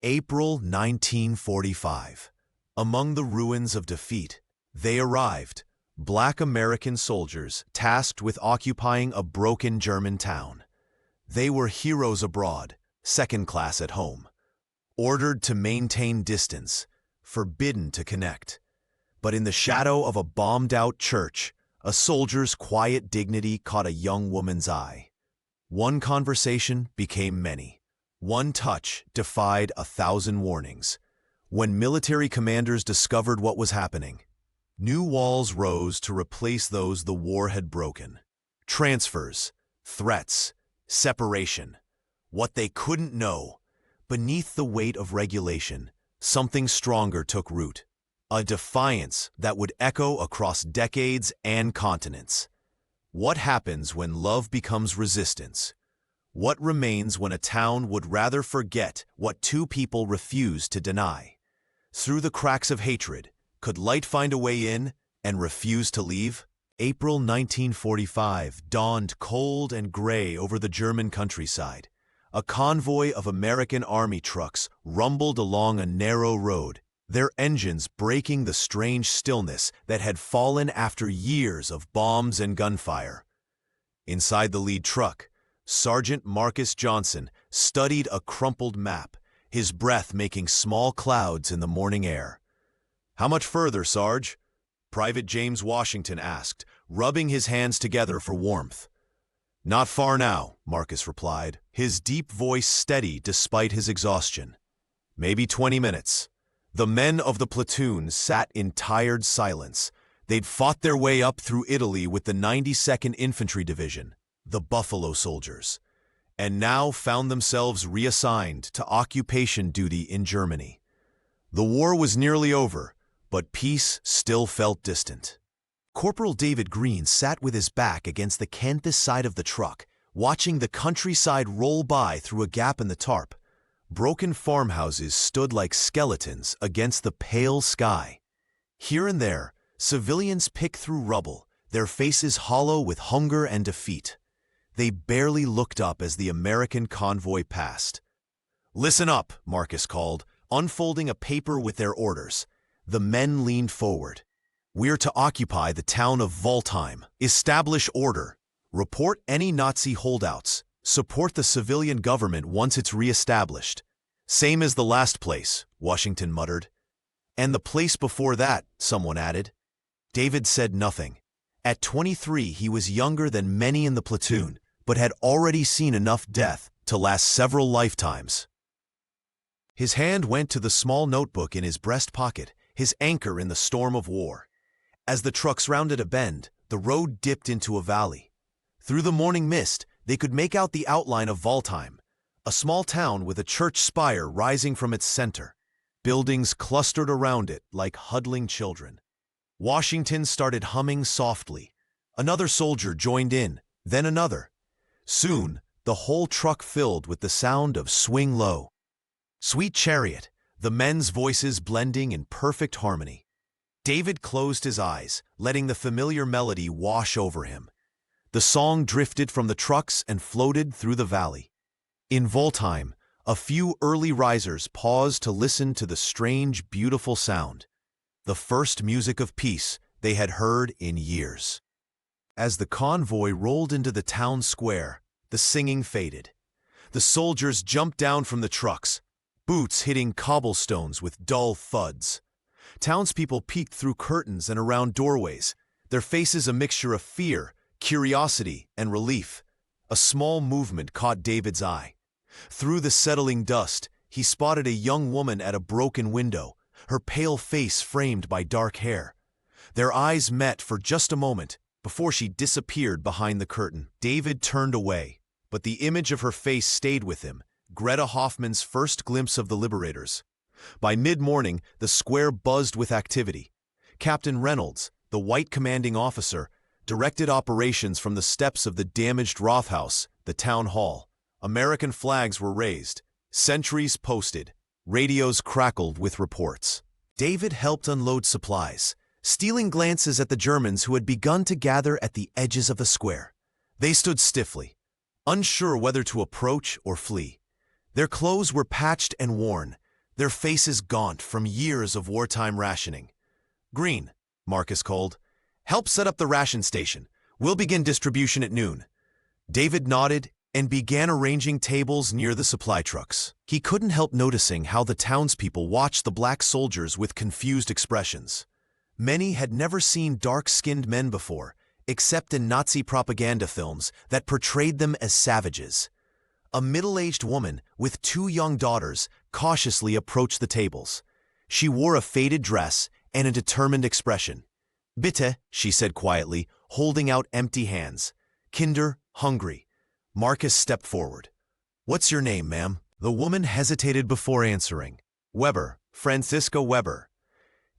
April 1945. Among the ruins of defeat, they arrived, Black American soldiers tasked with occupying a broken German town. They were heroes abroad, second class at home, ordered to maintain distance, forbidden to connect. But in the shadow of a bombed-out church, a soldier's quiet dignity caught a young woman's eye. One conversation became many. One touch defied 1,000 warnings. When military commanders discovered what was happening, new walls rose to replace those the war had broken. Transfers, threats, separation. What they couldn't know, beneath the weight of regulation, something stronger took root. A defiance that would echo across decades and continents. What happens when love becomes resistance? What remains when a town would rather forget what two people refuse to deny? Through the cracks of hatred, could light find a way in and refuse to leave? April 1945 dawned cold and gray over the German countryside. A convoy of American Army trucks rumbled along a narrow road, their engines breaking the strange stillness that had fallen after years of bombs and gunfire. Inside the lead truck, Sergeant Marcus Johnson studied a crumpled map, his breath making small clouds in the morning air. "How much further, Sarge?" Private James Washington asked, rubbing his hands together for warmth. "Not far now," Marcus replied, his deep voice steady despite his exhaustion. "Maybe 20 minutes. The men of the platoon sat in tired silence. They'd fought their way up through Italy with the 92nd Infantry Division, the Buffalo Soldiers, and now found themselves reassigned to occupation duty in Germany. The war was nearly over, but peace still felt distant. Corporal David Green sat with his back against the canvas side of the truck, watching the countryside roll by through a gap in the tarp. Broken farmhouses stood like skeletons against the pale sky. Here and there, civilians picked through rubble, their faces hollow with hunger and defeat. They barely looked up as the American convoy passed. "Listen up," Marcus called, unfolding a paper with their orders. The men leaned forward. "We're to occupy the town of Waldheim, establish order, report any Nazi holdouts, support the civilian government once it's re-established." "Same as the last place," Washington muttered. "And the place before that," someone added. David said nothing. At 23, he was younger than many in the platoon, but had already seen enough death to last several lifetimes. His hand went to the small notebook in his breast pocket, his anchor in the storm of war. As the trucks rounded a bend, the road dipped into a valley. Through the morning mist, they could make out the outline of Waldheim, a small town with a church spire rising from its center. Buildings clustered around it like huddling children. Washington started humming softly. Another soldier joined in, then another. Soon, the whole truck filled with the sound of "Swing Low, Sweet Chariot," the men's voices blending in perfect harmony. David closed his eyes, letting the familiar melody wash over him. The song drifted from the trucks and floated through the valley. In Waldheim, a few early risers paused to listen to the strange, beautiful sound, the first music of peace they had heard in years. As the convoy rolled into the town square, the singing faded. The soldiers jumped down from the trucks, boots hitting cobblestones with dull thuds. Townspeople peeked through curtains and around doorways, their faces a mixture of fear, curiosity, and relief. A small movement caught David's eye. Through the settling dust, he spotted a young woman at a broken window, her pale face framed by dark hair. Their eyes met for just a moment before she disappeared behind the curtain. David turned away, but the image of her face stayed with him, Greta Hoffman's first glimpse of the liberators. By mid-morning, the square buzzed with activity. Captain Reynolds, the white commanding officer, directed operations from the steps of the damaged Rothaus, the town hall. American flags were raised, sentries posted, radios crackled with reports. David helped unload supplies, stealing glances at the Germans who had begun to gather at the edges of the square. They stood stiffly, unsure whether to approach or flee. Their clothes were patched and worn, their faces gaunt from years of wartime rationing. "Green," Marcus called. "Help set up the ration station. We'll begin distribution at noon." David nodded and began arranging tables near the supply trucks. He couldn't help noticing how the townspeople watched the black soldiers with confused expressions. Many had never seen dark-skinned men before, except in Nazi propaganda films that portrayed them as savages. A middle-aged woman with 2 young daughters cautiously approached the tables. She wore a faded dress and a determined expression. "Bitte," she said quietly, holding out empty hands. "Kinder, hungry." Marcus stepped forward. "What's your name, ma'am?" The woman hesitated before answering. "Weber, Francisca Weber."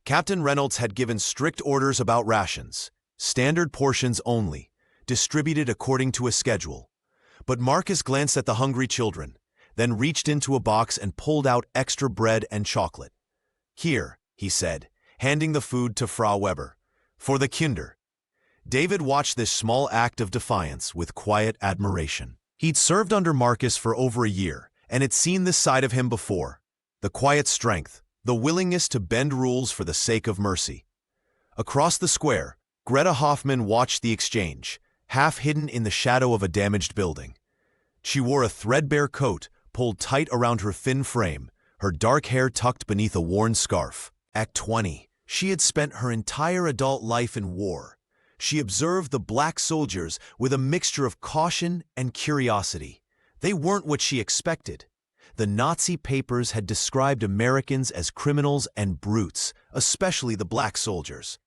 Captain Reynolds had given strict orders about rations, standard portions only, distributed according to a schedule. But Marcus glanced at the hungry children, then reached into a box and pulled out extra bread and chocolate. "Here," he said, handing the food to Frau Weber. "For the Kinder." David watched this small act of defiance with quiet admiration. He'd served under Marcus for over a year, and had seen this side of him before. The quiet strength, the willingness to bend rules for the sake of mercy. Across the square, Greta Hoffman watched the exchange, half hidden in the shadow of a damaged building. She wore a threadbare coat pulled tight around her thin frame, her dark hair tucked beneath a worn scarf. At 20, she had spent her entire adult life in war. She observed the black soldiers with a mixture of caution and curiosity. They weren't what she expected. The Nazi papers had described Americans as criminals and brutes, especially the black soldiers.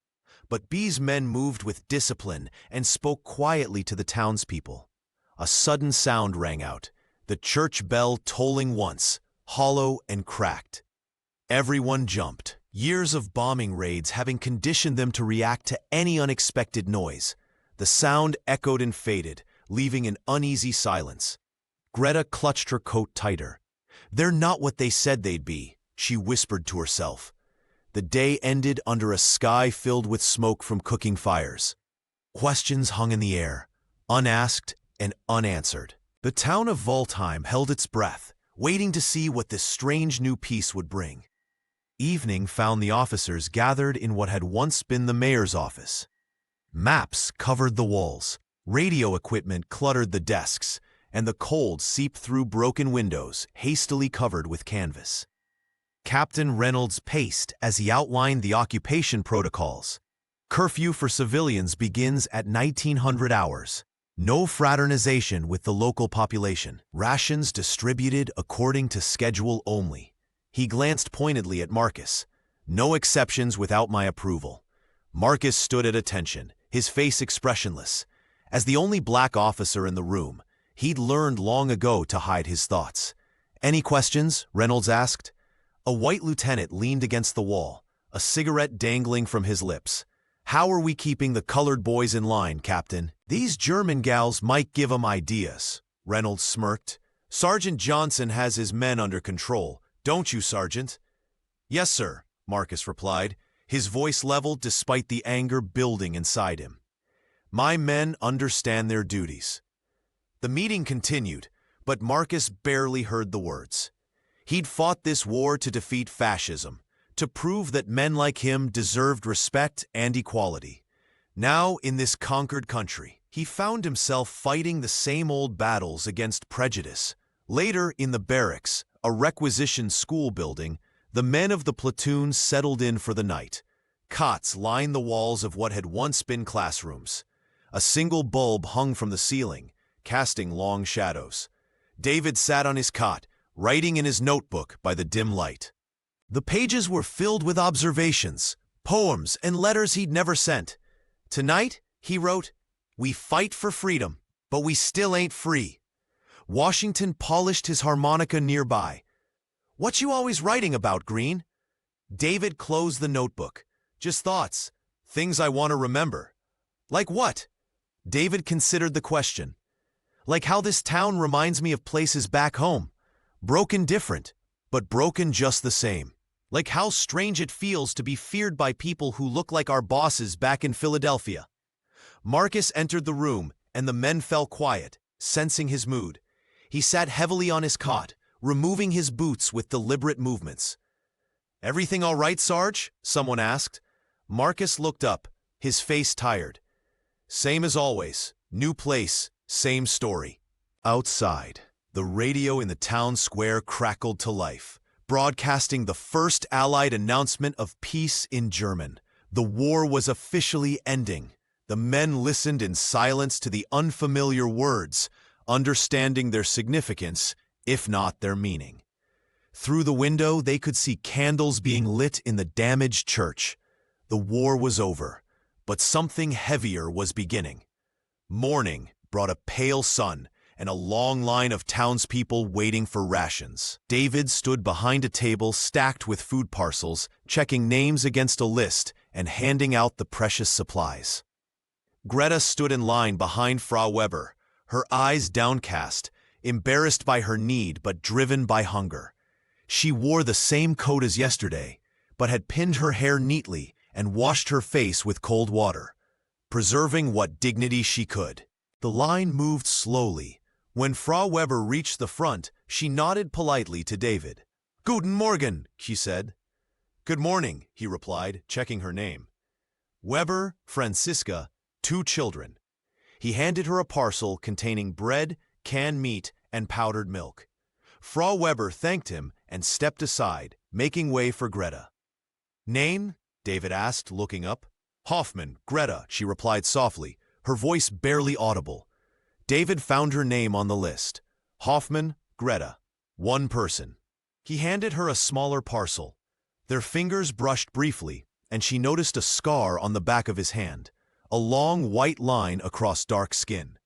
But B's men moved with discipline and spoke quietly to the townspeople. A sudden sound rang out, the church bell tolling once, hollow and cracked. Everyone jumped. Years of bombing raids having conditioned them to react to any unexpected noise. The sound echoed and faded, leaving an uneasy silence. Greta clutched her coat tighter. "They're not what they said they'd be," she whispered to herself. The day ended under a sky filled with smoke from cooking fires. Questions hung in the air, unasked and unanswered. The town of Waldheim held its breath, waiting to see what this strange new peace would bring. Evening found the officers gathered in what had once been the mayor's office. Maps covered the walls, radio equipment cluttered the desks, and the cold seeped through broken windows hastily covered with canvas. Captain Reynolds paced as he outlined the occupation protocols. Curfew for civilians begins at 1900 hours. No fraternization with the local population. Rations distributed according to schedule only. He glanced pointedly at Marcus. "No exceptions without my approval." Marcus stood at attention, his face expressionless. As the only black officer in the room, he'd learned long ago to hide his thoughts. "Any questions?" Reynolds asked. A white lieutenant leaned against the wall, a cigarette dangling from his lips. "How are we keeping the colored boys in line, Captain?" "These German gals might give 'em ideas," Reynolds smirked. "Sergeant Johnson has his men under control. Don't you, Sergeant?" "Yes, sir," Marcus replied, his voice leveled despite the anger building inside him. "My men understand their duties." The meeting continued, but Marcus barely heard the words. He'd fought this war to defeat fascism, to prove that men like him deserved respect and equality. Now, in this conquered country, he found himself fighting the same old battles against prejudice. Later, in the barracks, a requisitioned school building, the men of the platoon settled in for the night. Cots lined the walls of what had once been classrooms. A single bulb hung from the ceiling, casting long shadows. David sat on his cot, writing in his notebook by the dim light. The pages were filled with observations, poems, and letters he'd never sent. Tonight, he wrote, "We fight for freedom, but we still ain't free." Washington polished his harmonica nearby. "What you always writing about, Green?" David closed the notebook. "Just thoughts, things I want to remember." "Like what?" David considered the question. "Like how this town reminds me of places back home. Broken different, but broken just the same. Like how strange it feels to be feared by people who look like our bosses back in Philadelphia." Marcus entered the room, and the men fell quiet, sensing his mood. He sat heavily on his cot, removing his boots with deliberate movements. "Everything all right, Sarge?" someone asked. Marcus looked up, his face tired. "Same as always. New place, same story." Outside, the radio in the town square crackled to life, broadcasting the first Allied announcement of peace in German. The war was officially ending. The men listened in silence to the unfamiliar words, understanding their significance, if not their meaning. Through the window, they could see candles being lit in the damaged church. The war was over, but something heavier was beginning. Morning brought a pale sun and a long line of townspeople waiting for rations. David stood behind a table stacked with food parcels, checking names against a list and handing out the precious supplies. Greta stood in line behind Frau Weber, her eyes downcast, embarrassed by her need but driven by hunger. She wore the same coat as yesterday, but had pinned her hair neatly and washed her face with cold water, preserving what dignity she could. The line moved slowly. When Frau Weber reached the front, she nodded politely to David. "Guten Morgen," she said. "Good morning," he replied, checking her name. Weber, Franziska, 2 children. He handed her a parcel containing bread, canned meat, and powdered milk. Frau Weber thanked him and stepped aside, making way for Greta. "Name?" David asked, looking up. "Hoffman, Greta," she replied softly, her voice barely audible. David found her name on the list. Hoffman, Greta. One person. He handed her a smaller parcel. Their fingers brushed briefly, and she noticed a scar on the back of his hand, a long white line across dark skin.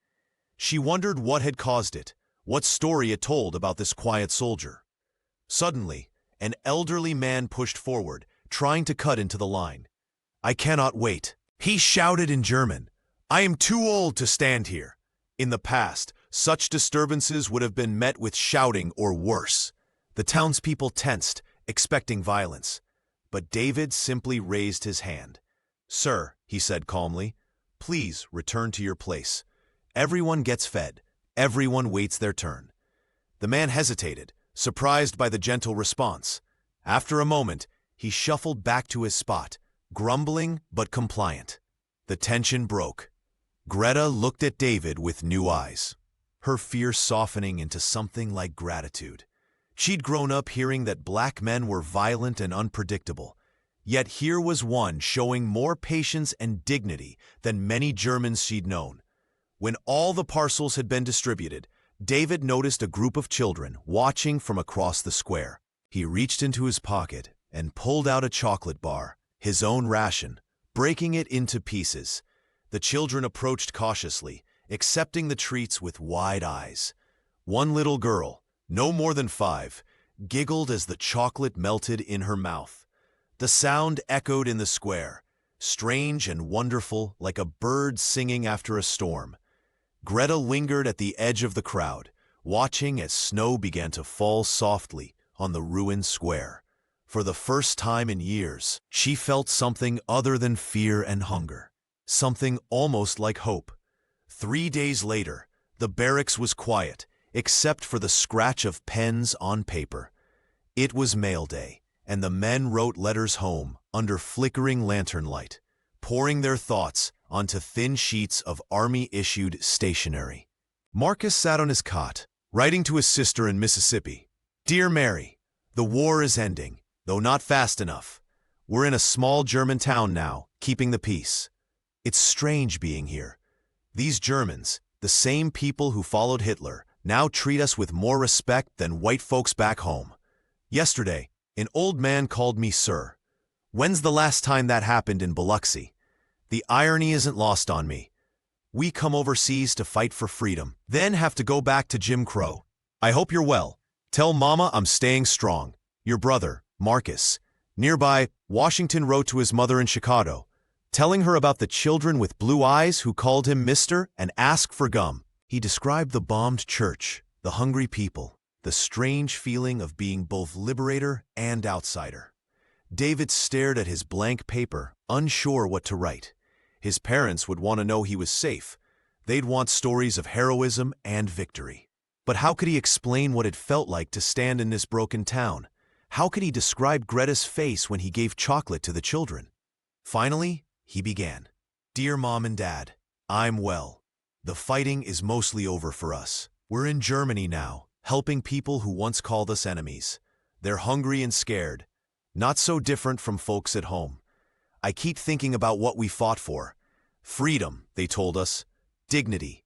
She wondered what had caused it, what story it told about this quiet soldier. Suddenly, an elderly man pushed forward, trying to cut into the line. "I cannot wait," he shouted in German. "I am too old to stand here." In the past, such disturbances would have been met with shouting or worse. The townspeople tensed, expecting violence. But David simply raised his hand. "Sir," he said calmly, "please return to your place. Everyone gets fed. Everyone waits their turn." The man hesitated, surprised by the gentle response. After a moment, he shuffled back to his spot, grumbling but compliant. The tension broke. Greta looked at David with new eyes, her fear softening into something like gratitude. She'd grown up hearing that black men were violent and unpredictable, yet here was one showing more patience and dignity than many Germans she'd known. When all the parcels had been distributed, David noticed a group of children watching from across the square. He reached into his pocket and pulled out a chocolate bar, his own ration, breaking it into pieces. The children approached cautiously, accepting the treats with wide eyes. One little girl, no more than 5, giggled as the chocolate melted in her mouth. The sound echoed in the square, strange and wonderful, like a bird singing after a storm. Greta lingered at the edge of the crowd, watching as snow began to fall softly on the ruined square. For the first time in years, she felt something other than fear and hunger. Something almost like hope. 3 days later, the barracks was quiet, except for the scratch of pens on paper. It was mail day, and the men wrote letters home under flickering lantern light, pouring their thoughts onto thin sheets of army-issued stationery. Marcus sat on his cot, writing to his sister in Mississippi. "Dear Mary, the war is ending, though not fast enough. We're in a small German town now, keeping the peace. It's strange being here. These Germans, the same people who followed Hitler, now treat us with more respect than white folks back home. Yesterday, an old man called me sir. When's the last time that happened in Biloxi? The irony isn't lost on me. We come overseas to fight for freedom, then have to go back to Jim Crow. I hope you're well. Tell Mama I'm staying strong. Your brother, Marcus." Nearby, Washington wrote to his mother in Chicago, telling her about the children with blue eyes who called him Mister and asked for gum. He described the bombed church, the hungry people, the strange feeling of being both liberator and outsider. David stared at his blank paper, unsure what to write. His parents would want to know he was safe. They'd want stories of heroism and victory. But how could he explain what it felt like to stand in this broken town? How could he describe Greta's face when he gave chocolate to the children? Finally, he began. Dear Mom and Dad, I'm well. The fighting is mostly over for us. We're in Germany now, helping people who once called us enemies. They're hungry and scared. Not so different from folks at home. I keep thinking about what we fought for. Freedom, they told us. Dignity.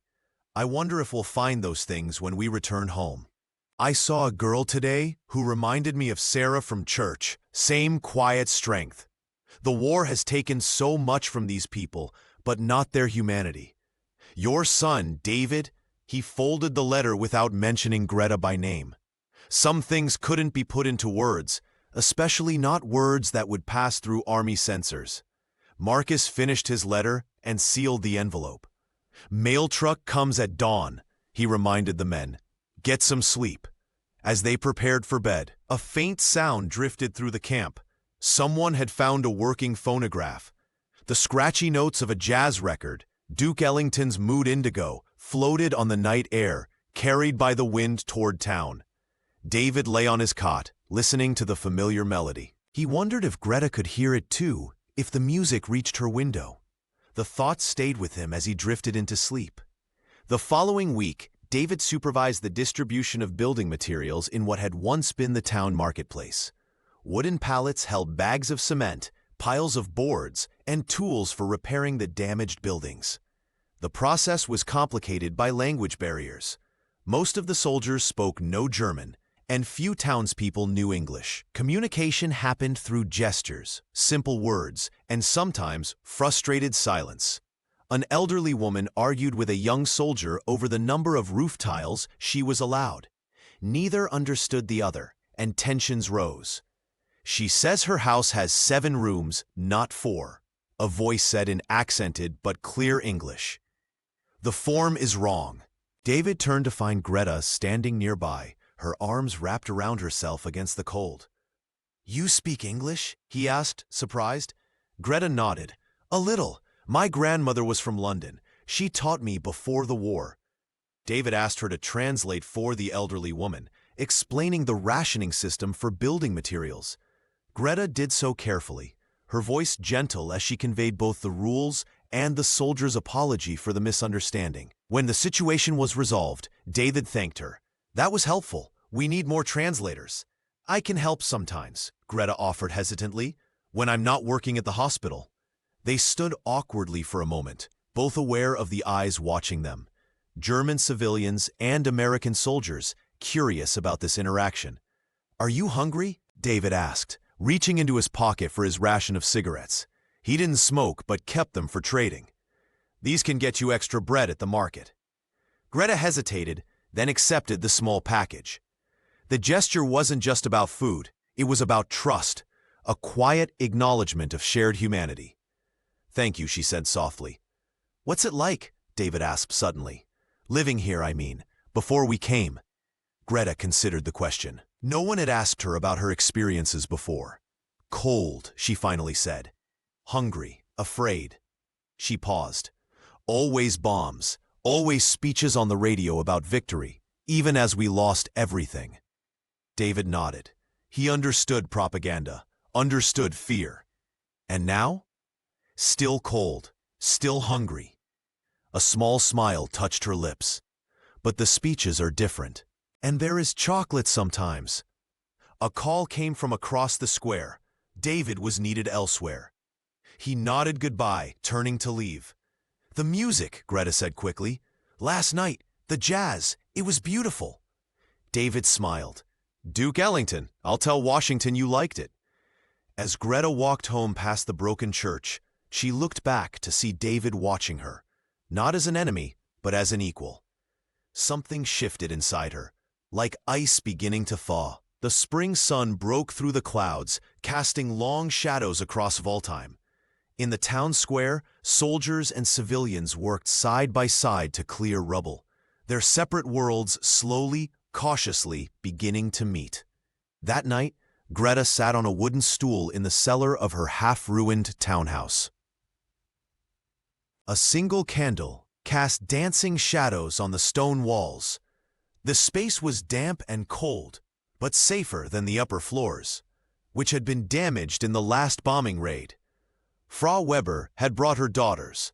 I wonder if we'll find those things when we return home. I saw a girl today who reminded me of Sarah from church. Same quiet strength. The war has taken so much from these people, but not their humanity. Your son, David, he folded the letter without mentioning Greta by name. Some things couldn't be put into words, especially not words that would pass through army censors. Marcus finished his letter and sealed the envelope. Mail truck comes at dawn, he reminded the men. Get some sleep. As they prepared for bed, a faint sound drifted through the camp. Someone had found a working phonograph. The scratchy notes of a jazz record, Duke Ellington's Mood Indigo, floated on the night air, carried by the wind toward town. David lay on his cot, listening to the familiar melody. He wondered if Greta could hear it too, if the music reached her window. The thought stayed with him as he drifted into sleep. The following week, David supervised the distribution of building materials in what had once been the town marketplace. Wooden pallets held bags of cement, piles of boards, and tools for repairing the damaged buildings. The process was complicated by language barriers. Most of the soldiers spoke no German, and few townspeople knew English. Communication happened through gestures, simple words, and sometimes frustrated silence. An elderly woman argued with a young soldier over the number of roof tiles she was allowed. Neither understood the other, and tensions rose. She says her house has 7 rooms, not 4, a voice said in accented but clear English. The form is wrong. David turned to find Greta standing nearby, her arms wrapped around herself against the cold. You speak English? He asked, surprised. Greta nodded. A little. My grandmother was from London. She taught me before the war. David asked her to translate for the elderly woman, explaining the rationing system for building materials. Greta did so carefully, her voice gentle as she conveyed both the rules and the soldier's apology for the misunderstanding. When the situation was resolved, David thanked her. That was helpful. We need more translators. I can help sometimes, Greta offered hesitantly, when I'm not working at the hospital. They stood awkwardly for a moment, both aware of the eyes watching them. German civilians and American soldiers, curious about this interaction. Are you hungry? David asked, reaching into his pocket for his ration of cigarettes. He didn't smoke, but kept them for trading. These can get you extra bread at the market. Greta hesitated, then accepted the small package. The gesture wasn't just about food, it was about trust, a quiet acknowledgement of shared humanity. Thank you, she said softly. What's it like? David asked suddenly. Living here, I mean, before we came. Greta considered the question. No one had asked her about her experiences before. Cold, she finally said. Hungry, afraid. She paused. Always bombs, always speeches on the radio about victory, even as we lost everything. David nodded. He understood propaganda, understood fear. And now? Still cold, still hungry. A small smile touched her lips. But the speeches are different. And there is chocolate sometimes. A call came from across the square. David was needed elsewhere. He nodded goodbye, turning to leave. The music, Greta said quickly. Last night, the jazz, it was beautiful. David smiled. Duke Ellington, I'll tell Washington you liked it. As Greta walked home past the broken church, she looked back to see David watching her, not as an enemy, but as an equal. Something shifted inside her, like ice beginning to thaw. The spring sun broke through the clouds, casting long shadows across Voltheim. In the town square, soldiers and civilians worked side by side to clear rubble, their separate worlds slowly, cautiously beginning to meet. That night, Greta sat on a wooden stool in the cellar of her half-ruined townhouse. A single candle cast dancing shadows on the stone walls. The space was damp and cold, but safer than the upper floors, which had been damaged in the last bombing raid. Frau Weber had brought her daughters,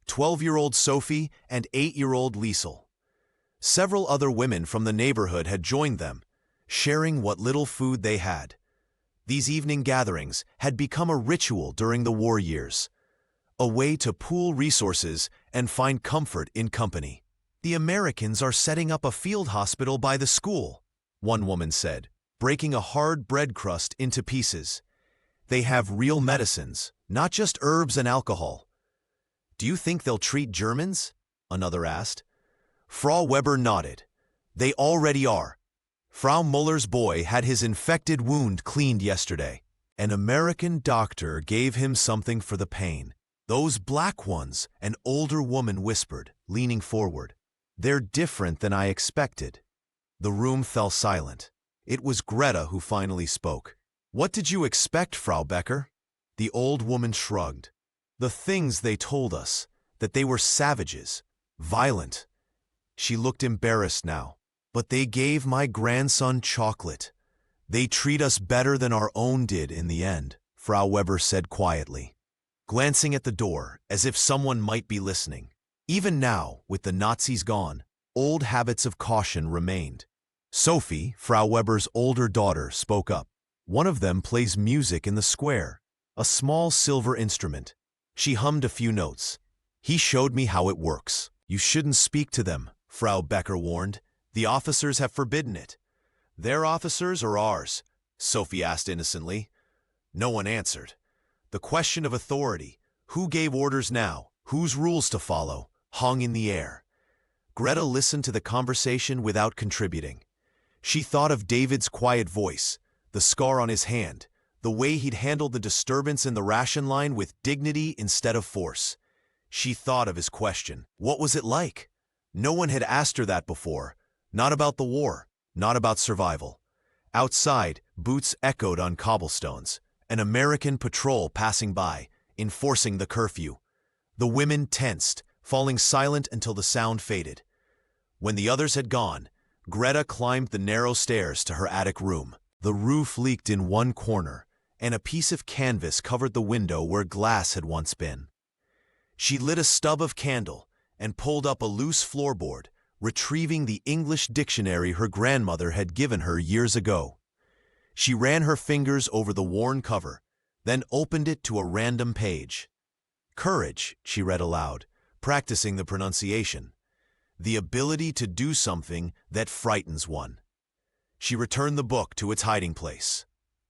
12-year-old Sophie and 8-year-old Liesel. Several other women from the neighborhood had joined them, sharing what little food they had. These evening gatherings had become a ritual during the war years, a way to pool resources and find comfort in company. "The Americans are setting up a field hospital by the school," one woman said, breaking a hard bread crust into pieces. "They have real medicines, not just herbs and alcohol." "Do you think they'll treat Germans?" another asked. Frau Weber nodded. "They already are. Frau Muller's boy had his infected wound cleaned yesterday. An American doctor gave him something for the pain." "Those black ones," an older woman whispered, leaning forward. "They're different than I expected." The room fell silent. It was Greta who finally spoke. "What did you expect, Frau Becker?" The old woman shrugged. "The things they told us, that they were savages, violent." She looked embarrassed now. "But they gave my grandson chocolate. They treat us better than our own did in the end," Frau Weber said quietly, glancing at the door as if someone might be listening. Even now, with the Nazis gone, old habits of caution remained. Sophie, Frau Weber's older daughter, spoke up. "One of them plays music in the square, a small silver instrument." She hummed a few notes. "He showed me how it works." "You shouldn't speak to them," Frau Becker warned. "The officers have forbidden it." "Their officers or ours?" Sophie asked innocently. No one answered. The question of authority, who gave orders now, whose rules to follow, hung in the air. Greta listened to the conversation without contributing. She thought of David's quiet voice, the scar on his hand, the way he'd handled the disturbance in the ration line with dignity instead of force. She thought of his question. What was it like? No one had asked her that before. Not about the war, not about survival. Outside, boots echoed on cobblestones, an American patrol passing by, enforcing the curfew. The women tensed, falling silent until the sound faded. When the others had gone, Greta climbed the narrow stairs to her attic room. The roof leaked in one corner, and a piece of canvas covered the window where glass had once been. She lit a stub of candle and pulled up a loose floorboard, retrieving the English dictionary her grandmother had given her years ago. She ran her fingers over the worn cover, then opened it to a random page. "Courage," she read aloud, practicing the pronunciation. "The ability to do something that frightens one." She returned the book to its hiding place,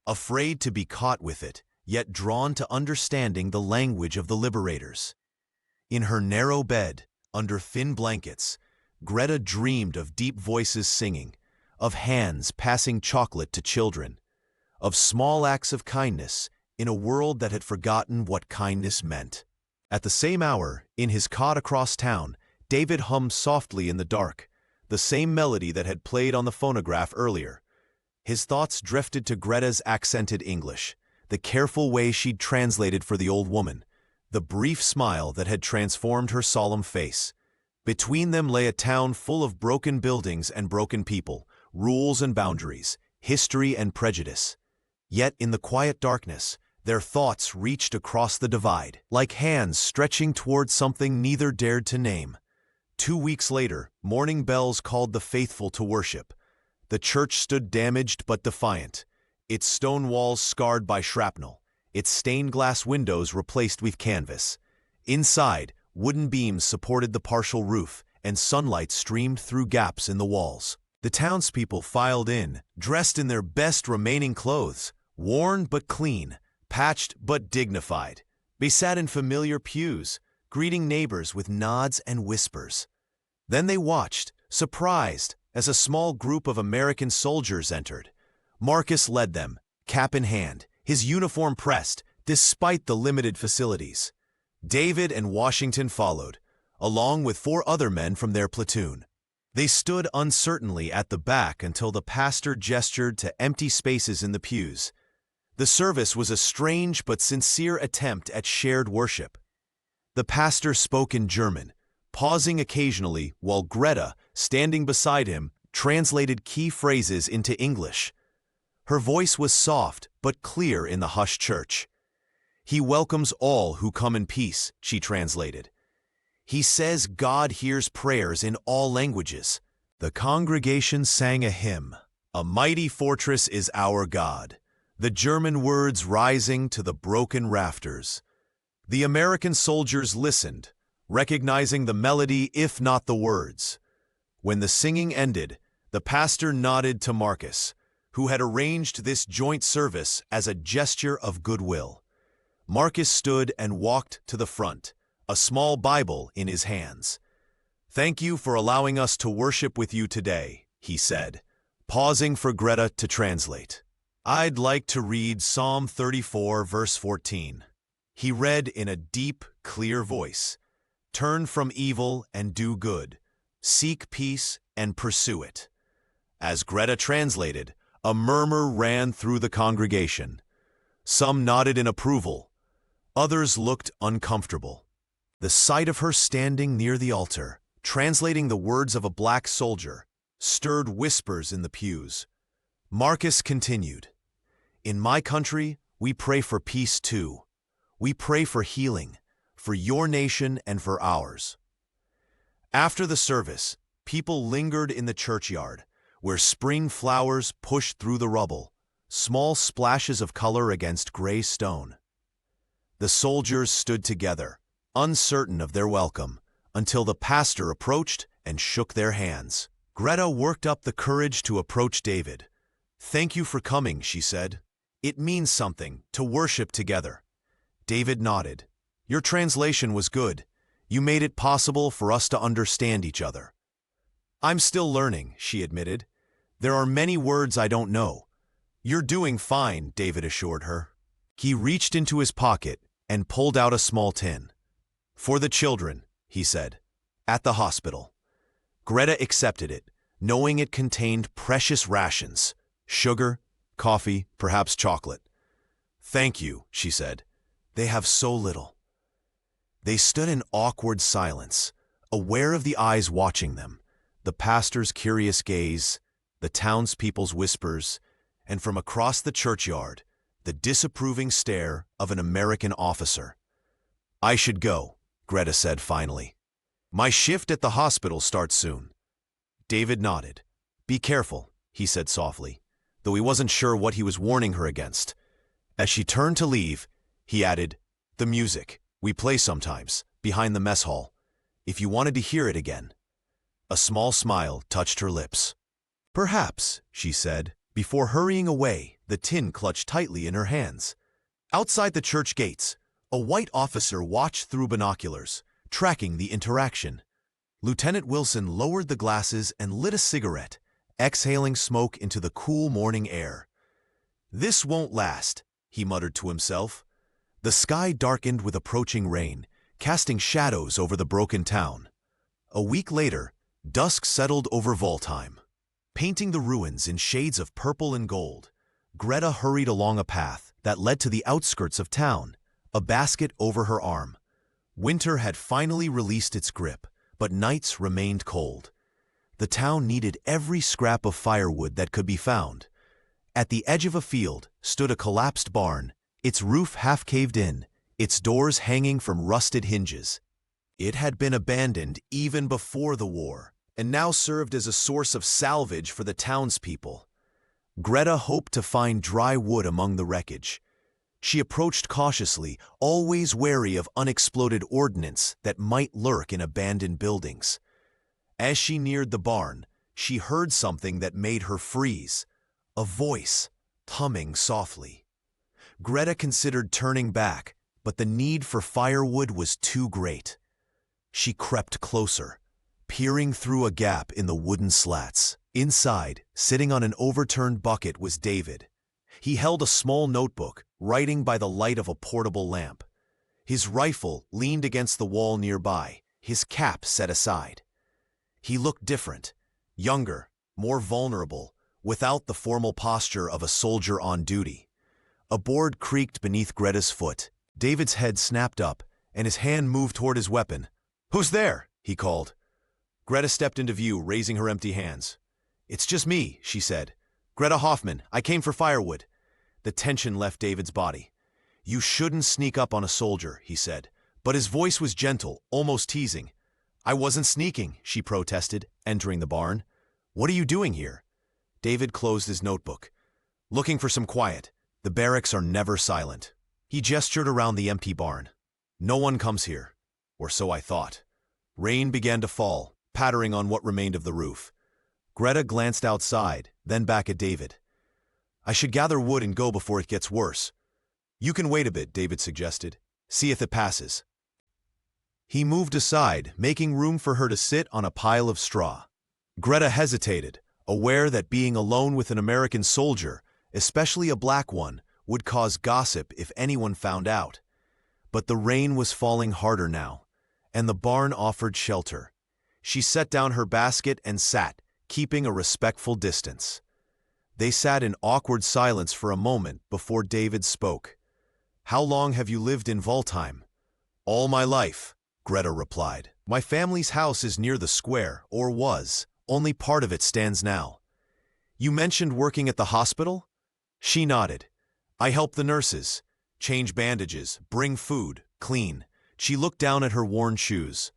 afraid to be caught with it, yet drawn to understanding the language of the liberators. In her narrow bed, under thin blankets, Greta dreamed of deep voices singing, of hands passing chocolate to children, of small acts of kindness in a world that had forgotten what kindness meant. At the same hour, in his cot across town, David hummed softly in the dark, the same melody that had played on the phonograph earlier. His thoughts drifted to Greta's accented English, the careful way she'd translated for the old woman, the brief smile that had transformed her solemn face. Between them lay a town full of broken buildings and broken people, rules and boundaries, history and prejudice. Yet in the quiet darkness, their thoughts reached across the divide, like hands stretching toward something neither dared to name. 2 weeks later, morning bells called the faithful to worship. The church stood damaged but defiant, its stone walls scarred by shrapnel, its stained glass windows replaced with canvas. Inside, wooden beams supported the partial roof, and sunlight streamed through gaps in the walls. The townspeople filed in, dressed in their best remaining clothes, worn but clean, patched but dignified. They sat in familiar pews, greeting neighbors with nods and whispers. Then they watched, surprised, as a small group of American soldiers entered. Marcus led them, cap in hand, his uniform pressed, despite the limited facilities. David and Washington followed, along with 4 other men from their platoon. They stood uncertainly at the back until the pastor gestured to empty spaces in the pews. The service was a strange but sincere attempt at shared worship. The pastor spoke in German, pausing occasionally while Greta, standing beside him, translated key phrases into English. Her voice was soft but clear in the hushed church. "He welcomes all who come in peace," she translated. "He says God hears prayers in all languages." The congregation sang a hymn, "A mighty fortress is our God," the German words rising to the broken rafters. The American soldiers listened, recognizing the melody if not the words. When the singing ended, the pastor nodded to Marcus, who had arranged this joint service as a gesture of goodwill. Marcus stood and walked to the front, a small Bible in his hands. "Thank you for allowing us to worship with you today," he said, pausing for Greta to translate. "I'd like to read Psalm 34, verse 14. He read in a deep, clear voice, "Turn from evil and do good. Seek peace and pursue it." As Greta translated, a murmur ran through the congregation. Some nodded in approval. Others looked uncomfortable. The sight of her standing near the altar, translating the words of a black soldier, stirred whispers in the pews. Marcus continued, "In my country, we pray for peace too. We pray for healing, for your nation and for ours." After the service, people lingered in the churchyard, where spring flowers pushed through the rubble, small splashes of color against gray stone. The soldiers stood together, uncertain of their welcome, until the pastor approached and shook their hands. Greta worked up the courage to approach David. "Thank you for coming," she said. "It means something to worship together." David nodded. "Your translation was good. You made it possible for us to understand each other." "I'm still learning," she admitted. "There are many words I don't know." "You're doing fine," David assured her. He reached into his pocket and pulled out a small tin. "For the children," he said, "at the hospital." Greta accepted it, knowing it contained precious rations, sugar, coffee, perhaps chocolate. "Thank you," she said. "They have so little." They stood in awkward silence, aware of the eyes watching them, the pastor's curious gaze, the townspeople's whispers, and from across the churchyard, the disapproving stare of an American officer. "I should go," Greta said finally. "My shift at the hospital starts soon." David nodded. "Be careful," he said softly, though he wasn't sure what he was warning her against. As she turned to leave, he added, "The music, we play sometimes, behind the mess hall, if you wanted to hear it again." A small smile touched her lips. "Perhaps," she said. Before hurrying away, the tin clutched tightly in her hands. Outside the church gates, a white officer watched through binoculars, tracking the interaction. Lieutenant Wilson lowered the glasses and lit a cigarette, exhaling smoke into the cool morning air. "This won't last," he muttered to himself. The sky darkened with approaching rain, casting shadows over the broken town. A week later, dusk settled over Voltheim. Painting the ruins in shades of purple and gold, Greta hurried along a path that led to the outskirts of town, a basket over her arm. Winter had finally released its grip, but nights remained cold. The town needed every scrap of firewood that could be found. At the edge of a field stood a collapsed barn, its roof half caved in, its doors hanging from rusted hinges. It had been abandoned even before the war, and now served as a source of salvage for the townspeople. Greta hoped to find dry wood among the wreckage. She approached cautiously, always wary of unexploded ordnance that might lurk in abandoned buildings. As she neared the barn, she heard something that made her freeze, a voice, humming softly. Greta considered turning back, but the need for firewood was too great. She crept closer, peering through a gap in the wooden slats. Inside, sitting on an overturned bucket, was David. He held a small notebook, writing by the light of a portable lamp. His rifle leaned against the wall nearby, his cap set aside. He looked different, younger, more vulnerable, without the formal posture of a soldier on duty. A board creaked beneath Greta's foot. David's head snapped up, and his hand moved toward his weapon. "Who's there?" he called. Greta stepped into view, raising her empty hands. It's just me, she said. Greta Hoffman, I came for firewood. The tension left David's body. You shouldn't sneak up on a soldier, he said, but his voice was gentle, almost teasing. I wasn't sneaking, she protested, entering the barn. What are you doing here? David closed his notebook. Looking for some quiet. The barracks are never silent. He gestured around the empty barn. No one comes here. Or so I thought. Rain began to fall, pattering on what remained of the roof. Greta glanced outside, then back at David. I should gather wood and go before it gets worse. You can wait a bit, David suggested. See if it passes. He moved aside, making room for her to sit on a pile of straw. Greta hesitated, aware that being alone with an American soldier, especially a black one, would cause gossip if anyone found out. But the rain was falling harder now, and the barn offered shelter. She set down her basket and sat, keeping a respectful distance. They sat in awkward silence for a moment before David spoke. How long have you lived in Waldheim? All my life, Greta replied. My family's house is near the square, or was. Only part of it stands now. You mentioned working at the hospital? She nodded. I help the nurses. Change bandages, bring food, clean. She looked down at her worn shoes.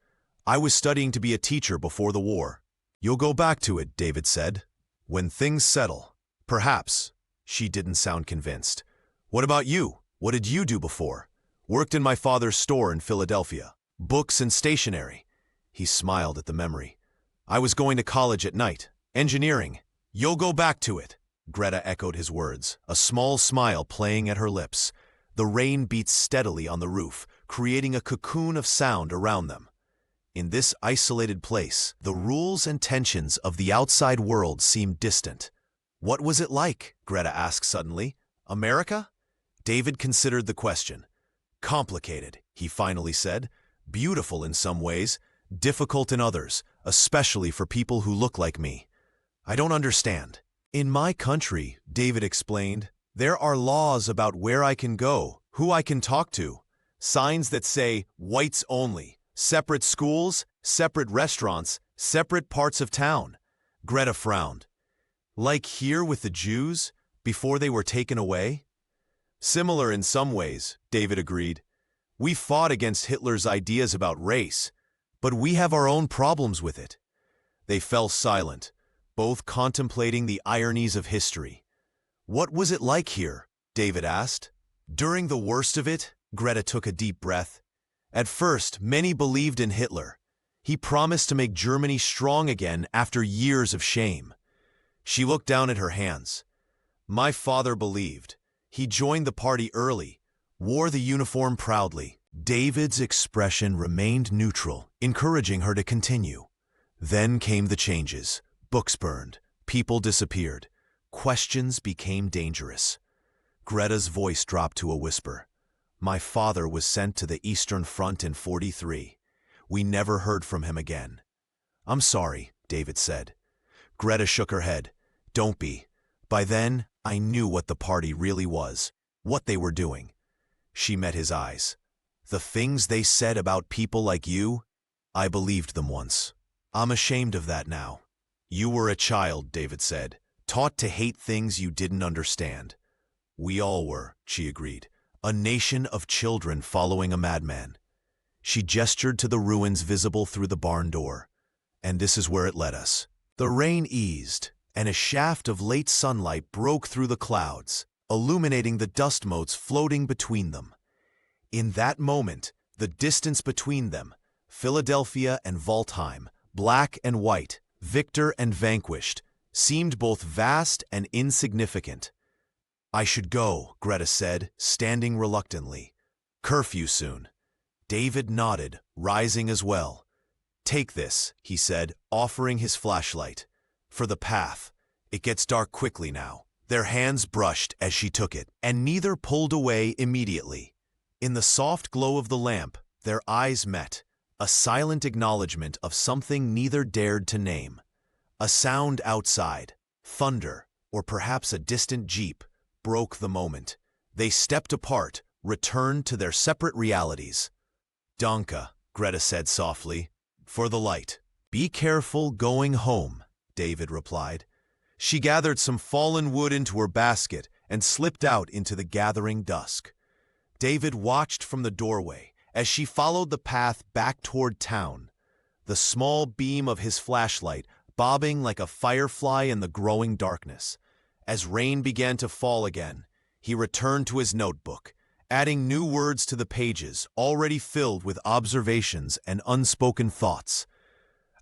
I was studying to be a teacher before the war. You'll go back to it, David said. When things settle. Perhaps. She didn't sound convinced. What about you? What did you do before? Worked in my father's store in Philadelphia. Books and stationery. He smiled at the memory. I was going to college at night. Engineering. You'll go back to it. Greta echoed his words, a small smile playing at her lips. The rain beat steadily on the roof, creating a cocoon of sound around them. In this isolated place, the rules and tensions of the outside world seemed distant. What was it like? Greta asked suddenly. America? David considered the question. Complicated, he finally said. Beautiful in some ways, difficult in others, especially for people who look like me. I don't understand. In my country, David explained, there are laws about where I can go, who I can talk to. Signs that say, whites only, separate schools, separate restaurants, separate parts of town. Greta frowned. Like here with the Jews, before they were taken away? Similar in some ways, David agreed. We fought against Hitler's ideas about race, but we have our own problems with it. They fell silent, both contemplating the ironies of history. What was it like here? David asked. During the worst of it, Greta took a deep breath. At first, many believed in Hitler. He promised to make Germany strong again after years of shame. She looked down at her hands. My father believed. He joined the party early, wore the uniform proudly. David's expression remained neutral, encouraging her to continue. Then came the changes. Books burned. People disappeared. Questions became dangerous. Greta's voice dropped to a whisper. My father was sent to the Eastern Front in '43. We never heard from him again. I'm sorry, David said. Greta shook her head. Don't be. By then, I knew what the party really was, what they were doing. She met his eyes. The things they said about people like you, I believed them once. I'm ashamed of that now. You were a child, David said, taught to hate things you didn't understand. We all were, she agreed, a nation of children following a madman. She gestured to the ruins visible through the barn door. And this is where it led us. The rain eased, and a shaft of late sunlight broke through the clouds, illuminating the dust motes floating between them. In that moment, the distance between them, Philadelphia and Waldheim, black and white, victor and vanquished, seemed both vast and insignificant. I should go, Greta said, standing reluctantly. Curfew soon. David nodded, rising as well. Take this, he said, offering his flashlight. For the path. It gets dark quickly now. Their hands brushed as she took it, and neither pulled away immediately. In the soft glow of the lamp, their eyes met, a silent acknowledgement of something neither dared to name. A sound outside, thunder, or perhaps a distant jeep, broke the moment. They stepped apart, returned to their separate realities. Danke, Greta said softly, for the light. Be careful going home, David replied. She gathered some fallen wood into her basket and slipped out into the gathering dusk. David watched from the doorway as she followed the path back toward town, the small beam of his flashlight bobbing like a firefly in the growing darkness. As rain began to fall again, he returned to his notebook, adding new words to the pages already filled with observations and unspoken thoughts.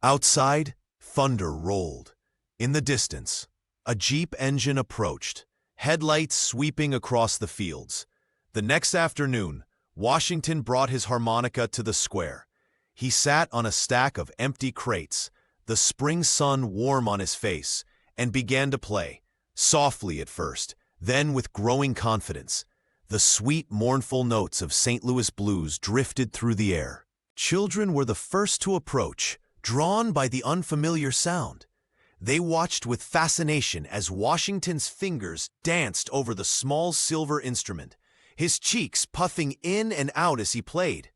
Outside, thunder rolled. In the distance, a Jeep engine approached, headlights sweeping across the fields. The next afternoon, Washington brought his harmonica to the square. He sat on a stack of empty crates, the spring sun warm on his face, and began to play, softly at first, then with growing confidence. The sweet, mournful notes of St. Louis blues drifted through the air. Children were the first to approach, drawn by the unfamiliar sound. They watched with fascination as Washington's fingers danced over the small silver instrument, his cheeks puffing in and out as he played.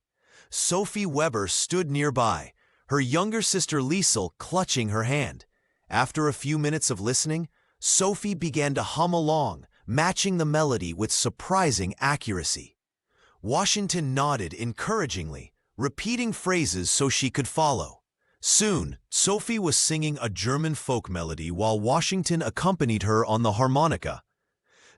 Sophie Weber stood nearby, her younger sister Liesel clutching her hand. After a few minutes of listening, Sophie began to hum along, matching the melody with surprising accuracy. Washington nodded encouragingly, repeating phrases so she could follow. Soon, Sophie was singing a German folk melody while Washington accompanied her on the harmonica.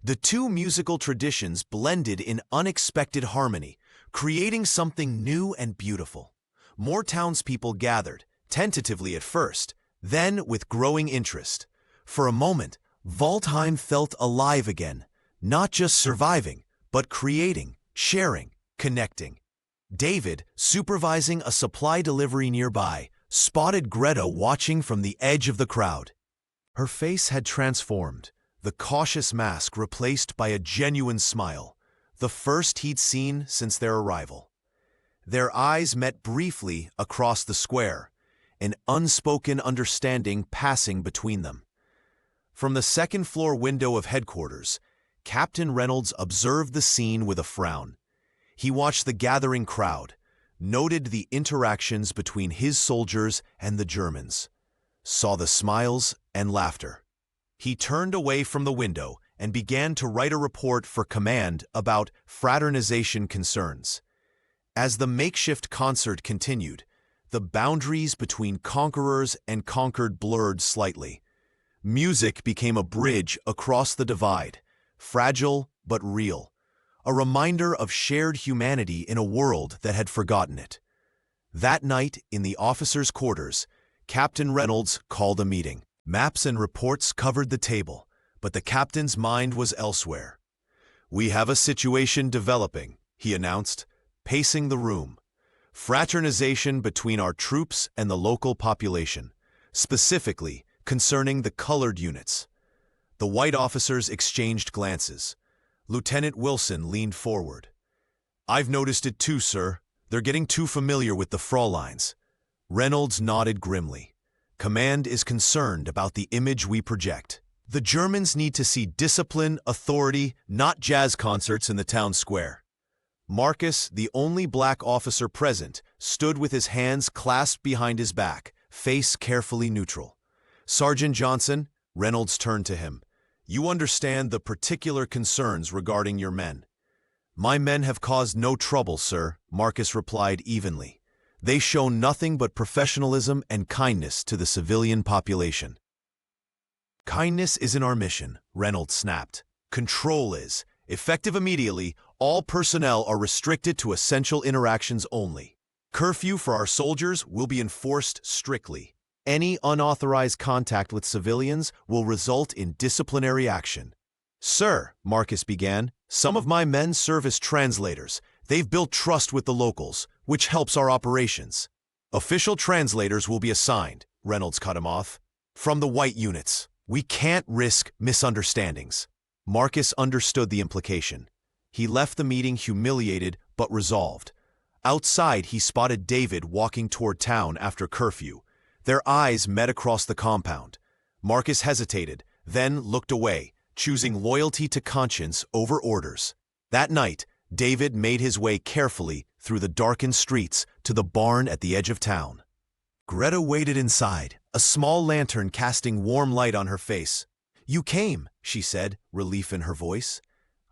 The two musical traditions blended in unexpected harmony, creating something new and beautiful. More townspeople gathered, tentatively at first, then with growing interest. For a moment, Waldheim felt alive again, not just surviving, but creating, sharing, connecting. David, supervising a supply delivery nearby, spotted Greta watching from the edge of the crowd. Her face had transformed, the cautious mask replaced by a genuine smile, the first he'd seen since their arrival. Their eyes met briefly across the square, an unspoken understanding passing between them. From the second-floor window of headquarters, Captain Reynolds observed the scene with a frown. He watched the gathering crowd, noted the interactions between his soldiers and the Germans, saw the smiles and laughter. He turned away from the window and began to write a report for command about fraternization concerns. As the makeshift concert continued, the boundaries between conquerors and conquered blurred slightly. Music became a bridge across the divide, fragile but real, a reminder of shared humanity in a world that had forgotten it. That night, in the officers' quarters, Captain Reynolds called a meeting. Maps and reports covered the table, but the captain's mind was elsewhere. "We have a situation developing," he announced, pacing the room. "Fraternization between our troops and the local population, specifically concerning the colored units." The white officers exchanged glances. Lieutenant Wilson leaned forward. "I've noticed it too, sir. They're getting too familiar with the Fräuleins." Reynolds nodded grimly. "Command is concerned about the image we project. The Germans need to see discipline, authority, not jazz concerts in the town square." Marcus, the only black officer present, stood with his hands clasped behind his back, face carefully neutral. "Sergeant Johnson," Reynolds turned to him, "you understand the particular concerns regarding your men." "My men have caused no trouble, sir," Marcus replied evenly. "They show nothing but professionalism and kindness to the civilian population." "Kindness isn't our mission," Reynolds snapped. "Control is. Effective immediately, all personnel are restricted to essential interactions only. Curfew for our soldiers will be enforced strictly. Any unauthorized contact with civilians will result in disciplinary action." "Sir," Marcus began, "some of my men serve as translators. They've built trust with the locals, which helps our operations." "Official translators will be assigned," Reynolds cut him off, "from the white units. We can't risk misunderstandings." Marcus understood the implication. He left the meeting humiliated but resolved. Outside, he spotted David walking toward town after curfew. Their eyes met across the compound. Marcus hesitated, then looked away, choosing loyalty to conscience over orders. That night, David made his way carefully through the darkened streets to the barn at the edge of town. Greta waited inside, a small lantern casting warm light on her face. You came, she said, relief in her voice.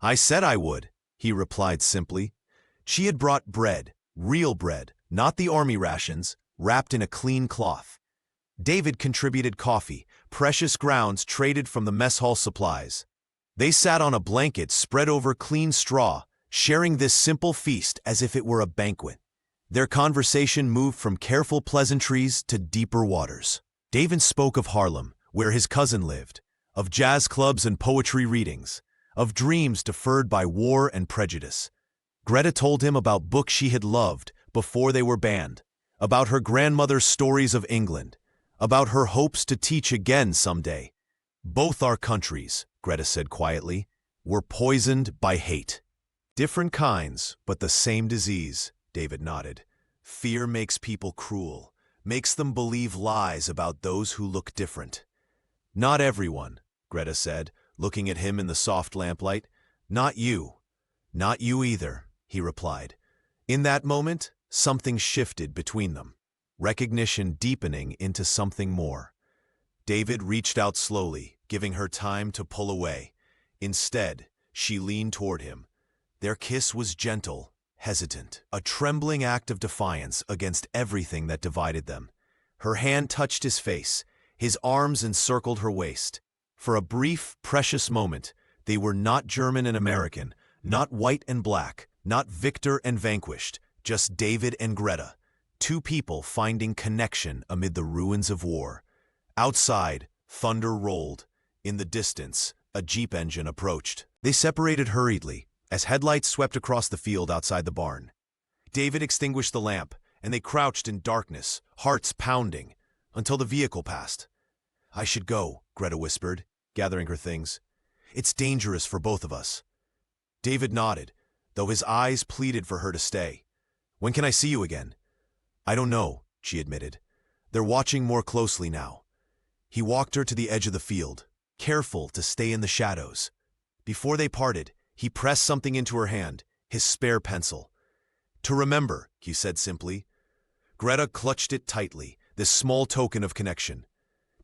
I said I would, he replied simply. She had brought bread, real bread, not the army rations, wrapped in a clean cloth. David contributed coffee, precious grounds traded from the mess hall supplies. They sat on a blanket spread over clean straw, sharing this simple feast as if it were a banquet. Their conversation moved from careful pleasantries to deeper waters. David spoke of Harlem, where his cousin lived, of jazz clubs and poetry readings, of dreams deferred by war and prejudice. Greta told him about books she had loved before they were banned, about her grandmother's stories of England, about her hopes to teach again someday. Both our countries, Greta said quietly, were poisoned by hate. Different kinds, but the same disease, David nodded. Fear makes people cruel, makes them believe lies about those who look different. Not everyone, Greta said, looking at him in the soft lamplight. Not you. Not you either, he replied. In that moment, something shifted between them, recognition deepening into something more. David reached out slowly, giving her time to pull away. Instead, she leaned toward him. Their kiss was gentle, hesitant, a trembling act of defiance against everything that divided them. Her hand touched his face, his arms encircled her waist. For a brief, precious moment, they were not German and American, not white and black, not victor and vanquished, just David and Greta, two people finding connection amid the ruins of war. Outside, thunder rolled. In the distance, a jeep engine approached. They separated hurriedly, as headlights swept across the field outside the barn. David extinguished the lamp, and they crouched in darkness, hearts pounding, until the vehicle passed. I should go, Greta whispered, gathering her things. It's dangerous for both of us. David nodded, though his eyes pleaded for her to stay. When can I see you again? I don't know, she admitted. They're watching more closely now. He walked her to the edge of the field, careful to stay in the shadows. Before they parted, he pressed something into her hand, his spare pencil. To remember, he said simply. Greta clutched it tightly, this small token of connection.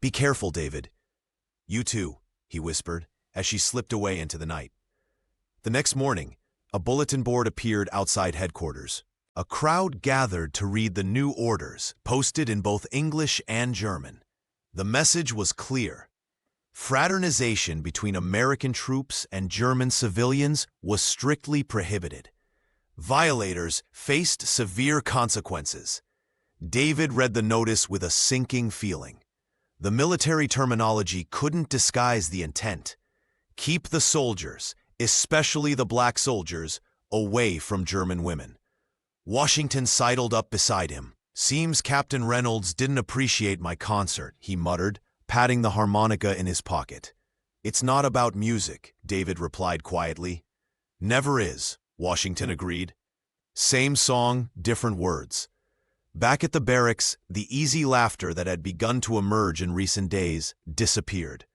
Be careful, David. You too, he whispered, as she slipped away into the night. The next morning, a bulletin board appeared outside headquarters. A crowd gathered to read the new orders, posted in both English and German. The message was clear. Fraternization between American troops and German civilians was strictly prohibited. Violators faced severe consequences. David read the notice with a sinking feeling. The military terminology couldn't disguise the intent. Keep the soldiers, especially the black soldiers, away from German women. Washington sidled up beside him. Seems Captain Reynolds didn't appreciate my concert, he muttered, patting the harmonica in his pocket. It's not about music, David replied quietly. Never is, Washington agreed. Same song, different words. Back at the barracks, the easy laughter that had begun to emerge in recent days disappeared.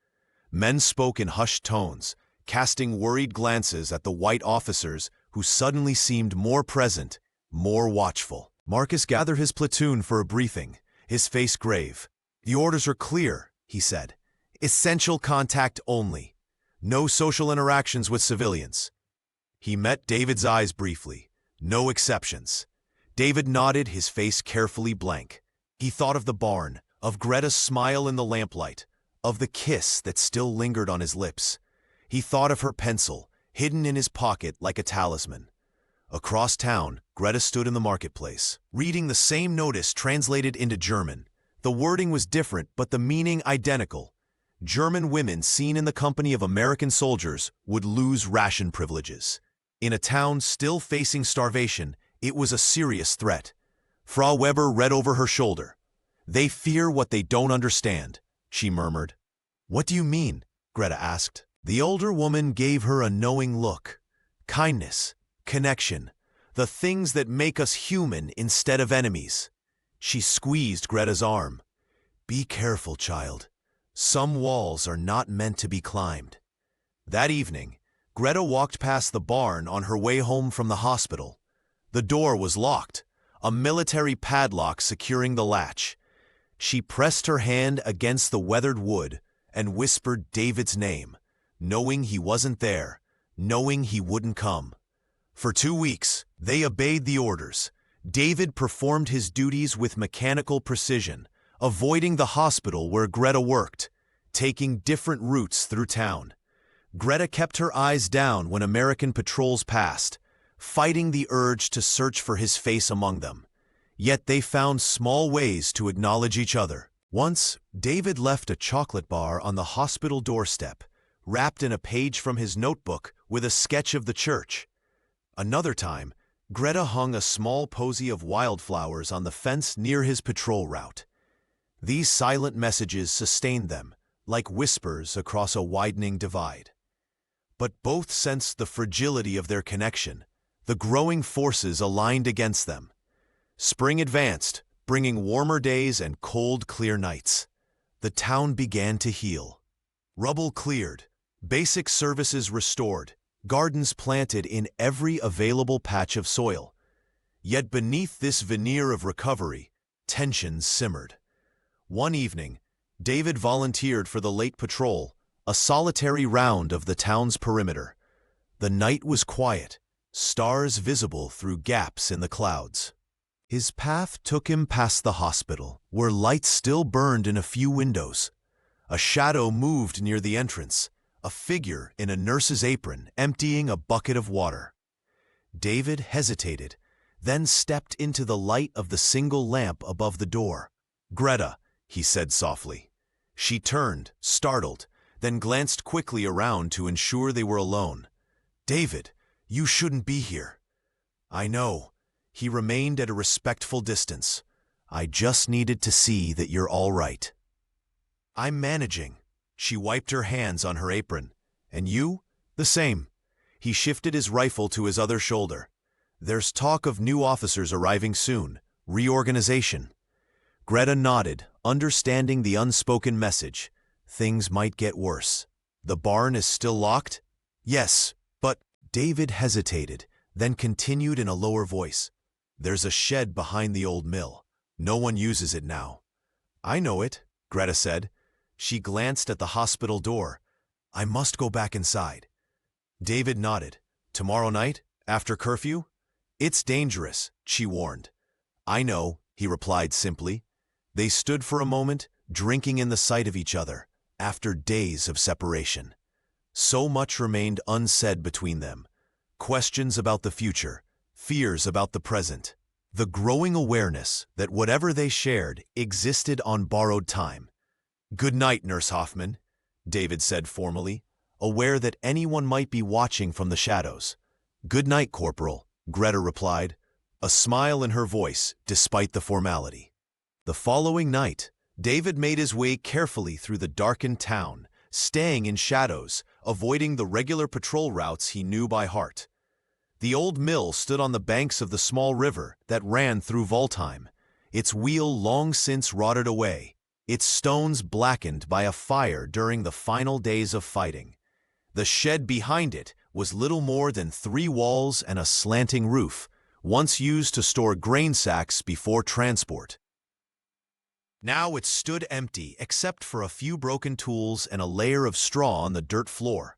Men spoke in hushed tones, casting worried glances at the white officers who suddenly seemed more present, more watchful. Marcus gathered his platoon for a briefing, his face grave. The orders are clear, he said. Essential contact only. No social interactions with civilians. He met David's eyes briefly. No exceptions. David nodded, his face carefully blank. He thought of the barn, of Greta's smile in the lamplight, of the kiss that still lingered on his lips. He thought of her pencil, hidden in his pocket like a talisman. Across town, Greta stood in the marketplace, reading the same notice translated into German. The wording was different, but the meaning identical. German women seen in the company of American soldiers would lose ration privileges. In a town still facing starvation, it was a serious threat. Frau Weber read over her shoulder. They fear what they don't understand, she murmured. What do you mean? Greta asked. The older woman gave her a knowing look. Kindness, connection, the things that make us human instead of enemies. She squeezed Greta's arm. Be careful, child. Some walls are not meant to be climbed. That evening, Greta walked past the barn on her way home from the hospital. The door was locked, a military padlock securing the latch. She pressed her hand against the weathered wood, and whispered David's name, knowing he wasn't there, knowing he wouldn't come. For 2 weeks, they obeyed the orders. David performed his duties with mechanical precision, avoiding the hospital where Greta worked, taking different routes through town. Greta kept her eyes down when American patrols passed, fighting the urge to search for his face among them. Yet they found small ways to acknowledge each other. Once, David left a chocolate bar on the hospital doorstep, wrapped in a page from his notebook with a sketch of the church. Another time, Greta hung a small posy of wildflowers on the fence near his patrol route. These silent messages sustained them, like whispers across a widening divide. But both sensed the fragility of their connection, the growing forces aligned against them. Spring advanced, bringing warmer days and cold, clear nights. The town began to heal. Rubble cleared, basic services restored, gardens planted in every available patch of soil. Yet beneath this veneer of recovery, tensions simmered. One evening, David volunteered for the late patrol, a solitary round of the town's perimeter. The night was quiet, stars visible through gaps in the clouds. His path took him past the hospital, where lights still burned in a few windows. A shadow moved near the entrance, a figure in a nurse's apron emptying a bucket of water. David hesitated, then stepped into the light of the single lamp above the door. "Greta," he said softly. She turned, startled, then glanced quickly around to ensure they were alone. "David, you shouldn't be here." "I know." He remained at a respectful distance. "I just needed to see that you're all right." "I'm managing." She wiped her hands on her apron. "And you?" "The same." He shifted his rifle to his other shoulder. "There's talk of new officers arriving soon. Reorganization." Greta nodded, understanding the unspoken message. Things might get worse. "The barn is still locked?" "Yes, but—" David hesitated, then continued in a lower voice. "There's a shed behind the old mill. No one uses it now." "I know it," Greta said. She glanced at the hospital door. "I must go back inside." David nodded. "Tomorrow night? After curfew?" "It's dangerous," she warned. "I know," he replied simply. They stood for a moment, drinking in the sight of each other, after days of separation. So much remained unsaid between them. Questions about the future, fears about the present. The growing awareness that whatever they shared existed on borrowed time. "Good night, Nurse Hoffman," David said formally, aware that anyone might be watching from the shadows. "Good night, Corporal," Greta replied, a smile in her voice despite the formality. The following night, David made his way carefully through the darkened town, staying in shadows, avoiding the regular patrol routes he knew by heart. The old mill stood on the banks of the small river that ran through Voltheim, its wheel long since rotted away, its stones blackened by a fire during the final days of fighting. The shed behind it was little more than 3 walls and a slanting roof, once used to store grain sacks before transport. Now it stood empty except for a few broken tools and a layer of straw on the dirt floor.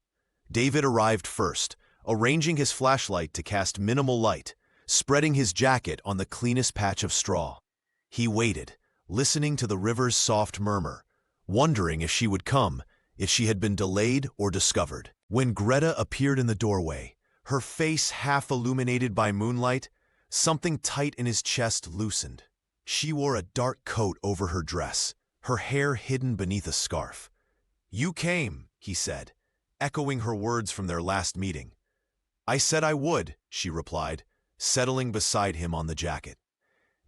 David arrived first, arranging his flashlight to cast minimal light, spreading his jacket on the cleanest patch of straw. He waited, listening to the river's soft murmur, wondering if she would come, if she had been delayed or discovered. When Greta appeared in the doorway, her face half illuminated by moonlight, something tight in his chest loosened. She wore a dark coat over her dress, her hair hidden beneath a scarf. "You came," he said, echoing her words from their last meeting. "I said I would," she replied, settling beside him on the jacket.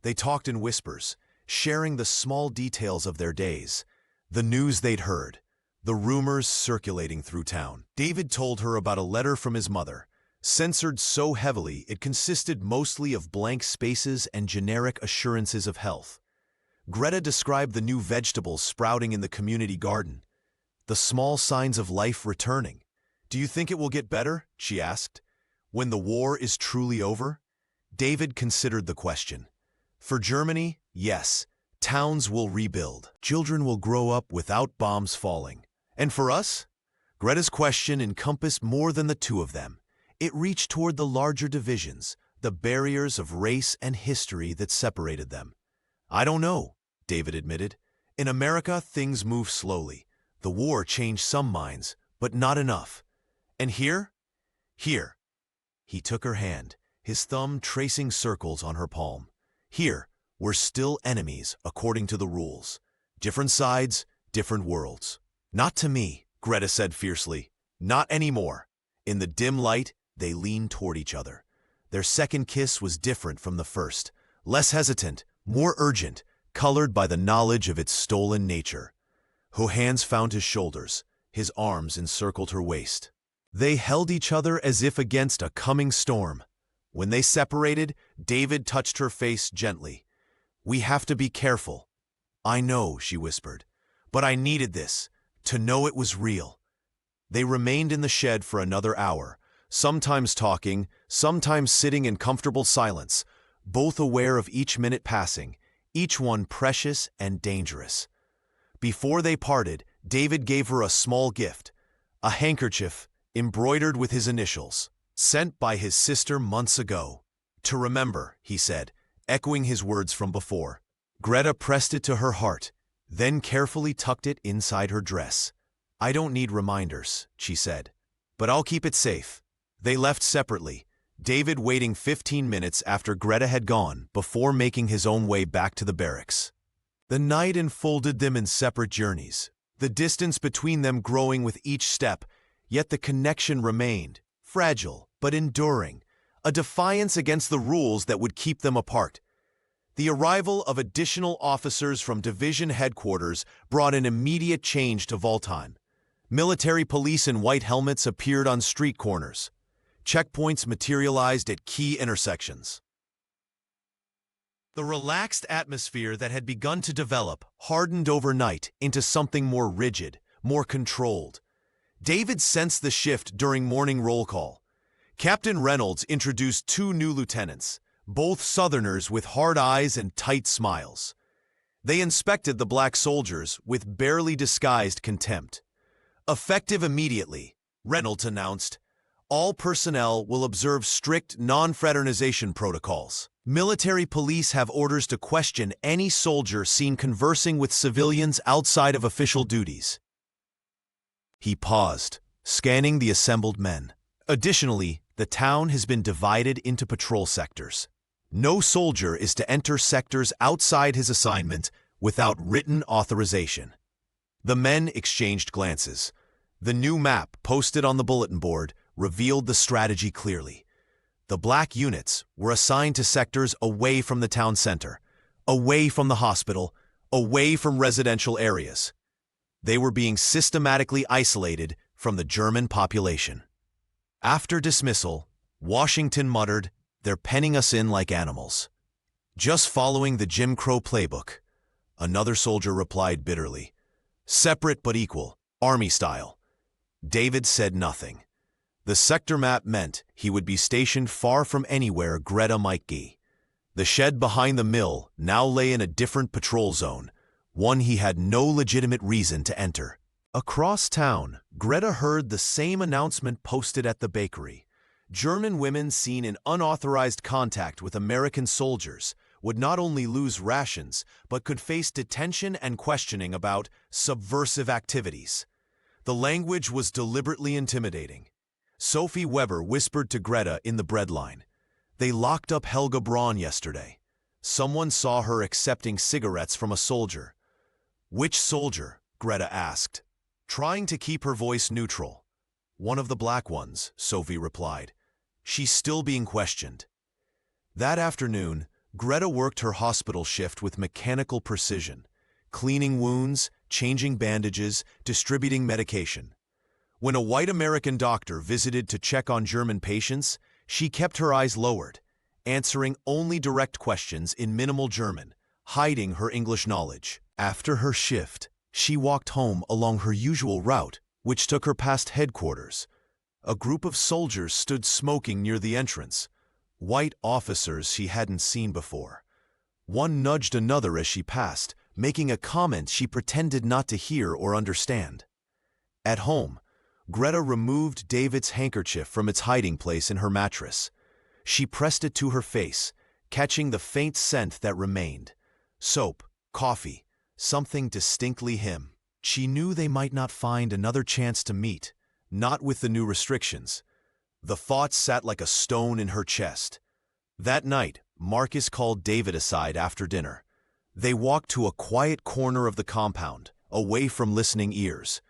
They talked in whispers, sharing the small details of their days, the news they'd heard, the rumors circulating through town. David told her about a letter from his mother, censored so heavily it consisted mostly of blank spaces and generic assurances of health. Greta described the new vegetables sprouting in the community garden, the small signs of life returning. "Do you think it will get better?" she asked. "When the war is truly over?" David considered the question. "For Germany, yes. Towns will rebuild. Children will grow up without bombs falling. And for us? Greta's question encompassed more than the two of them. It reached toward the larger divisions, the barriers of race and history that separated them. I don't know, David admitted. In America, things move slowly. The war changed some minds, but not enough. And here? Here. He took her hand, his thumb tracing circles on her palm. Here, we're still enemies, according to the rules. Different sides, different worlds. Not to me, Greta said fiercely. Not anymore. In the dim light, they leaned toward each other. Their second kiss was different from the first, less hesitant, more urgent, colored by the knowledge of its stolen nature. Her hands found his shoulders, his arms encircled her waist. They held each other as if against a coming storm. When they separated, David touched her face gently. We have to be careful. I know, she whispered, but I needed this, to know it was real. They remained in the shed for another hour, sometimes talking, sometimes sitting in comfortable silence, both aware of each minute passing, each one precious and dangerous. Before they parted, David gave her a small gift, a handkerchief embroidered with his initials, sent by his sister months ago. To remember, he said, echoing his words from before. Greta pressed it to her heart, then carefully tucked it inside her dress. I don't need reminders, she said, but I'll keep it safe. They left separately, David waiting 15 minutes after Greta had gone before making his own way back to the barracks. The night enfolded them in separate journeys, the distance between them growing with each step, yet the connection remained, fragile but enduring, a defiance against the rules that would keep them apart. The arrival of additional officers from division headquarters brought an immediate change to Valtheim. Military police in white helmets appeared on street corners. Checkpoints materialized at key intersections. The relaxed atmosphere that had begun to develop hardened overnight into something more rigid, more controlled. David sensed the shift during morning roll call. Captain Reynolds introduced two new lieutenants, both Southerners with hard eyes and tight smiles. They inspected the black soldiers with barely disguised contempt. Effective immediately, Reynolds announced, all personnel will observe strict non-fraternization protocols. Military police have orders to question any soldier seen conversing with civilians outside of official duties. He paused, scanning the assembled men. Additionally, the town has been divided into patrol sectors. No soldier is to enter sectors outside his assignment without written authorization. The men exchanged glances. The new map posted on the bulletin board revealed the strategy clearly. The black units were assigned to sectors away from the town center, away from the hospital, away from residential areas. They were being systematically isolated from the German population. After dismissal, Washington muttered, "They're penning us in like animals." "Just following the Jim Crow playbook," another soldier replied bitterly. "Separate but equal, army style." David said nothing. The sector map meant he would be stationed far from anywhere Greta might be. The shed behind the mill now lay in a different patrol zone, one he had no legitimate reason to enter. Across town, Greta heard the same announcement posted at the bakery. German women seen in unauthorized contact with American soldiers would not only lose rations, but could face detention and questioning about subversive activities. The language was deliberately intimidating. Sophie Weber whispered to Greta in the breadline. They locked up Helga Braun yesterday. Someone saw her accepting cigarettes from a soldier. Which soldier? Greta asked, trying to keep her voice neutral. One of the black ones, Sophie replied. She's still being questioned. That afternoon, Greta worked her hospital shift with mechanical precision, cleaning wounds, changing bandages, distributing medication. When a white American doctor visited to check on German patients, she kept her eyes lowered, answering only direct questions in minimal German, hiding her English knowledge. After her shift, she walked home along her usual route, which took her past headquarters. A group of soldiers stood smoking near the entrance, white officers she hadn't seen before. One nudged another as she passed, making a comment she pretended not to hear or understand. At home, Greta removed David's handkerchief from its hiding place in her mattress. She pressed it to her face, catching the faint scent that remained. Soap, coffee, something distinctly him. She knew they might not find another chance to meet, not with the new restrictions. The thought sat like a stone in her chest. That night, Marcus called David aside after dinner. They walked to a quiet corner of the compound, away from listening ears.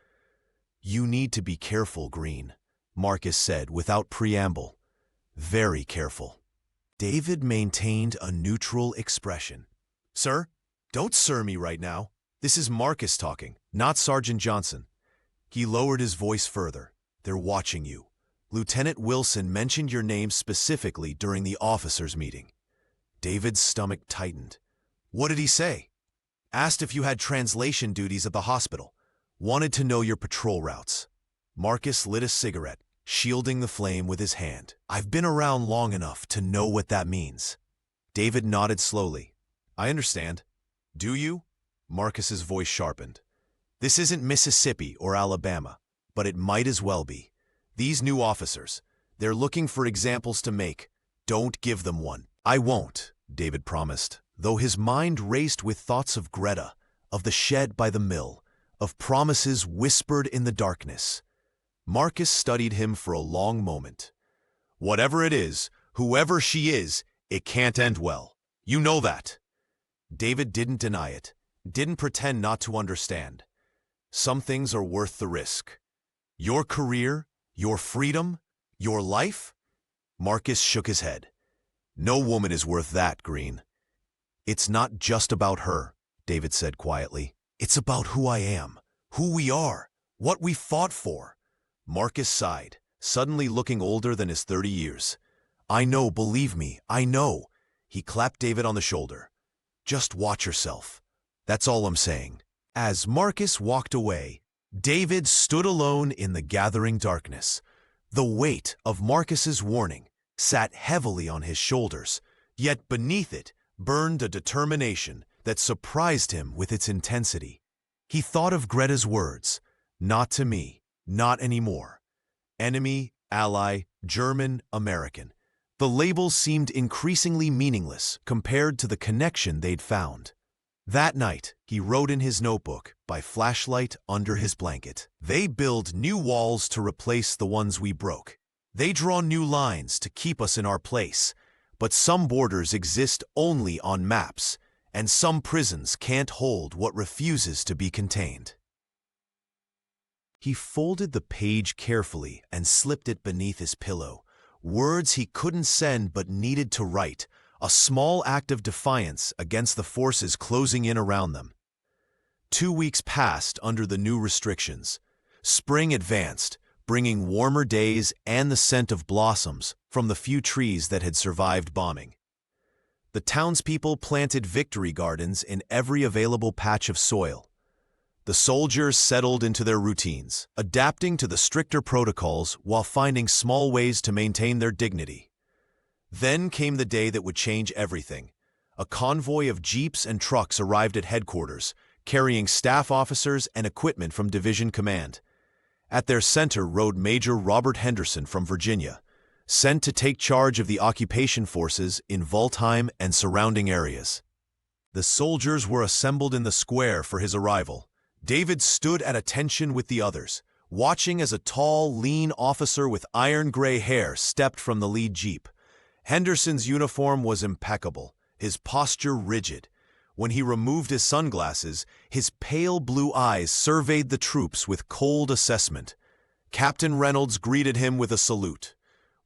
"You need to be careful, Green," Marcus said without preamble. "Very careful." David maintained a neutral expression. "Sir, don't sir me right now. This is Marcus talking, not Sergeant Johnson." He lowered his voice further. "They're watching you. Lieutenant Wilson mentioned your name specifically during the officers' meeting." David's stomach tightened. "What did he say?" "Asked if you had translation duties at the hospital. Wanted to know your patrol routes." Marcus lit a cigarette, shielding the flame with his hand. "I've been around long enough to know what that means." David nodded slowly. "I understand." "Do you?" Marcus's voice sharpened. "This isn't Mississippi or Alabama, but it might as well be. These new officers, they're looking for examples to make. Don't give them one." "I won't," David promised, though his mind raced with thoughts of Greta, of the shed by the mill, of promises whispered in the darkness. Marcus studied him for a long moment. "Whatever it is, whoever she is, it can't end well. You know that." David didn't deny it, didn't pretend not to understand. Some things are worth the risk. "Your career, your freedom, your life?" Marcus shook his head. "No woman is worth that, Green." "It's not just about her," David said quietly. "It's about who I am, who we are, what we fought for." Marcus sighed, suddenly looking older than his 30 years. "I know, believe me, I know." He clapped David on the shoulder. "Just watch yourself. That's all I'm saying." As Marcus walked away, David stood alone in the gathering darkness. The weight of Marcus's warning sat heavily on his shoulders, yet beneath it burned a determination that surprised him with its intensity. He thought of Greta's words, "Not to me, not anymore." Enemy, ally, German, American. The labels seemed increasingly meaningless compared to the connection they'd found. That night, he wrote in his notebook, by flashlight under his blanket, "They build new walls to replace the ones we broke. They draw new lines to keep us in our place. But some borders exist only on maps, and some prisons can't hold what refuses to be contained." He folded the page carefully and slipped it beneath his pillow. Words he couldn't send but needed to write, a small act of defiance against the forces closing in around them. 2 weeks passed under the new restrictions. Spring advanced, bringing warmer days and the scent of blossoms from the few trees that had survived bombing. The townspeople planted victory gardens in every available patch of soil. The soldiers settled into their routines, adapting to the stricter protocols while finding small ways to maintain their dignity. Then came the day that would change everything. A convoy of jeeps and trucks arrived at headquarters, carrying staff officers and equipment from Division Command. At their center rode Major Robert Henderson from Virginia, sent to take charge of the occupation forces in Waldheim and surrounding areas. The soldiers were assembled in the square for his arrival. David stood at attention with the others, watching as a tall, lean officer with iron-gray hair stepped from the lead jeep. Henderson's uniform was impeccable, his posture rigid. When he removed his sunglasses, his pale blue eyes surveyed the troops with cold assessment. Captain Reynolds greeted him with a salute.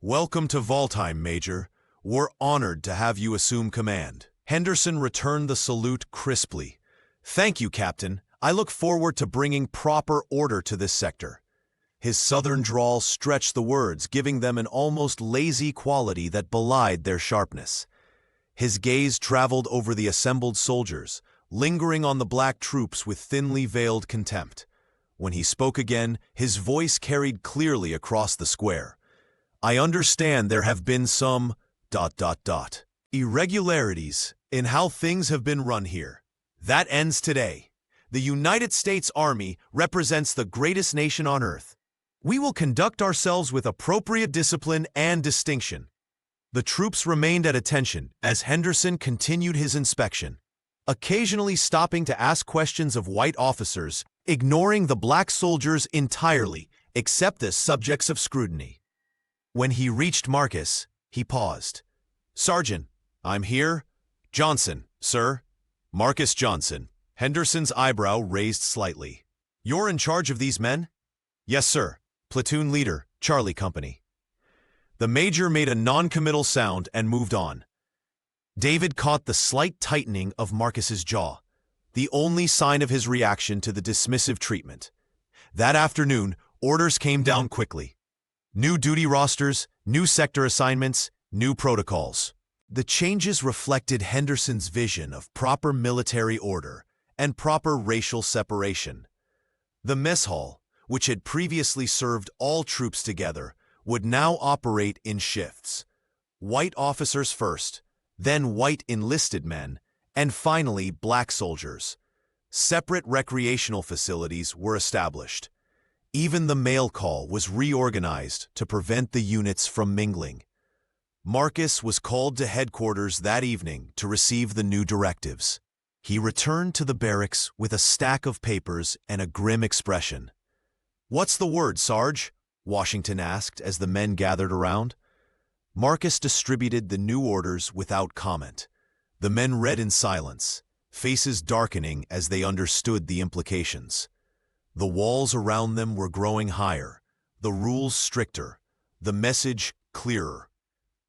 "Welcome to Waldheim, Major. We're honored to have you assume command." Henderson returned the salute crisply. "Thank you, Captain. I look forward to bringing proper order to this sector." His southern drawl stretched the words, giving them an almost lazy quality that belied their sharpness. His gaze traveled over the assembled soldiers, lingering on the black troops with thinly veiled contempt. When he spoke again, his voice carried clearly across the square. "I understand there have been some ... irregularities in how things have been run here. That ends today. The United States Army represents the greatest nation on earth. We will conduct ourselves with appropriate discipline and distinction." The troops remained at attention as Henderson continued his inspection, occasionally stopping to ask questions of white officers, ignoring the black soldiers entirely, except as subjects of scrutiny. When he reached Marcus, he paused. "Sergeant, I'm here." "Johnson, sir." "Marcus Johnson." Henderson's eyebrow raised slightly. "You're in charge of these men?" "Yes, sir. Platoon leader, Charlie Company." The major made a non-committal sound and moved on. David caught the slight tightening of Marcus's jaw, the only sign of his reaction to the dismissive treatment. That afternoon, orders came down quickly. New duty rosters, new sector assignments, new protocols. The changes reflected Henderson's vision of proper military order and proper racial separation. The mess hall, which had previously served all troops together, would now operate in shifts. White officers first, then white enlisted men, and finally black soldiers. Separate recreational facilities were established. Even the mail call was reorganized to prevent the units from mingling. Marcus was called to headquarters that evening to receive the new directives. He returned to the barracks with a stack of papers and a grim expression. "What's the word, Sarge?" Washington asked as the men gathered around. Marcus distributed the new orders without comment. The men read in silence, faces darkening as they understood the implications. The walls around them were growing higher, the rules stricter, the message clearer.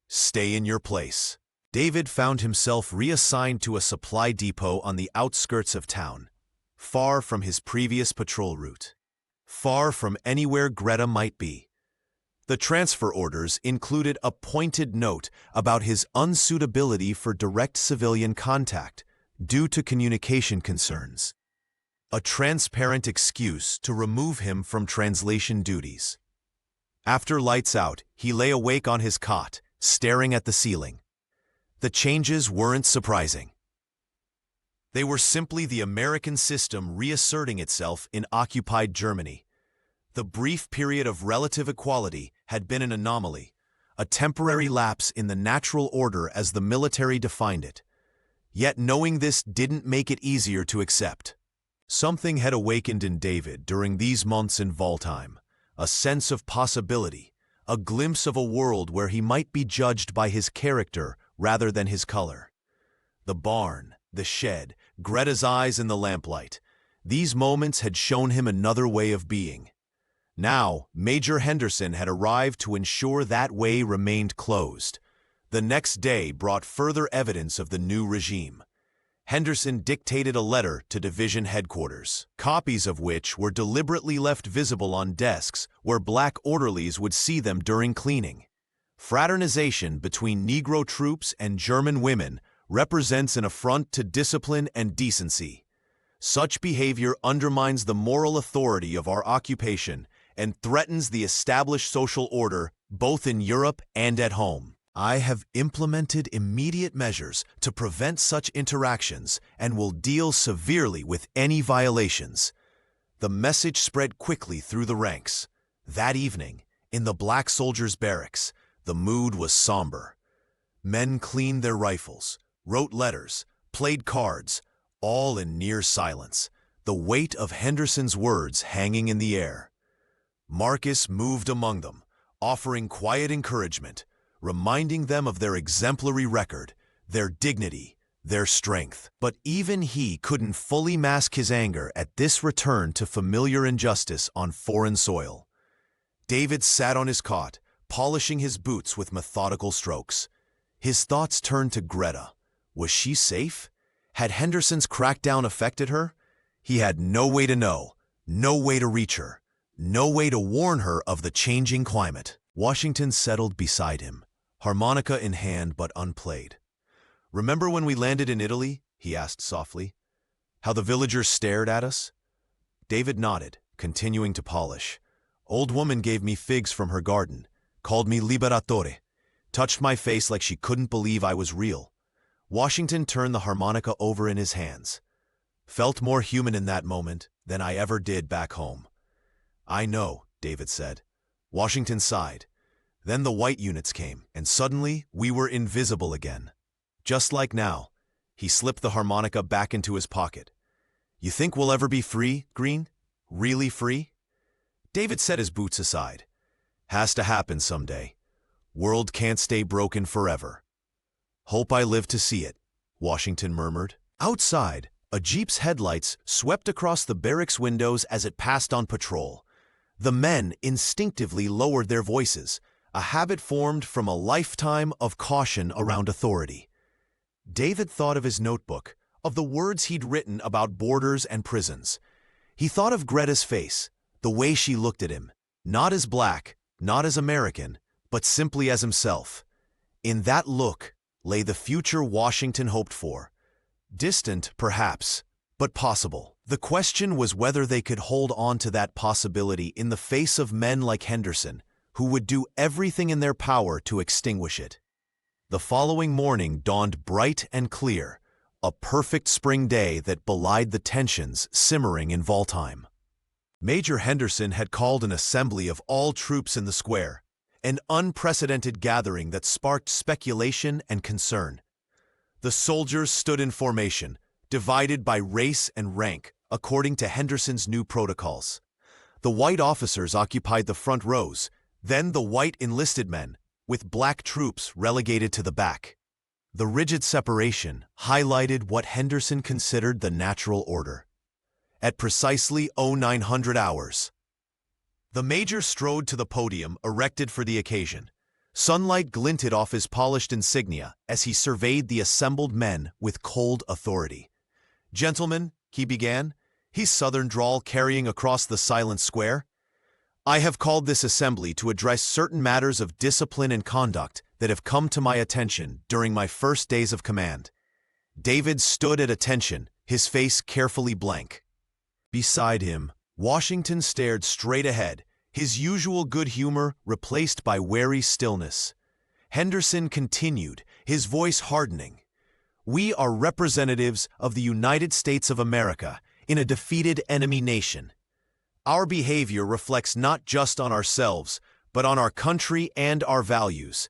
"Stay in your place." David found himself reassigned to a supply depot on the outskirts of town, far from his previous patrol route, far from anywhere Greta might be. The transfer orders included a pointed note about his unsuitability for direct civilian contact due to communication concerns, a transparent excuse to remove him from translation duties. After lights out, he lay awake on his cot, staring at the ceiling. The changes weren't surprising. They were simply the American system reasserting itself in occupied Germany. The brief period of relative equality had been an anomaly, a temporary lapse in the natural order as the military defined it. Yet knowing this didn't make it easier to accept. Something had awakened in David during these months in Valtheim, a sense of possibility, a glimpse of a world where he might be judged by his character rather than his color. The barn, the shed, Greta's eyes in the lamplight. These moments had shown him another way of being. Now, Major Henderson had arrived to ensure that way remained closed. The next day brought further evidence of the new regime. Henderson dictated a letter to division headquarters, copies of which were deliberately left visible on desks where black orderlies would see them during cleaning. Fraternization between Negro troops and German women represents an affront to discipline and decency. Such behavior undermines the moral authority of our occupation and threatens the established social order both in Europe and at home. I have implemented immediate measures to prevent such interactions and will deal severely with any violations. The message spread quickly through the ranks. That evening, in the black soldiers' barracks, the mood was somber. Men cleaned their rifles, wrote letters, played cards, all in near silence, the weight of Henderson's words hanging in the air. Marcus moved among them, offering quiet encouragement, reminding them of their exemplary record, their dignity, their strength. But even he couldn't fully mask his anger at this return to familiar injustice on foreign soil. David sat on his cot, polishing his boots with methodical strokes. His thoughts turned to Greta. Was she safe? Had Henderson's crackdown affected her? He had no way to know, no way to reach her, no way to warn her of the changing climate. Washington settled beside him, harmonica in hand but unplayed. "Remember when we landed in Italy?" he asked softly. "How the villagers stared at us?" David nodded, continuing to polish. "Old woman gave me figs from her garden, called me Liberatore, touched my face like she couldn't believe I was real." Washington turned the harmonica over in his hands. Felt more human in that moment than I ever did back home. I know, David said. Washington sighed. Then the white units came, and suddenly we were invisible again. Just like now. He slipped the harmonica back into his pocket. You think we'll ever be free, Green? Really free? David set his boots aside. Has to happen someday. World can't stay broken forever. Hope I live to see it, Washington murmured. Outside, a jeep's headlights swept across the barracks windows as it passed on patrol. The men instinctively lowered their voices, a habit formed from a lifetime of caution around authority. David thought of his notebook, of the words he'd written about borders and prisons. He thought of Greta's face, the way she looked at him, not as black, not as American, but simply as himself. In that look lay the future Washington hoped for. Distant, perhaps, but possible. The question was whether they could hold on to that possibility in the face of men like Henderson, who would do everything in their power to extinguish it. The following morning dawned bright and clear, a perfect spring day that belied the tensions simmering in Waldheim. Major Henderson had called an assembly of all troops in the square, an unprecedented gathering that sparked speculation and concern. The soldiers stood in formation, divided by race and rank, according to Henderson's new protocols. The white officers occupied the front rows, then the white enlisted men, with black troops relegated to the back. The rigid separation highlighted what Henderson considered the natural order. At precisely 0900 hours, the major strode to the podium erected for the occasion. Sunlight glinted off his polished insignia as he surveyed the assembled men with cold authority. "Gentlemen," he began, his southern drawl carrying across the silent square, "I have called this assembly to address certain matters of discipline and conduct that have come to my attention during my first days of command." David stood at attention, his face carefully blank. Beside him, Washington stared straight ahead, his usual good humor replaced by wary stillness. Henderson continued, his voice hardening. "We are representatives of the United States of America in a defeated enemy nation. Our behavior reflects not just on ourselves, but on our country and our values."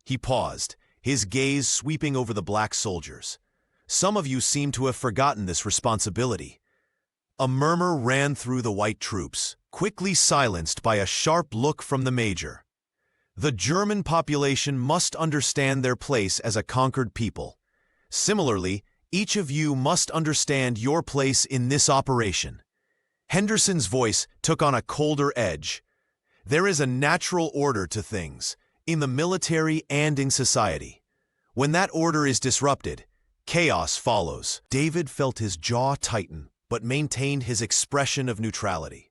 He paused, his gaze sweeping over the black soldiers. "Some of you seem to have forgotten this responsibility." A murmur ran through the white troops, quickly silenced by a sharp look from the major. "The German population must understand their place as a conquered people. Similarly, each of you must understand your place in this operation." Henderson's voice took on a colder edge. "There is a natural order to things, in the military and in society. When that order is disrupted, chaos follows." David felt his jaw tighten, but maintained his expression of neutrality.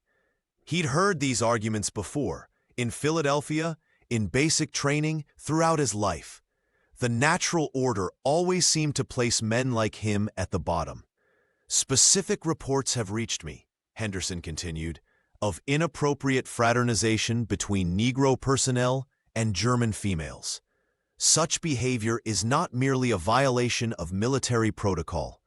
He'd heard these arguments before, in Philadelphia, in basic training, throughout his life. The natural order always seemed to place men like him at the bottom. "Specific reports have reached me," Henderson continued, "of inappropriate fraternization between Negro personnel and German females. Such behavior is not merely a violation of military protocol.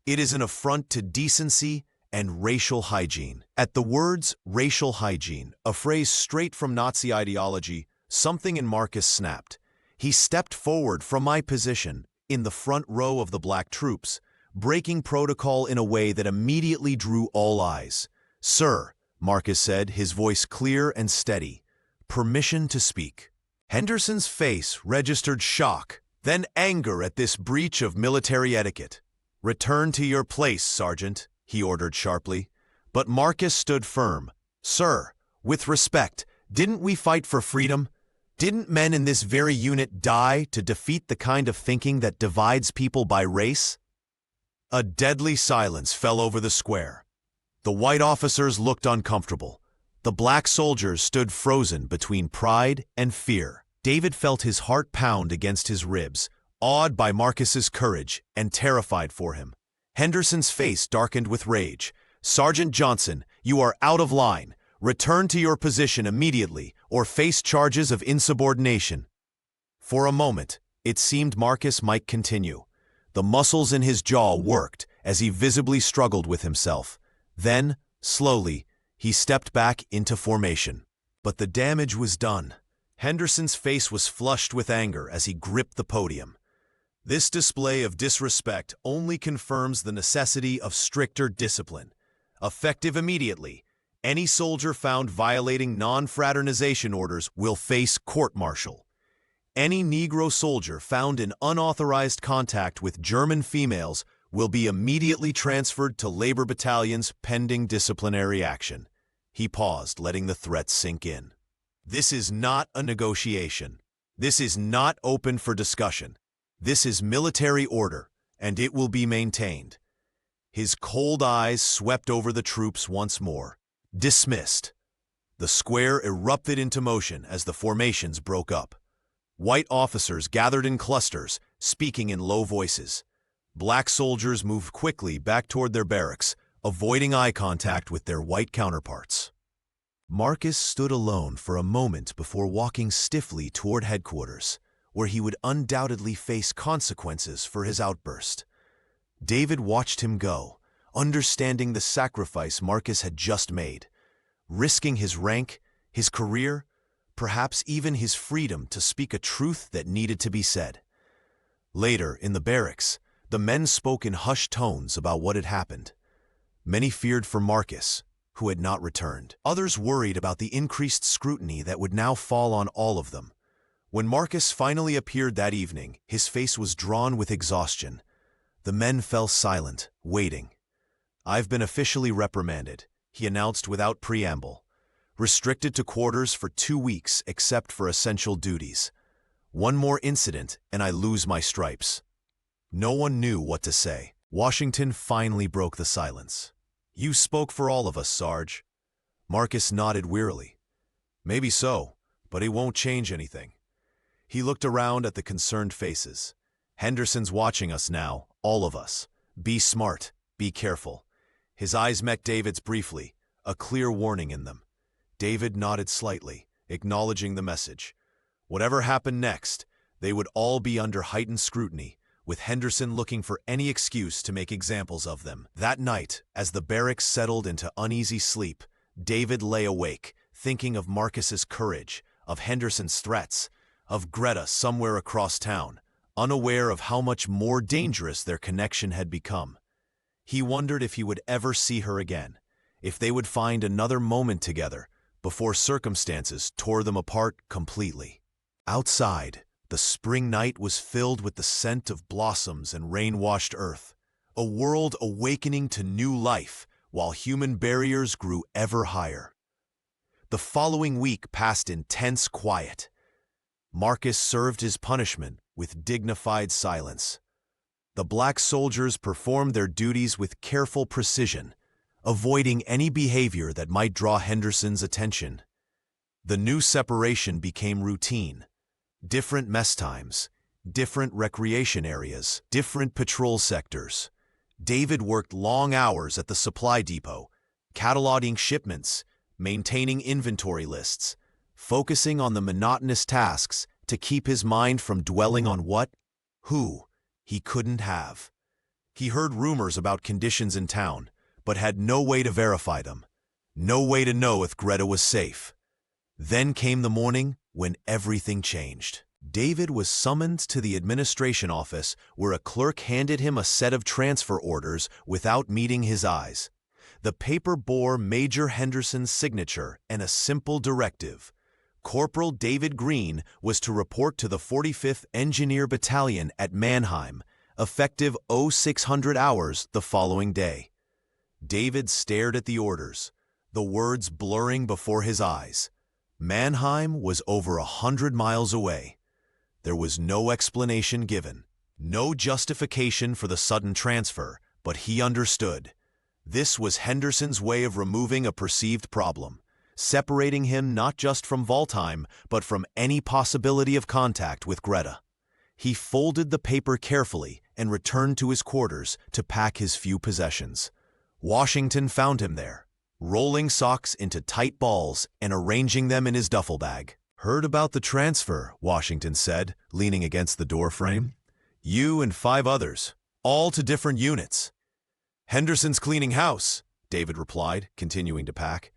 It is an affront to decency and racial hygiene." At the words racial hygiene, a phrase straight from Nazi ideology, something in Marcus snapped. He stepped forward from my position in the front row of the black troops, breaking protocol in a way that immediately drew all eyes. "Sir," Marcus said, his voice clear and steady, "permission to speak." Henderson's face registered shock, then anger at this breach of military etiquette. "Return to your place, Sergeant," he ordered sharply. But Marcus stood firm. "Sir, with respect, didn't we fight for freedom? Didn't men in this very unit die to defeat the kind of thinking that divides people by race?" A deadly silence fell over the square. The white officers looked uncomfortable. The black soldiers stood frozen between pride and fear. David felt his heart pound against his ribs, awed by Marcus's courage and terrified for him. Henderson's face darkened with rage. "Sergeant Johnson, you are out of line. Return to your position immediately or face charges of insubordination." For a moment, it seemed Marcus might continue. The muscles in his jaw worked as he visibly struggled with himself. Then, slowly, he stepped back into formation. But the damage was done. Henderson's face was flushed with anger as he gripped the podium. This display of disrespect only confirms the necessity of stricter discipline. Effective immediately, any soldier found violating non-fraternization orders will face court-martial. Any Negro soldier found in unauthorized contact with German females will be immediately transferred to labor battalions pending disciplinary action. He paused, letting the threat sink in. This is not a negotiation. This is not open for discussion. This is military order, and it will be maintained. His cold eyes swept over the troops once more. Dismissed. The square erupted into motion as the formations broke up. White officers gathered in clusters, speaking in low voices. Black soldiers moved quickly back toward their barracks, avoiding eye contact with their white counterparts. Marcus stood alone for a moment before walking stiffly toward headquarters, where he would undoubtedly face consequences for his outburst. David watched him go, understanding the sacrifice Marcus had just made, risking his rank, his career, perhaps even his freedom to speak a truth that needed to be said. Later, in the barracks, the men spoke in hushed tones about what had happened. Many feared for Marcus, who had not returned. Others worried about the increased scrutiny that would now fall on all of them. When Marcus finally appeared that evening, his face was drawn with exhaustion. The men fell silent, waiting. "I've been officially reprimanded," he announced without preamble. "Restricted to quarters for 2 weeks except for essential duties. One more incident and I lose my stripes." No one knew what to say. Washington finally broke the silence. "You spoke for all of us, Sarge." Marcus nodded wearily. "Maybe so, but it won't change anything." He looked around at the concerned faces. "Henderson's watching us now, all of us. Be smart, be careful." His eyes met David's briefly, a clear warning in them. David nodded slightly, acknowledging the message. Whatever happened next, they would all be under heightened scrutiny, with Henderson looking for any excuse to make examples of them. That night, as the barracks settled into uneasy sleep, David lay awake, thinking of Marcus's courage, of Henderson's threats, of Greta somewhere across town, unaware of how much more dangerous their connection had become. He wondered if he would ever see her again, if they would find another moment together before circumstances tore them apart completely. Outside, the spring night was filled with the scent of blossoms and rain-washed earth, a world awakening to new life while human barriers grew ever higher. The following week passed in tense quiet. Marcus served his punishment with dignified silence. The black soldiers performed their duties with careful precision, avoiding any behavior that might draw Henderson's attention. The new separation became routine. Different mess times, different recreation areas, different patrol sectors. David worked long hours at the supply depot, cataloging shipments, maintaining inventory lists, focusing on the monotonous tasks to keep his mind from dwelling on who he couldn't have. He heard rumors about conditions in town, but had no way to verify them, no way to know if Greta was safe. Then came the morning when everything changed. David was summoned to the administration office where a clerk handed him a set of transfer orders without meeting his eyes. The paper bore Major Henderson's signature and a simple directive. Corporal David Green was to report to the 45th Engineer Battalion at Mannheim, effective 0600 hours the following day. David stared at the orders, the words blurring before his eyes. Mannheim was over 100 miles away. There was no explanation given, no justification for the sudden transfer, but he understood. This was Henderson's way of removing a perceived problem, separating him not just from Waldheim, but from any possibility of contact with Greta. He folded the paper carefully and returned to his quarters to pack his few possessions. Washington found him there, rolling socks into tight balls and arranging them in his duffel bag. "Heard about the transfer," Washington said, leaning against the door frame. "You and 5 others, all to different units." "Henderson's cleaning house," David replied, continuing to pack.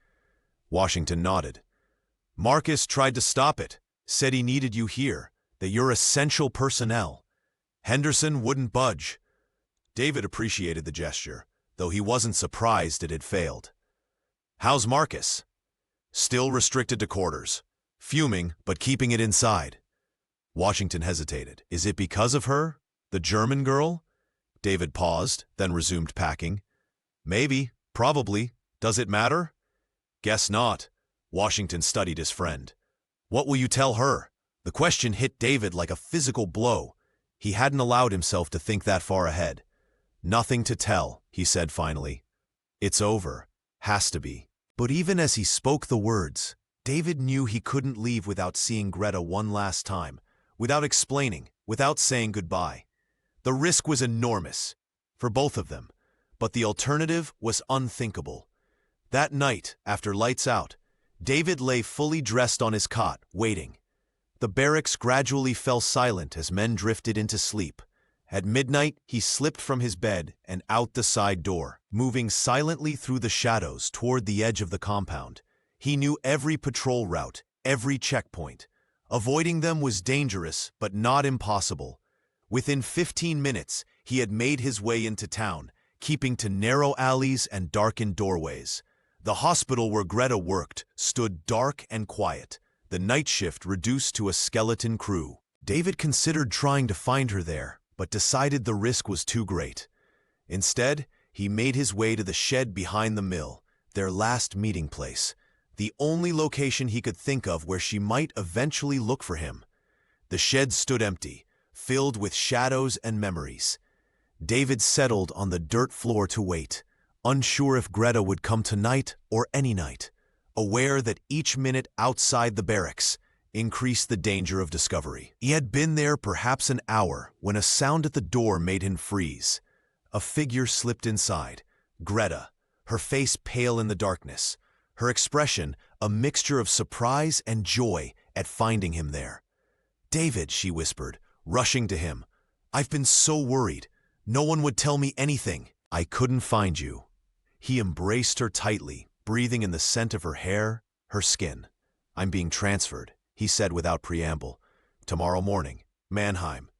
Washington nodded. "Marcus tried to stop it, said he needed you here, that you're essential personnel. Henderson wouldn't budge." David appreciated the gesture, though he wasn't surprised it had failed. "How's Marcus?" "Still restricted to quarters. Fuming, but keeping it inside." Washington hesitated. "Is it because of her? The German girl?" David paused, then resumed packing. "Maybe. Probably. Does it matter?" "Guess not." Washington studied his friend. "What will you tell her?" The question hit David like a physical blow. He hadn't allowed himself to think that far ahead. "Nothing to tell," he said finally. "It's over. Has to be." But even as he spoke the words, David knew he couldn't leave without seeing Greta one last time, without explaining, without saying goodbye. The risk was enormous, for both of them, but the alternative was unthinkable. That night, after lights out, David lay fully dressed on his cot, waiting. The barracks gradually fell silent as men drifted into sleep. At midnight, he slipped from his bed and out the side door, moving silently through the shadows toward the edge of the compound. He knew every patrol route, every checkpoint. Avoiding them was dangerous, but not impossible. Within 15 minutes, he had made his way into town, keeping to narrow alleys and darkened doorways. The hospital where Greta worked stood dark and quiet, the night shift reduced to a skeleton crew. David considered trying to find her there, but decided the risk was too great. Instead, he made his way to the shed behind the mill, their last meeting place, the only location he could think of where she might eventually look for him. The shed stood empty, filled with shadows and memories. David settled on the dirt floor to wait, unsure if Greta would come tonight or any night, aware that each minute outside the barracks increased the danger of discovery. He had been there perhaps an hour when a sound at the door made him freeze. A figure slipped inside, Greta, her face pale in the darkness, her expression a mixture of surprise and joy at finding him there. "David," she whispered, rushing to him. "I've been so worried. No one would tell me anything." "I couldn't find you." He embraced her tightly, breathing in the scent of her hair, her skin. "I'm being transferred," he said without preamble. "Tomorrow morning, Mannheim."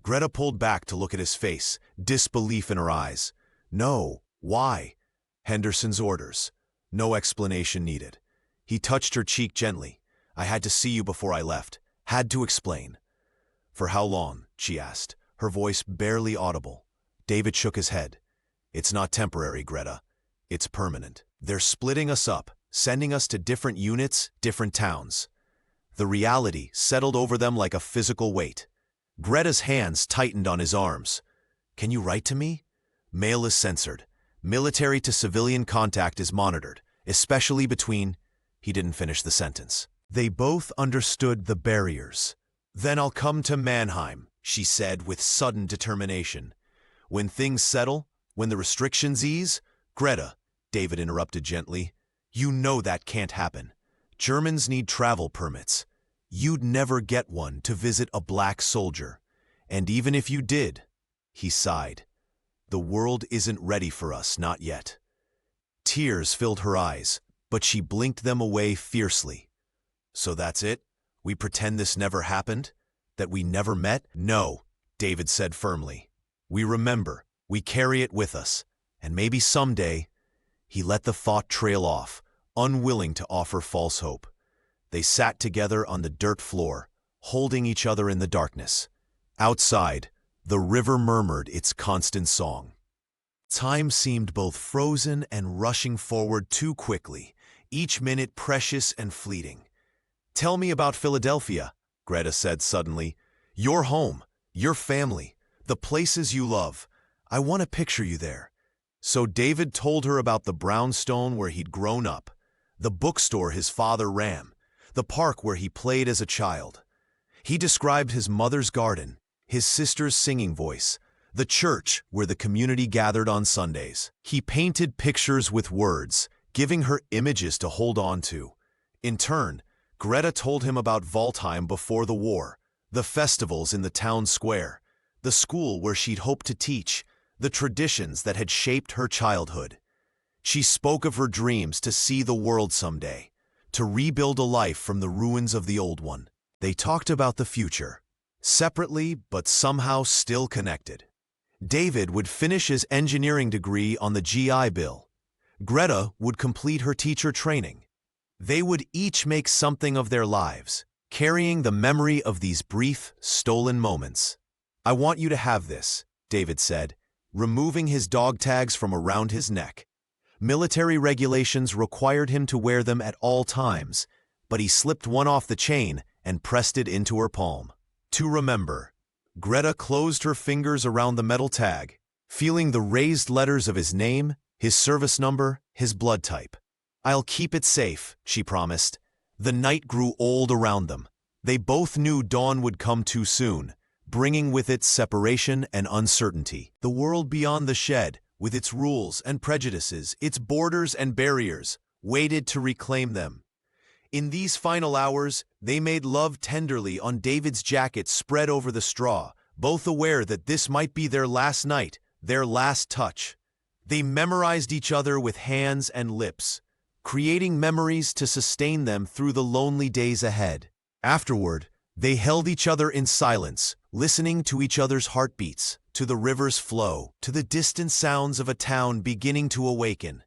Greta pulled back to look at his face, disbelief in her eyes. "No, why?" "Henderson's orders. No explanation needed." He touched her cheek gently. "I had to see you before I left. Had to explain." "For how long?" she asked, her voice barely audible. David shook his head. "It's not temporary, Greta. It's permanent. They're splitting us up, sending us to different units, different towns." The reality settled over them like a physical weight. Greta's hands tightened on his arms. "Can you write to me?" "Mail is censored. Military to civilian contact is monitored, especially between—" He didn't finish the sentence. They both understood the barriers. "Then I'll come to Mannheim," she said with sudden determination. "When things settle, when the restrictions ease—" "Greta," David interrupted gently, "you know that can't happen. Germans need travel permits. You'd never get one to visit a black soldier. And even if you did," he sighed, "the world isn't ready for us, not yet." Tears filled her eyes, but she blinked them away fiercely. "So that's it? We pretend this never happened? That we never met?" "No," David said firmly. "We remember, we carry it with us, and maybe someday—" He let the thought trail off, unwilling to offer false hope. They sat together on the dirt floor, holding each other in the darkness. Outside, the river murmured its constant song. Time seemed both frozen and rushing forward too quickly, each minute precious and fleeting. "Tell me about Philadelphia," Greta said suddenly. "Your home, your family, the places you love. I want to picture you there." So David told her about the brownstone where he'd grown up, the bookstore his father ran, the park where he played as a child. He described his mother's garden, his sister's singing voice, the church where the community gathered on Sundays. He painted pictures with words, giving her images to hold on to. In turn, Greta told him about Waldheim before the war, the festivals in the town square, the school where she'd hoped to teach, the traditions that had shaped her childhood. She spoke of her dreams to see the world someday, to rebuild a life from the ruins of the old one. They talked about the future, separately but somehow still connected. David would finish his engineering degree on the GI Bill. Greta would complete her teacher training. They would each make something of their lives, carrying the memory of these brief, stolen moments. "I want you to have this," David said, removing his dog tags from around his neck. Military regulations required him to wear them at all times, but he slipped one off the chain and pressed it into her palm. "To remember." Greta closed her fingers around the metal tag, feeling the raised letters of his name, his service number, his blood type. "I'll keep it safe," she promised. The night grew old around them. They both knew dawn would come too soon, bringing with it separation and uncertainty. The world beyond the shed, with its rules and prejudices, its borders and barriers, waited to reclaim them. In these final hours, they made love tenderly on David's jacket spread over the straw, both aware that this might be their last night, their last touch. They memorized each other with hands and lips, creating memories to sustain them through the lonely days ahead. Afterward, they held each other in silence, listening to each other's heartbeats, to the river's flow, to the distant sounds of a town beginning to awaken.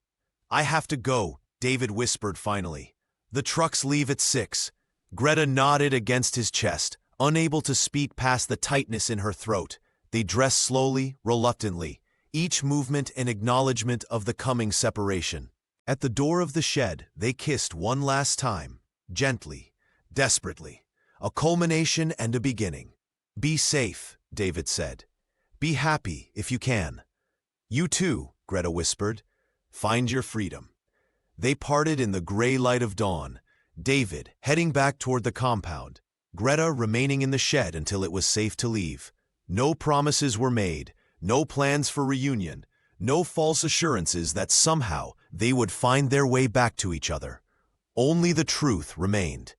"I have to go," David whispered finally. "The trucks leave at 6. Greta nodded against his chest, unable to speak past the tightness in her throat. They dressed slowly, reluctantly, each movement an acknowledgement of the coming separation. At the door of the shed, they kissed one last time, gently, desperately, a culmination and a beginning. "Be safe," David said. "Be happy if you can." "You too," Greta whispered. "Find your freedom." They parted in the gray light of dawn, David heading back toward the compound, Greta remaining in the shed until it was safe to leave. No promises were made, no plans for reunion, no false assurances that somehow they would find their way back to each other. Only the truth remained.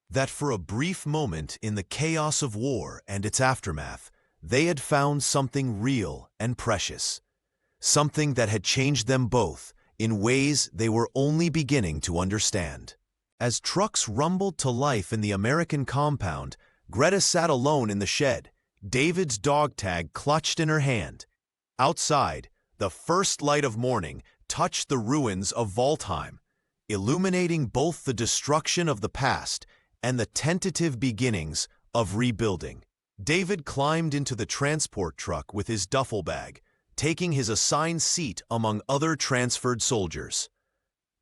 That for a brief moment in the chaos of war and its aftermath, they had found something real and precious. Something that had changed them both in ways they were only beginning to understand. As trucks rumbled to life in the American compound, Greta sat alone in the shed, David's dog tag clutched in her hand. Outside, the first light of morning touched the ruins of Waldheim, illuminating both the destruction of the past and the tentative beginnings of rebuilding. David climbed into the transport truck with his duffel bag, taking his assigned seat among other transferred soldiers.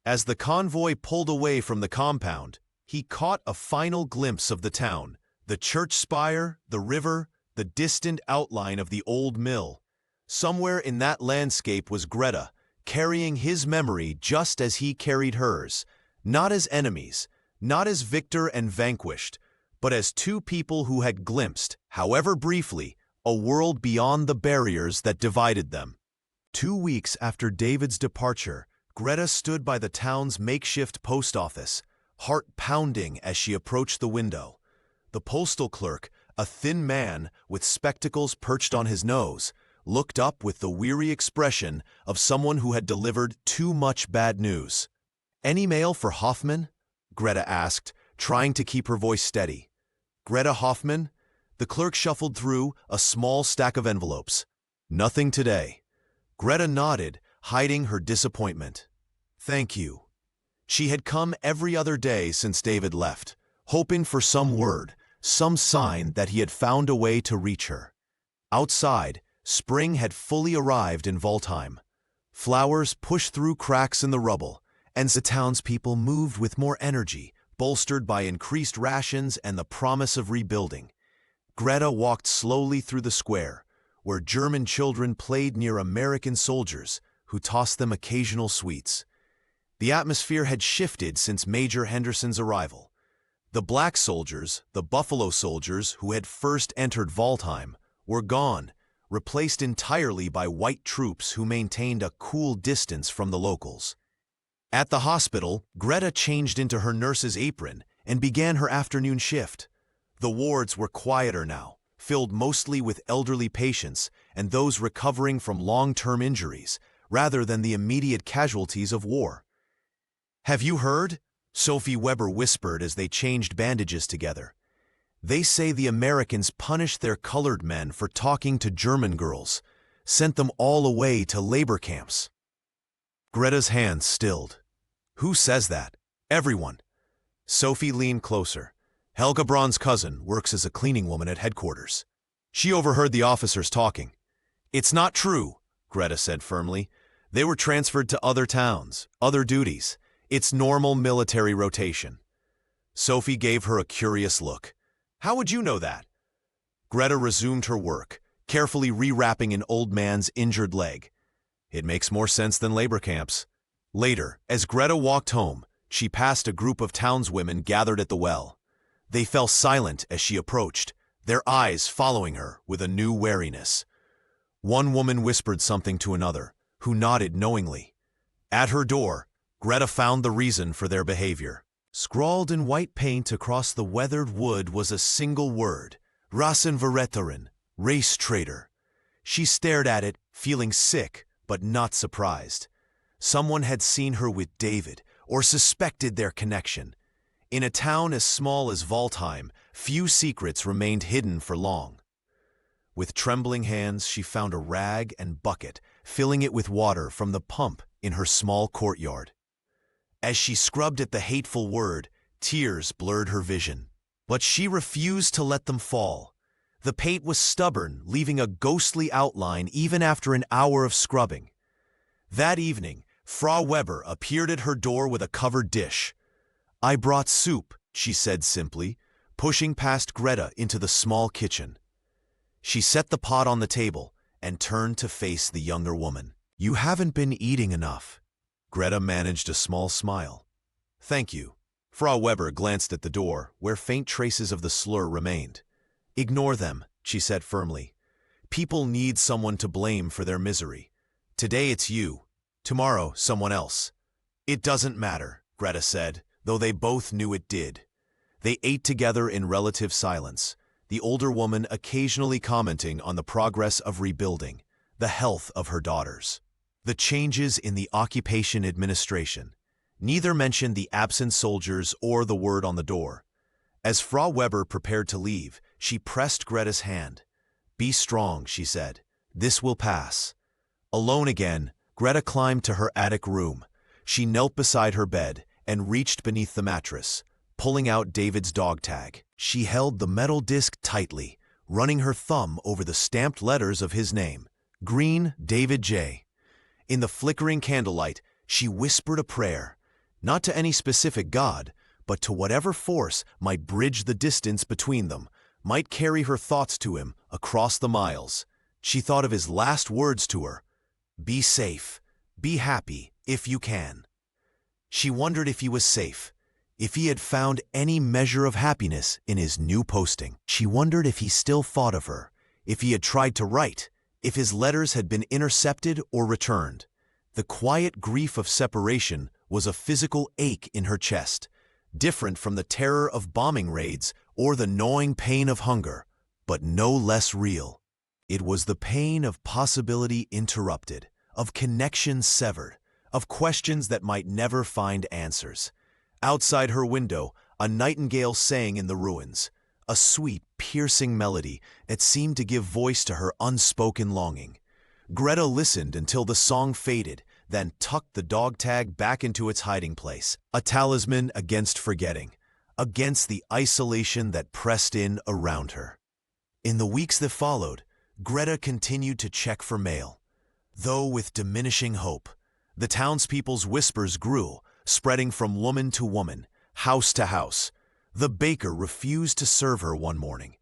As the convoy pulled away from the compound, he caught a final glimpse of the town, the church spire, the river, the distant outline of the old mill. Somewhere in that landscape was Greta, carrying his memory just as he carried hers, not as enemies, not as victor and vanquished, but as two people who had glimpsed, however briefly, a world beyond the barriers that divided them. 2 weeks after David's departure, Greta stood by the town's makeshift post office, heart pounding as she approached the window. The postal clerk, a thin man with spectacles perched on his nose, looked up with the weary expression of someone who had delivered too much bad news. "Any mail for Hoffman?" Greta asked, trying to keep her voice steady. "Greta Hoffman?" The clerk shuffled through a small stack of envelopes. "Nothing today." Greta nodded, hiding her disappointment. "Thank you." She had come every other day since David left, hoping for some word, some sign that he had found a way to reach her. Outside, spring had fully arrived in Waldheim. Flowers pushed through cracks in the rubble, and the townspeople moved with more energy, bolstered by increased rations and the promise of rebuilding. Greta walked slowly through the square, where German children played near American soldiers who tossed them occasional sweets. The atmosphere had shifted since Major Henderson's arrival. The black soldiers, the Buffalo soldiers who had first entered Waldheim, were gone, replaced entirely by white troops who maintained a cool distance from the locals. At the hospital, Greta changed into her nurse's apron and began her afternoon shift. The wards were quieter now, filled mostly with elderly patients and those recovering from long-term injuries, rather than the immediate casualties of war. "Have you heard?" Sophie Weber whispered as they changed bandages together. "They say the Americans punished their colored men for talking to German girls, sent them all away to labor camps." Greta's hands stilled. "Who says that?" "Everyone." Sophie leaned closer. "Helga Braun's cousin works as a cleaning woman at headquarters. She overheard the officers talking." "It's not true," Greta said firmly. "They were transferred to other towns, other duties. It's normal military rotation." Sophie gave her a curious look. "How would you know that?" Greta resumed her work, carefully rewrapping an old man's injured leg. "It makes more sense than labor camps." Later, as Greta walked home, she passed a group of townswomen gathered at the well. They fell silent as she approached, their eyes following her with a new wariness. One woman whispered something to another, who nodded knowingly. At her door, Greta found the reason for their behavior. Scrawled in white paint across the weathered wood was a single word: Rassenverräterin, race traitor. She stared at it, feeling sick, but not surprised. Someone had seen her with David, or suspected their connection. In a town as small as Waldheim, few secrets remained hidden for long. With trembling hands, she found a rag and bucket, filling it with water from the pump in her small courtyard. As she scrubbed at the hateful word, tears blurred her vision. But she refused to let them fall. The paint was stubborn, leaving a ghostly outline even after an hour of scrubbing. That evening, Frau Weber appeared at her door with a covered dish. "I brought soup," she said simply, pushing past Greta into the small kitchen. She set the pot on the table and turned to face the younger woman. "You haven't been eating enough." Greta managed a small smile. "Thank you." Frau Weber glanced at the door, where faint traces of the slur remained. "Ignore them," she said firmly. "People need someone to blame for their misery. Today it's you. Tomorrow, someone else." "It doesn't matter," Greta said, though they both knew it did. They ate together in relative silence, the older woman occasionally commenting on the progress of rebuilding, the health of her daughters, the changes in the occupation administration. Neither mentioned the absent soldiers or the word on the door. As Frau Weber prepared to leave, she pressed Greta's hand. "Be strong," she said. "This will pass." Alone again, Greta climbed to her attic room. She knelt beside her bed and reached beneath the mattress, pulling out David's dog tag. She held the metal disc tightly, running her thumb over the stamped letters of his name, Green David J. In the flickering candlelight, she whispered a prayer, not to any specific god, but to whatever force might bridge the distance between them, might carry her thoughts to him across the miles. She thought of his last words to her: "Be safe, be happy, if you can." She wondered if he was safe, if he had found any measure of happiness in his new posting. She wondered if he still thought of her, if he had tried to write, if his letters had been intercepted or returned. The quiet grief of separation was a physical ache in her chest, different from the terror of bombing raids or the gnawing pain of hunger, but no less real. It was the pain of possibility interrupted, of connection severed, of questions that might never find answers. Outside her window, a nightingale sang in the ruins, a sweet, piercing melody that seemed to give voice to her unspoken longing. Greta listened until the song faded, then tucked the dog tag back into its hiding place, a talisman against forgetting, against the isolation that pressed in around her. In the weeks that followed, Greta continued to check for mail, though with diminishing hope. The townspeople's whispers grew, spreading from woman to woman, house to house. The baker refused to serve her one morning,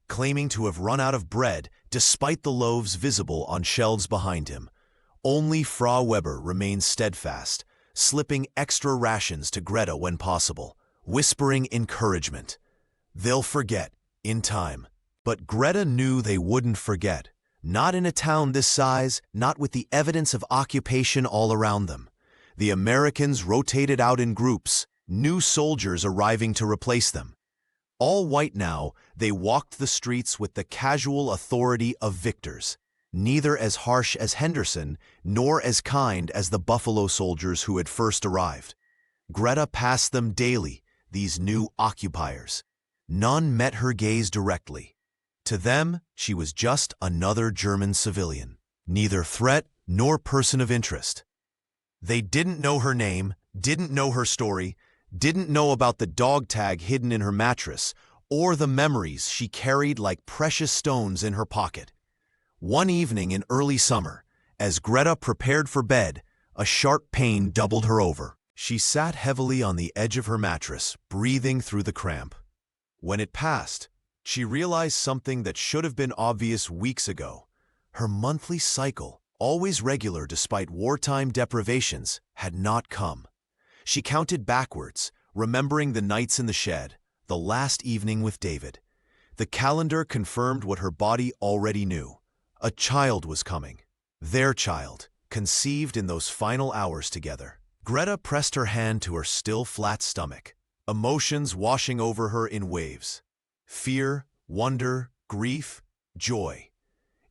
claiming to have run out of bread despite the loaves visible on shelves behind him. Only Frau Weber remained steadfast, slipping extra rations to Greta when possible, whispering encouragement. "They'll forget, in time." But Greta knew they wouldn't forget. Not in a town this size, not with the evidence of occupation all around them. The Americans rotated out in groups, new soldiers arriving to replace them. All white now, they walked the streets with the casual authority of victors, neither as harsh as Henderson, nor as kind as the Buffalo soldiers who had first arrived. Greta passed them daily, these new occupiers. None met her gaze directly. To them, she was just another German civilian, neither threat nor person of interest. They didn't know her name, didn't know her story, didn't know about the dog tag hidden in her mattress, or the memories she carried like precious stones in her pocket. One evening in early summer, as Greta prepared for bed, a sharp pain doubled her over. She sat heavily on the edge of her mattress, breathing through the cramp. When it passed, she realized something that should have been obvious weeks ago. Her monthly cycle, always regular despite wartime deprivations, had not come. She counted backwards, remembering the nights in the shed, the last evening with David. The calendar confirmed what her body already knew. A child was coming. Their child, conceived in those final hours together. Greta pressed her hand to her still flat stomach, emotions washing over her in waves. Fear, wonder, grief, joy.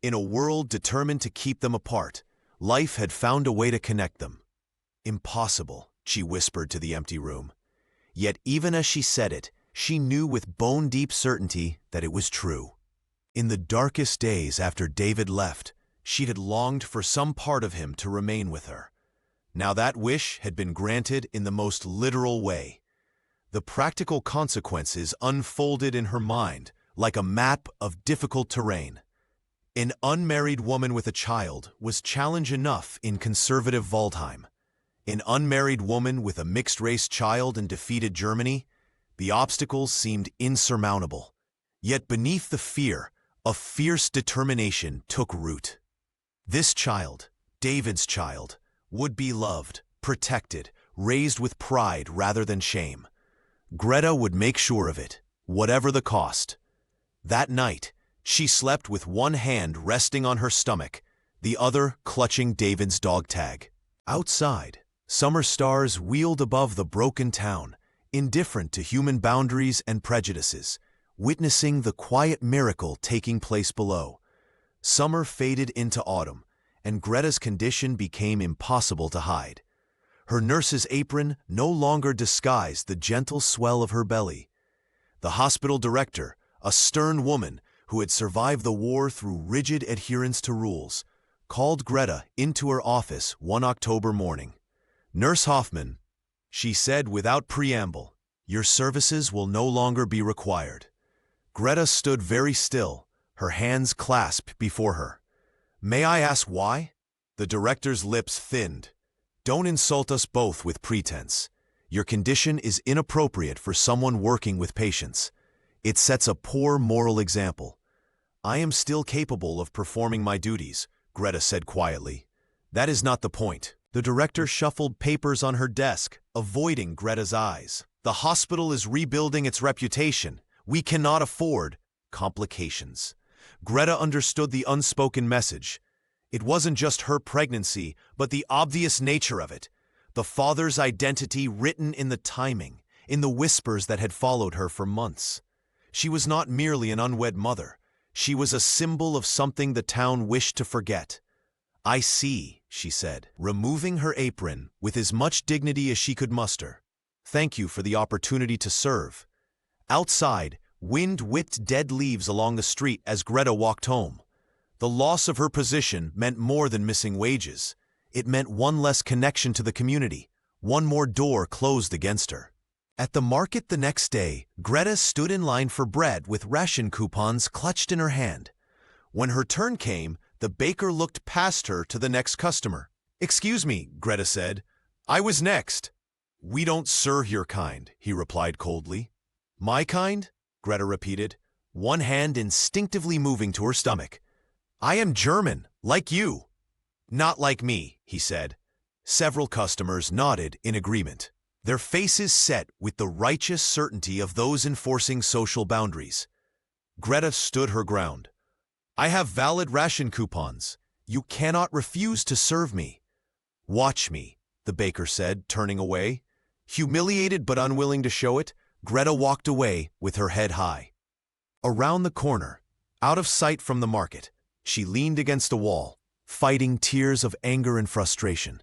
In a world determined to keep them apart, life had found a way to connect them. Impossible, she whispered to the empty room. Yet even as she said it, she knew with bone-deep certainty that it was true. In the darkest days after David left, she had longed for some part of him to remain with her. Now that wish had been granted in the most literal way. The practical consequences unfolded in her mind like a map of difficult terrain. An unmarried woman with a child was challenge enough in conservative Waldheim. An unmarried woman with a mixed-race child in defeated Germany, the obstacles seemed insurmountable. Yet beneath the fear, a fierce determination took root. This child, David's child, would be loved, protected, raised with pride rather than shame. Greta would make sure of it, whatever the cost. That night, she slept with one hand resting on her stomach, the other clutching David's dog tag. Outside, summer stars wheeled above the broken town, indifferent to human boundaries and prejudices, witnessing the quiet miracle taking place below. Summer faded into autumn, and Greta's condition became impossible to hide. Her nurse's apron no longer disguised the gentle swell of her belly. The hospital director, a stern woman who had survived the war through rigid adherence to rules, called Greta into her office one October morning. "Nurse Hoffman," she said without preamble, "your services will no longer be required." Greta stood very still, her hands clasped before her. "May I ask why?" The director's lips thinned. "Don't insult us both with pretense. Your condition is inappropriate for someone working with patients. It sets a poor moral example." "I am still capable of performing my duties," Greta said quietly. "That is not the point." The director shuffled papers on her desk, avoiding Greta's eyes. "The hospital is rebuilding its reputation. We cannot afford complications." Greta understood the unspoken message. It wasn't just her pregnancy, but the obvious nature of it. The father's identity written in the timing, in the whispers that had followed her for months. She was not merely an unwed mother. She was a symbol of something the town wished to forget. "I see," she said, removing her apron with as much dignity as she could muster. "Thank you for the opportunity to serve." Outside, wind whipped dead leaves along the street as Greta walked home. The loss of her position meant more than missing wages. It meant one less connection to the community, one more door closed against her. At the market the next day, Greta stood in line for bread with ration coupons clutched in her hand. When her turn came, the baker looked past her to the next customer. "Excuse me," Greta said. "I was next." "We don't serve your kind," he replied coldly. "My kind?" Greta repeated, one hand instinctively moving to her stomach. "I am German, like you." "Not like me," he said. Several customers nodded in agreement, their faces set with the righteous certainty of those enforcing social boundaries. Greta stood her ground. "I have valid ration coupons. You cannot refuse to serve me." "Watch me," the baker said, turning away. Humiliated but unwilling to show it, Greta walked away with her head high. Around the corner, out of sight from the market, she leaned against a wall, fighting tears of anger and frustration.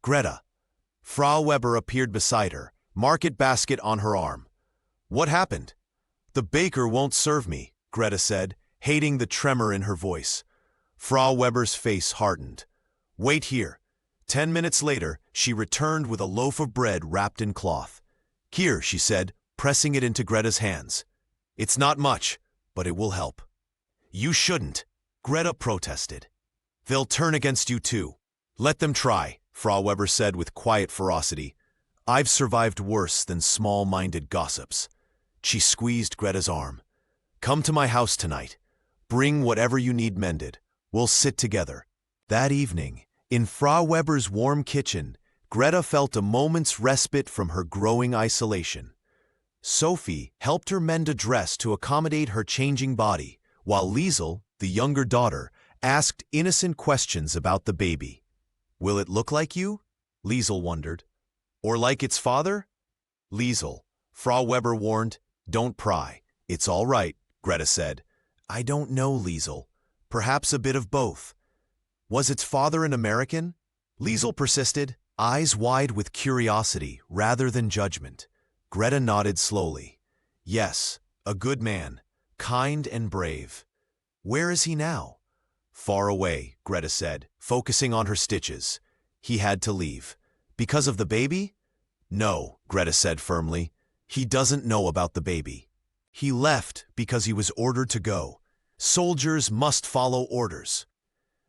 Greta. Frau Weber appeared beside her, market basket on her arm. What happened? The baker won't serve me, Greta said, hating the tremor in her voice. Frau Weber's face hardened. Wait here. 10 minutes later, she returned with a loaf of bread wrapped in cloth. Here, she said, pressing it into Greta's hands. It's not much, but it will help. You shouldn't, Greta protested. They'll turn against you too. Let them try, Frau Weber said with quiet ferocity. I've survived worse than small-minded gossips. She squeezed Greta's arm. Come to my house tonight. Bring whatever you need mended. We'll sit together. That evening, in Frau Weber's warm kitchen, Greta felt a moment's respite from her growing isolation. Sophie helped her mend a dress to accommodate her changing body, while Liesel, the younger daughter, asked innocent questions about the baby. Will it look like you? Liesel wondered. Or like its father? Liesel, Frau Weber warned, don't pry. It's all right, Greta said. I don't know, Liesel. Perhaps a bit of both. Was its father an American? Liesel persisted, eyes wide with curiosity rather than judgment. Greta nodded slowly. Yes, a good man, kind and brave. Where is he now? Far away, Greta said, focusing on her stitches. He had to leave. Because of the baby? No, Greta said firmly. He doesn't know about the baby. He left because he was ordered to go. Soldiers must follow orders.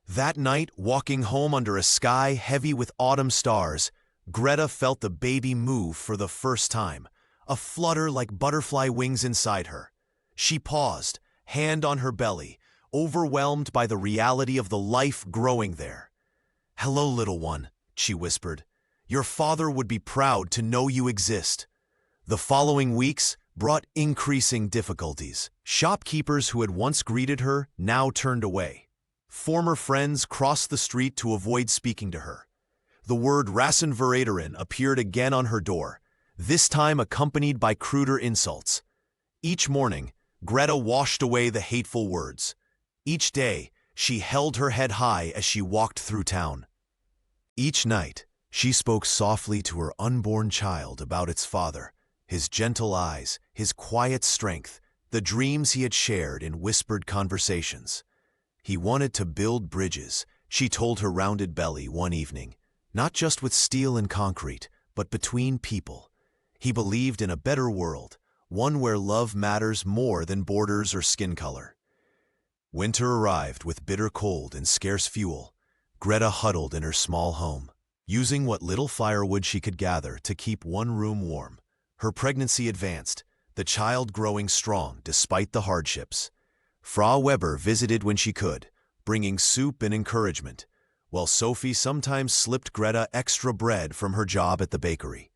That night, walking home under a sky heavy with autumn stars, Greta felt the baby move for the first time, a flutter like butterfly wings inside her. She paused, hand on her belly, overwhelmed by the reality of the life growing there. Hello, little one, she whispered. Your father would be proud to know you exist. The following weeks brought increasing difficulties. Shopkeepers who had once greeted her now turned away. Former friends crossed the street to avoid speaking to her. The word Rassenverräterin appeared again on her door, this time accompanied by cruder insults. Each morning, Greta washed away the hateful words. Each day, she held her head high as she walked through town. Each night, she spoke softly to her unborn child about its father, his gentle eyes, his quiet strength, the dreams he had shared in whispered conversations. He wanted to build bridges, she told her rounded belly one evening, not just with steel and concrete, but between people. He believed in a better world, one where love matters more than borders or skin color. Winter arrived with bitter cold and scarce fuel. Greta huddled in her small home, using what little firewood she could gather to keep one room warm. Her pregnancy advanced, the child growing strong despite the hardships. Frau Weber visited when she could, bringing soup and encouragement, while Sophie sometimes slipped Greta extra bread from her job at the bakery.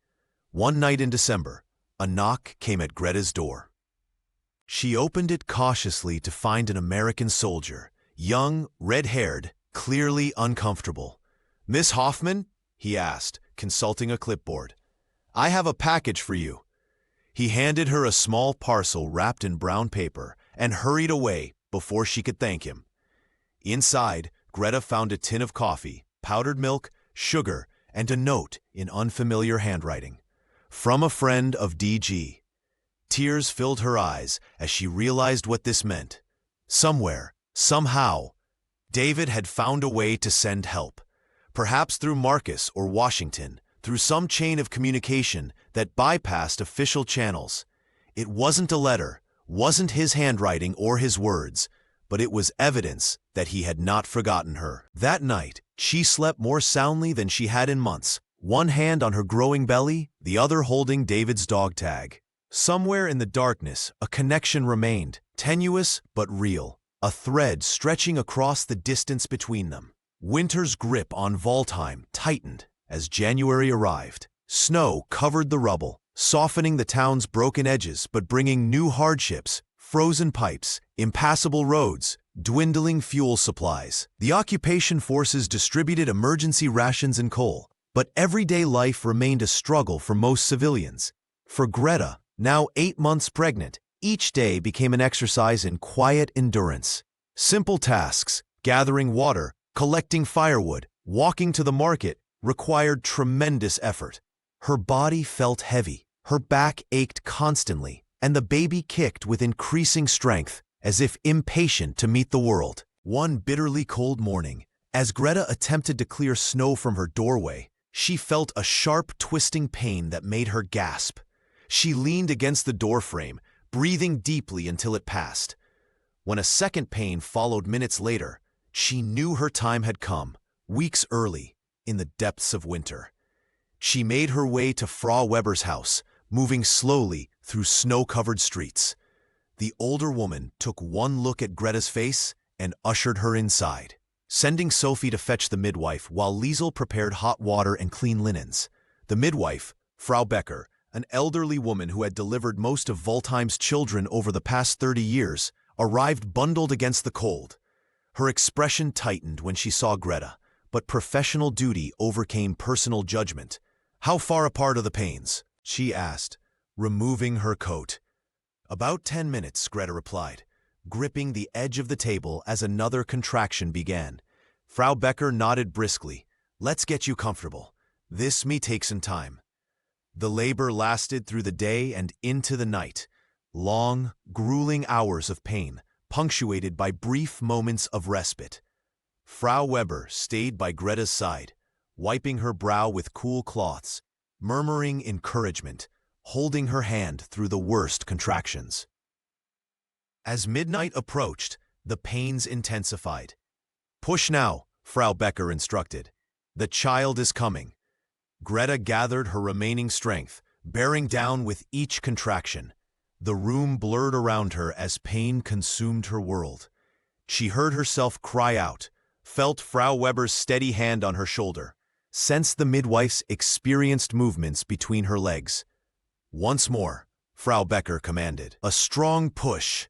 One night in December, a knock came at Greta's door. She opened it cautiously to find an American soldier, young, red-haired, clearly uncomfortable. Miss Hoffman? He asked, consulting a clipboard. I have a package for you. He handed her a small parcel wrapped in brown paper and hurried away before she could thank him. Inside, Greta found a tin of coffee, powdered milk, sugar, and a note in unfamiliar handwriting. From a friend of DG. Tears filled her eyes as she realized what this meant. Somewhere, somehow, David had found a way to send help. Perhaps through Marcus or Washington, through some chain of communication that bypassed official channels. It wasn't a letter, wasn't his handwriting or his words, but it was evidence that he had not forgotten her. That night, she slept more soundly than she had in months, one hand on her growing belly, the other holding David's dog tag. Somewhere in the darkness, a connection remained, tenuous but real, a thread stretching across the distance between them. Winter's grip on Waldheim tightened as January arrived. Snow covered the rubble, softening the town's broken edges but bringing new hardships, frozen pipes, impassable roads, dwindling fuel supplies. The occupation forces distributed emergency rations and coal, but everyday life remained a struggle for most civilians. For Greta, Now 8 months pregnant, each day became an exercise in quiet endurance. Simple tasks, gathering water, collecting firewood, walking to the market, required tremendous effort. Her body felt heavy, her back ached constantly, and the baby kicked with increasing strength, as if impatient to meet the world. One bitterly cold morning, as Greta attempted to clear snow from her doorway, she felt a sharp, twisting pain that made her gasp. She leaned against the doorframe, breathing deeply until it passed. When a second pain followed minutes later, she knew her time had come, weeks early, in the depths of winter. She made her way to Frau Weber's house, moving slowly through snow-covered streets. The older woman took one look at Greta's face and ushered her inside, sending Sophie to fetch the midwife while Liesel prepared hot water and clean linens. The midwife, Frau Becker, an elderly woman who had delivered most of Waldheim's children over the past 30 years, arrived bundled against the cold. Her expression tightened when she saw Greta, but professional duty overcame personal judgment. "How far apart are the pains?" she asked, removing her coat. "About 10 minutes, Greta replied, gripping the edge of the table as another contraction began. Frau Becker nodded briskly. "Let's get you comfortable. This may take some time." The labor lasted through the day and into the night. Long, grueling hours of pain, punctuated by brief moments of respite. Frau Weber stayed by Greta's side, wiping her brow with cool cloths, murmuring encouragement, holding her hand through the worst contractions. As midnight approached, the pains intensified. "Push now," Frau Becker instructed. "The child is coming." Greta gathered her remaining strength, bearing down with each contraction. The room blurred around her as pain consumed her world. She heard herself cry out, felt Frau Weber's steady hand on her shoulder, sensed the midwife's experienced movements between her legs. "Once more," Frau Becker commanded. A strong push.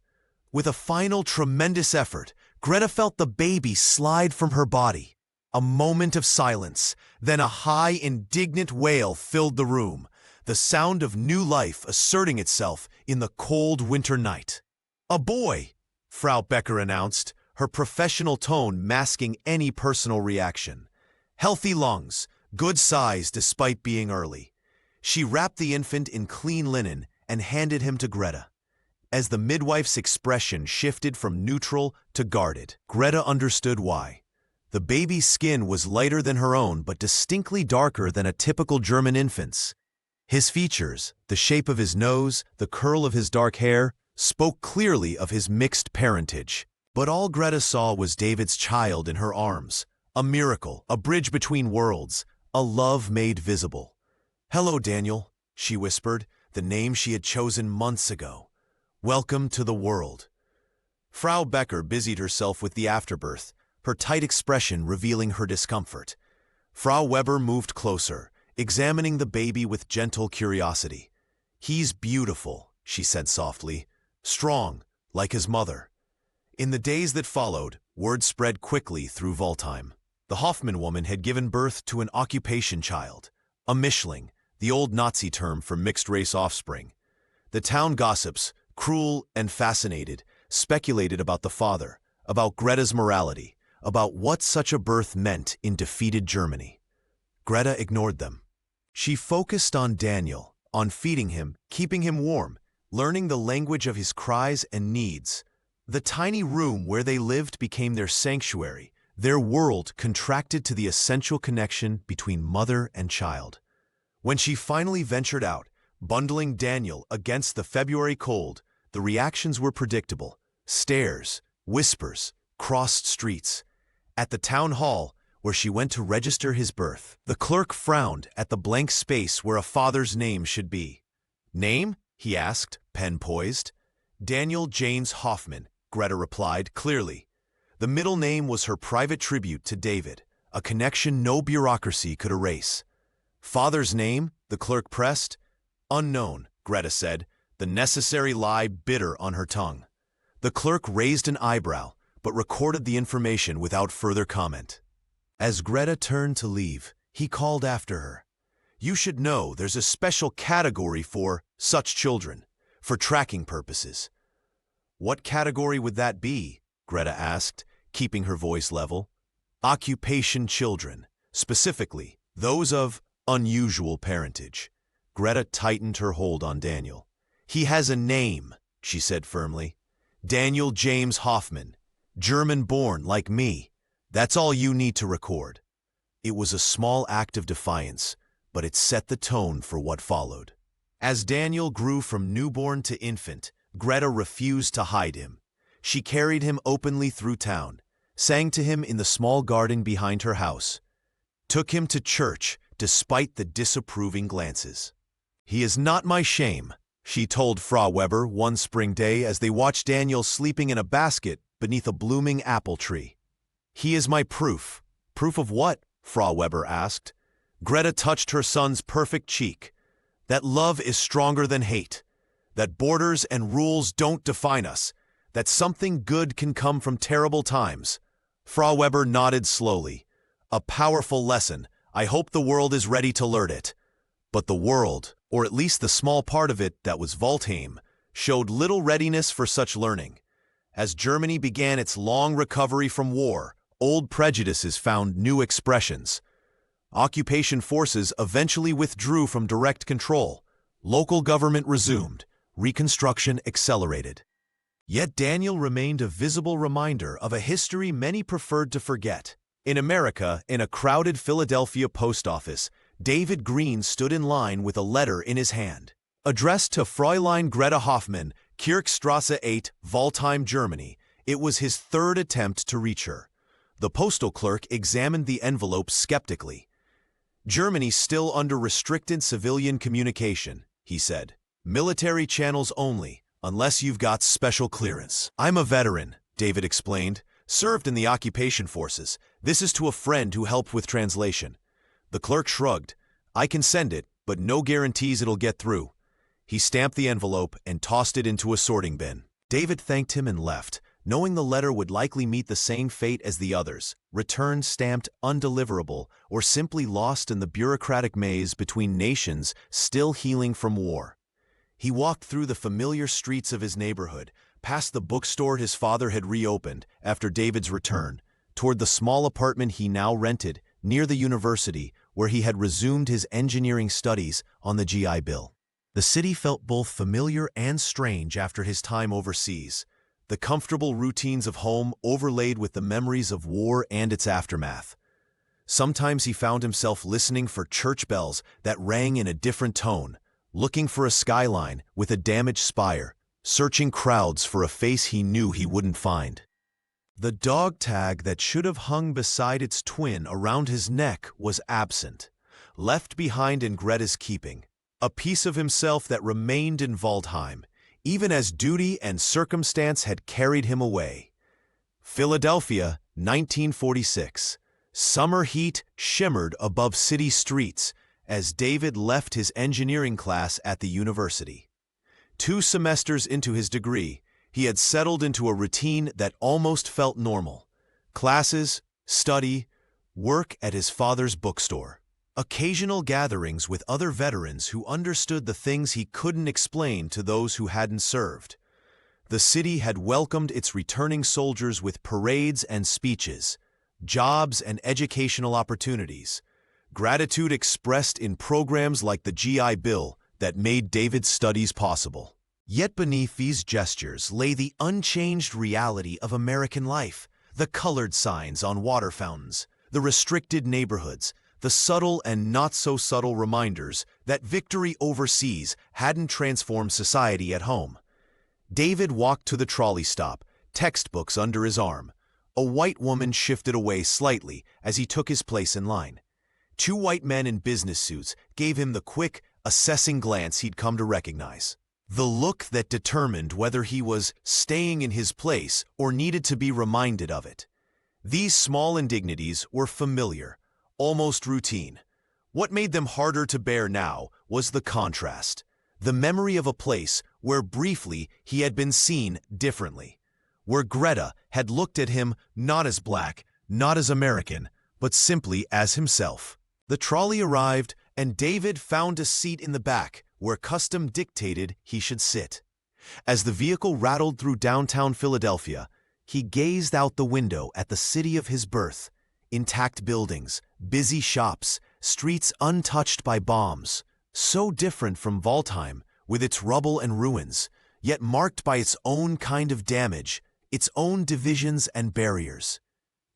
With a final tremendous effort, Greta felt the baby slide from her body. A moment of silence, then a high, indignant wail filled the room, the sound of new life asserting itself in the cold winter night. "A boy," Frau Becker announced, her professional tone masking any personal reaction. "Healthy lungs, good size despite being early." She wrapped the infant in clean linen and handed him to Greta. As the midwife's expression shifted from neutral to guarded, Greta understood why. The baby's skin was lighter than her own but distinctly darker than a typical German infant's. His features, the shape of his nose, the curl of his dark hair, spoke clearly of his mixed parentage. But all Greta saw was David's child in her arms, a miracle, a bridge between worlds, a love made visible. "Hello, Daniel," she whispered, the name she had chosen months ago. "Welcome to the world." Frau Becker busied herself with the afterbirth, her tight expression revealing her discomfort. Frau Weber moved closer, examining the baby with gentle curiosity. "He's beautiful," she said softly, "strong, like his mother." In the days that followed, word spread quickly through Waldheim. The Hoffmann woman had given birth to an occupation child, a Mischling, the old Nazi term for mixed-race offspring. The town gossips, cruel and fascinated, speculated about the father, about Greta's morality, about what such a birth meant in defeated Germany. Greta ignored them. She focused on Daniel, on feeding him, keeping him warm, learning the language of his cries and needs. The tiny room where they lived became their sanctuary, their world contracted to the essential connection between mother and child. When she finally ventured out, bundling Daniel against the February cold, the reactions were predictable. Stares, whispers, crossed streets. At the town hall, where she went to register his birth, the clerk frowned at the blank space where a father's name should be. "Name?" he asked, pen poised. "Daniel James Hoffmann," Greta replied clearly. The middle name was her private tribute to David, a connection no bureaucracy could erase. "Father's name?" the clerk pressed. "Unknown," Greta said, the necessary lie bitter on her tongue. The clerk raised an eyebrow, but recorded the information without further comment. As Greta turned to leave, he called after her. "You should know there's a special category for Such children, for tracking purposes. What category would that be? Greta asked, keeping her voice level. Occupation children, specifically, those of unusual parentage. Greta tightened her hold on Daniel. He has a name, she said firmly. Daniel James Hoffman, German-born like me. That's all you need to record. It was a small act of defiance, but it set the tone for what followed. As Daniel grew from newborn to infant, Greta refused to hide him. She carried him openly through town, sang to him in the small garden behind her house, took him to church despite the disapproving glances. He is not my shame, she told Frau Weber one spring day as they watched Daniel sleeping in a basket beneath a blooming apple tree. He is my proof. Proof of what? Frau Weber asked. Greta touched her son's perfect cheek. That love is stronger than hate. That borders and rules don't define us. That something good can come from terrible times. Frau Weber nodded slowly. A powerful lesson. I hope the world is ready to learn it. But the world, or at least the small part of it that was Waldheim, showed little readiness for such learning. As Germany began its long recovery from war, old prejudices found new expressions. Occupation forces eventually withdrew from direct control. Local government resumed. Reconstruction accelerated. Yet Daniel remained a visible reminder of a history many preferred to forget. In America, in a crowded Philadelphia post office, David Green stood in line with a letter in his hand. Addressed to Fräulein Greta Hoffmann, Kirchstrasse 8, Waldheim, Germany, it was his third attempt to reach her. The postal clerk examined the envelope skeptically. Germany still under restricted civilian communication, he said. Military channels only, unless you've got special clearance. I'm a veteran, David explained. Served in the occupation forces. This is to a friend who helped with translation. The clerk shrugged. I can send it, but no guarantees it'll get through. He stamped the envelope and tossed it into a sorting bin. David thanked him and left, knowing the letter would likely meet the same fate as the others, returned stamped undeliverable or simply lost in the bureaucratic maze between nations still healing from war. He walked through the familiar streets of his neighborhood, past the bookstore his father had reopened after David's return, toward the small apartment he now rented near the university where he had resumed his engineering studies on the GI Bill. The city felt both familiar and strange after his time overseas, the comfortable routines of home overlaid with the memories of war and its aftermath. Sometimes he found himself listening for church bells that rang in a different tone, looking for a skyline with a damaged spire, searching crowds for a face he knew he wouldn't find. The dog tag that should have hung beside its twin around his neck was absent, left behind in Greta's keeping, a piece of himself that remained in Waldheim, even as duty and circumstance had carried him away. Philadelphia, 1946. Summer heat shimmered above city streets as David left his engineering class at the university. 2 semesters into his degree, he had settled into a routine that almost felt normal. Classes, study, work at his father's bookstore. Occasional gatherings with other veterans who understood the things he couldn't explain to those who hadn't served. The city had welcomed its returning soldiers with parades and speeches, jobs and educational opportunities, gratitude expressed in programs like the GI Bill that made David's studies possible. Yet beneath these gestures lay the unchanged reality of American life, the colored signs on water fountains, the restricted neighborhoods, the subtle and not-so-subtle reminders that victory overseas hadn't transformed society at home. David walked to the trolley stop, textbooks under his arm. A white woman shifted away slightly as he took his place in line. 2 white men in business suits gave him the quick, assessing glance he'd come to recognize. The look that determined whether he was staying in his place or needed to be reminded of it. These small indignities were familiar, almost routine. What made them harder to bear now was the contrast, the memory of a place where briefly he had been seen differently, where Greta had looked at him not as black, not as American, but simply as himself. The trolley arrived, and David found a seat in the back, where custom dictated he should sit. As the vehicle rattled through downtown Philadelphia, he gazed out the window at the city of his birth, intact buildings, busy shops, streets untouched by bombs, so different from Waldheim, with its rubble and ruins, yet marked by its own kind of damage, its own divisions and barriers.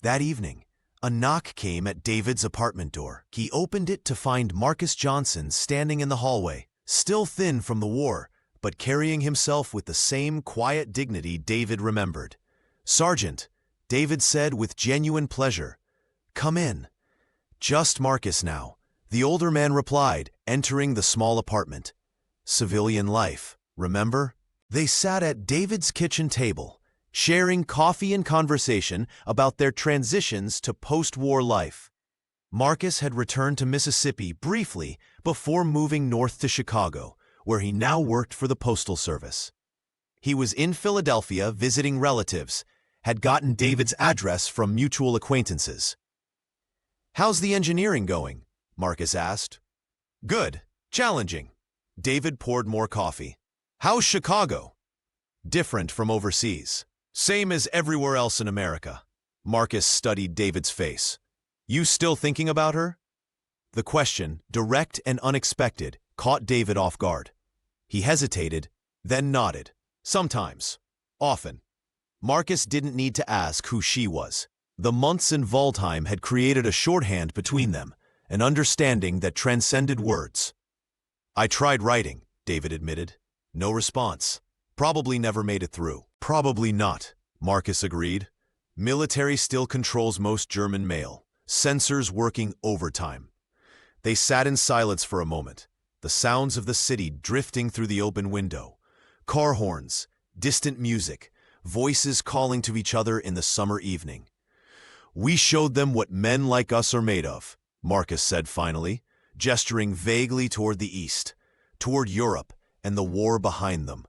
That evening, a knock came at David's apartment door. He opened it to find Marcus Johnson standing in the hallway, still thin from the war, but carrying himself with the same quiet dignity David remembered. "Sergeant," David said with genuine pleasure, "come in." "Just Marcus now," the older man replied, entering the small apartment. "Civilian life, remember?" They sat at David's kitchen table, sharing coffee and conversation about their transitions to post-war life. Marcus had returned to Mississippi briefly before moving north to Chicago, where he now worked for the Postal Service. He was in Philadelphia visiting relatives, had gotten David's address from mutual acquaintances. "How's the engineering going?" Marcus asked. "Good. Challenging." David poured more coffee. "How's Chicago?" "Different from overseas. Same as everywhere else in America." Marcus studied David's face. "You still thinking about her?" The question, direct and unexpected, caught David off guard. He hesitated, then nodded. "Sometimes. Often." Marcus didn't need to ask who she was. The months in Waldheim had created a shorthand between them, an understanding that transcended words. "I tried writing," David admitted. "No response. Probably never made it through." "Probably not," Marcus agreed. "Military still controls most German mail. Censors working overtime." They sat in silence for a moment, the sounds of the city drifting through the open window. Car horns, distant music, voices calling to each other in the summer evening. "We showed them what men like us are made of," Marcus said finally, gesturing vaguely toward the east, toward Europe and the war behind them.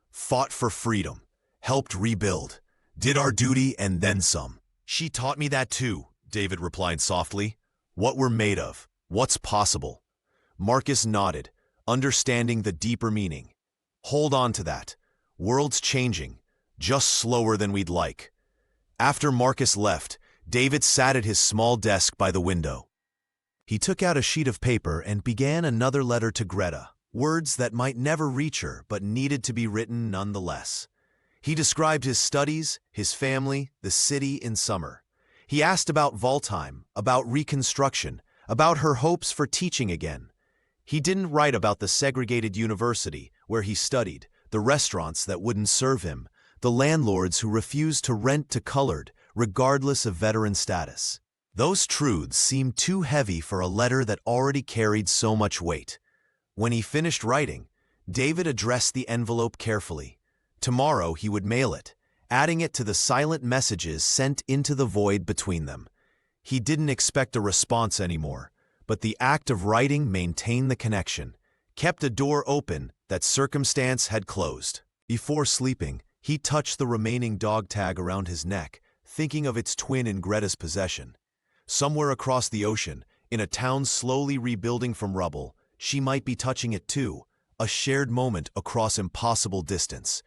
"Fought for freedom, helped rebuild, did our duty and then some." "She taught me that too," David replied softly. "What we're made of, what's possible." Marcus nodded, understanding the deeper meaning. "Hold on to that. World's changing, just slower than we'd like." After Marcus left, David sat at his small desk by the window. He took out a sheet of paper and began another letter to Greta, words that might never reach her but needed to be written nonetheless. He described his studies, his family, the city in summer. He asked about Waldheim, about Reconstruction, about her hopes for teaching again. He didn't write about the segregated university where he studied, the restaurants that wouldn't serve him, the landlords who refused to rent to colored, regardless of veteran status. Those truths seemed too heavy for a letter that already carried so much weight. When he finished writing, David addressed the envelope carefully. Tomorrow he would mail it, adding it to the silent messages sent into the void between them. He didn't expect a response anymore, but the act of writing maintained the connection, kept a door open that circumstance had closed. Before sleeping, he touched the remaining dog tag around his neck, thinking of its twin in Greta's possession. Somewhere across the ocean, in a town slowly rebuilding from rubble, she might be touching it too, a shared moment across impossible distance.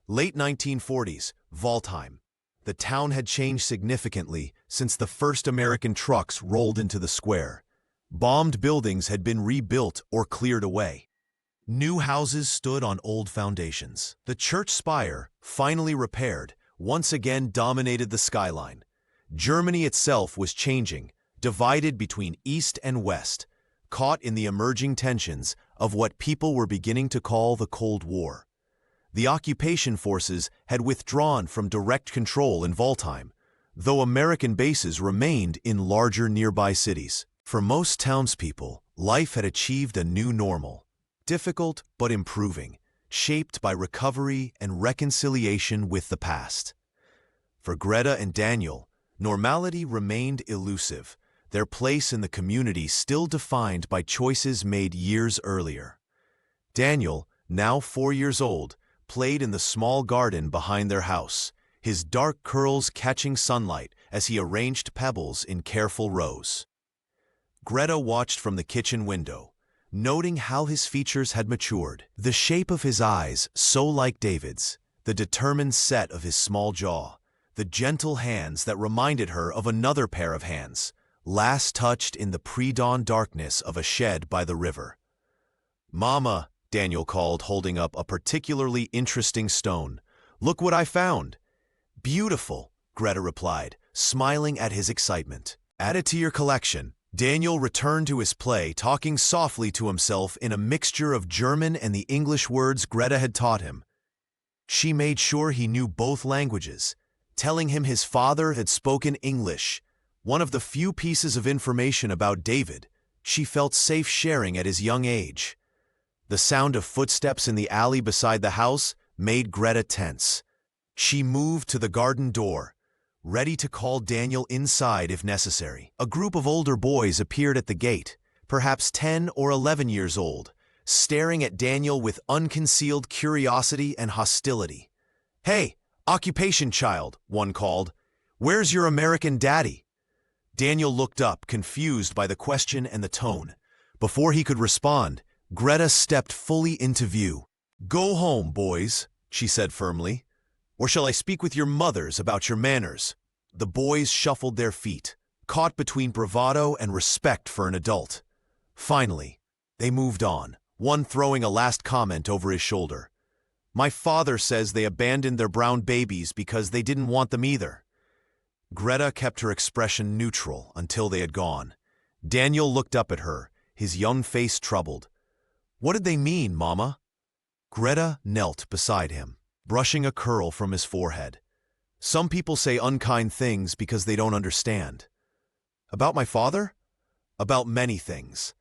Late 1940s, Waldheim. The town had changed significantly since the first American trucks rolled into the square. Bombed buildings had been rebuilt or cleared away. New houses stood on old foundations. The church spire, finally repaired, once again dominated the skyline. Germany itself was changing, divided between East and West, caught in the emerging tensions of what people were beginning to call the Cold War. The occupation forces had withdrawn from direct control in Waldheim, though American bases remained in larger nearby cities. For most townspeople, life had achieved a new normal, difficult but improving, shaped by recovery and reconciliation with the past. For Greta and Daniel, normality remained elusive, their place in the community still defined by choices made years earlier. Daniel, now 4 years old, played in the small garden behind their house, his dark curls catching sunlight as he arranged pebbles in careful rows. Greta watched from the kitchen window, noting how his features had matured. The shape of his eyes, so like David's, the determined set of his small jaw, the gentle hands that reminded her of another pair of hands, last touched in the pre-dawn darkness of a shed by the river. "Mama," Daniel called, holding up a particularly interesting stone. "Look what I found." "Beautiful," Greta replied, smiling at his excitement. "Add it to your collection." Daniel returned to his play, talking softly to himself in a mixture of German and the English words Greta had taught him. She made sure he knew both languages, telling him his father had spoken English, one of the few pieces of information about David she felt safe sharing at his young age. The sound of footsteps in the alley beside the house made Greta tense. She moved to the garden door, ready to call Daniel inside if necessary. A group of older boys appeared at the gate, perhaps 10 or 11 years old, staring at Daniel with unconcealed curiosity and hostility. "Hey, occupation child," one called. "Where's your American daddy?" Daniel looked up, confused by the question and the tone. Before he could respond, Greta stepped fully into view. "Go home, boys," she said firmly. "Or shall I speak with your mothers about your manners?" The boys shuffled their feet, caught between bravado and respect for an adult. Finally, they moved on, one throwing a last comment over his shoulder. "My father says they abandoned their brown babies because they didn't want them either." Greta kept her expression neutral until they had gone. Daniel looked up at her, his young face troubled. "What did they mean, Mama?" Greta knelt beside him, brushing a curl from his forehead. "Some people say unkind things because they don't understand." "About my father?" "About many things."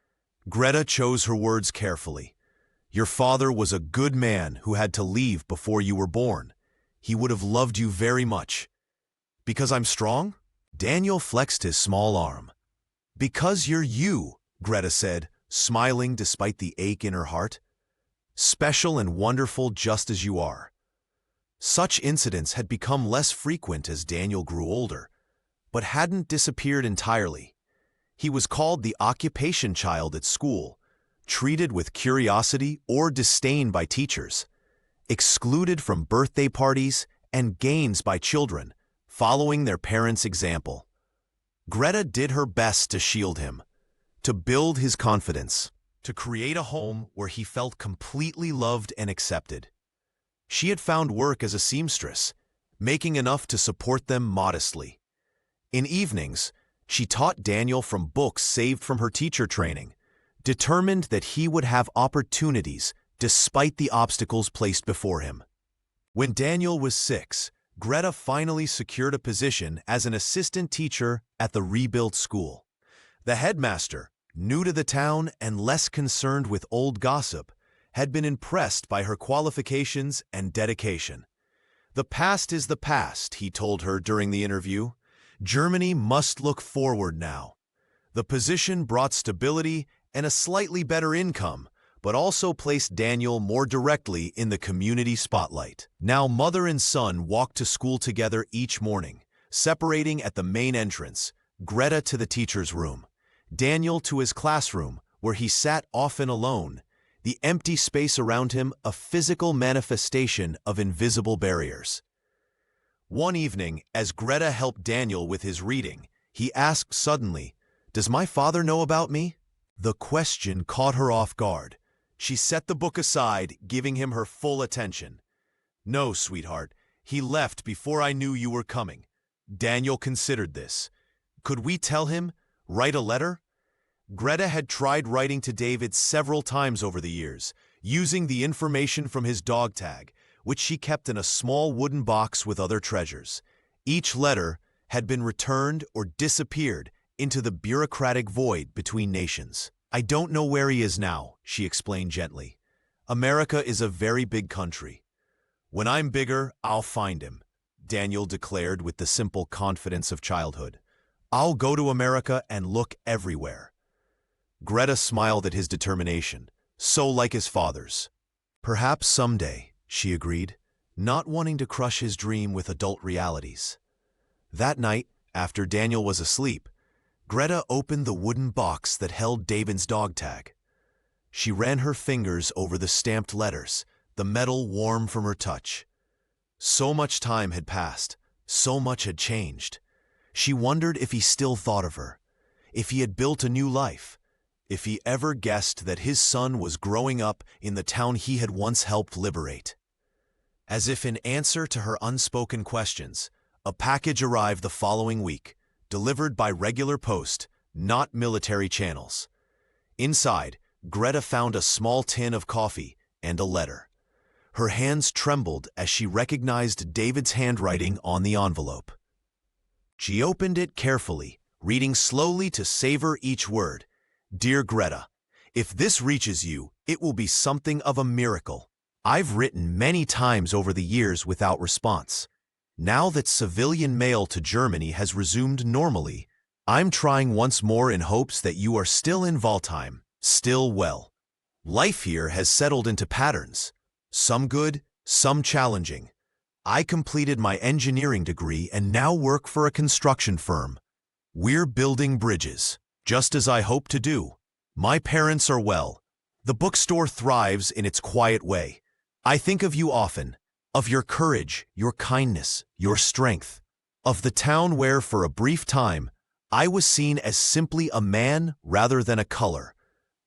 Greta chose her words carefully. "Your father was a good man who had to leave before you were born. He would have loved you very much." "Because I'm strong?" Daniel flexed his small arm. "Because you're you," Greta said, smiling despite the ache in her heart. "Special and wonderful just as you are." Such incidents had become less frequent as Daniel grew older, but hadn't disappeared entirely. He was called the occupation child at school, treated with curiosity or disdain by teachers, excluded from birthday parties and games by children, following their parents' example. Greta did her best to shield him, to build his confidence, to create a home where he felt completely loved and accepted. She had found work as a seamstress, making enough to support them modestly. In evenings, she taught Daniel from books saved from her teacher training, determined that he would have opportunities despite the obstacles placed before him. When Daniel was 6, Greta finally secured a position as an assistant teacher at the rebuilt school. The headmaster, new to the town and less concerned with old gossip, had been impressed by her qualifications and dedication. "The past is the past," he told her during the interview. "Germany must look forward now." The position brought stability and a slightly better income, but also placed Daniel more directly in the community spotlight. Now mother and son walked to school together each morning, separating at the main entrance, Greta to the teacher's room, Daniel to his classroom, where he sat often alone, the empty space around him a physical manifestation of invisible barriers. One evening, as Greta helped Daniel with his reading, he asked suddenly, "Does my father know about me?" The question caught her off guard. She set the book aside, giving him her full attention. "No, sweetheart. He left before I knew you were coming." Daniel considered this. Could we tell him? Write a letter? Greta had tried writing to David several times over the years, using the information from his dog tag, which she kept in a small wooden box with other treasures. Each letter had been returned or disappeared into the bureaucratic void between nations. "I don't know where he is now," she explained gently. "America is a very big country. When I'm bigger, I'll find him," Daniel declared with the simple confidence of childhood. "I'll go to America and look everywhere." Greta smiled at his determination, so like his father's. "Perhaps someday," she agreed, not wanting to crush his dream with adult realities. That night, after Daniel was asleep, Greta opened the wooden box that held David's dog tag. She ran her fingers over the stamped letters, the metal warm from her touch. So much time had passed, so much had changed. She wondered if he still thought of her, if he had built a new life, if he ever guessed that his son was growing up in the town he had once helped liberate. As if in answer to her unspoken questions, a package arrived the following week, delivered by regular post, not military channels. Inside, Greta found a small tin of coffee and a letter. Her hands trembled as she recognized David's handwriting on the envelope. She opened it carefully, reading slowly to savor each word. "Dear Greta, if this reaches you, it will be something of a miracle. I've written many times over the years without response. Now that civilian mail to Germany has resumed normally, I'm trying once more in hopes that you are still in Waldheim, still well. Life here has settled into patterns, some good, some challenging. I completed my engineering degree and now work for a construction firm. We're building bridges, just as I hoped to do. My parents are well. The bookstore thrives in its quiet way. I think of you often, of your courage, your kindness, your strength, of the town where, for a brief time, I was seen as simply a man rather than a color.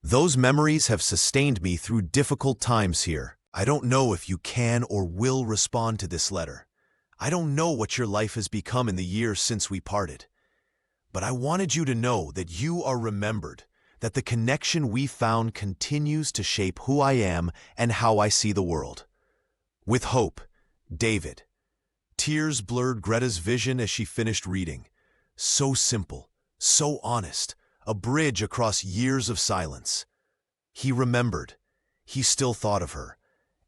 Those memories have sustained me through difficult times here. I don't know if you can or will respond to this letter. I don't know what your life has become in the years since we parted. But I wanted you to know that you are remembered, that the connection we found continues to shape who I am and how I see the world. With hope, David." Tears blurred Greta's vision as she finished reading. So simple, so honest, a bridge across years of silence. He remembered. He still thought of her.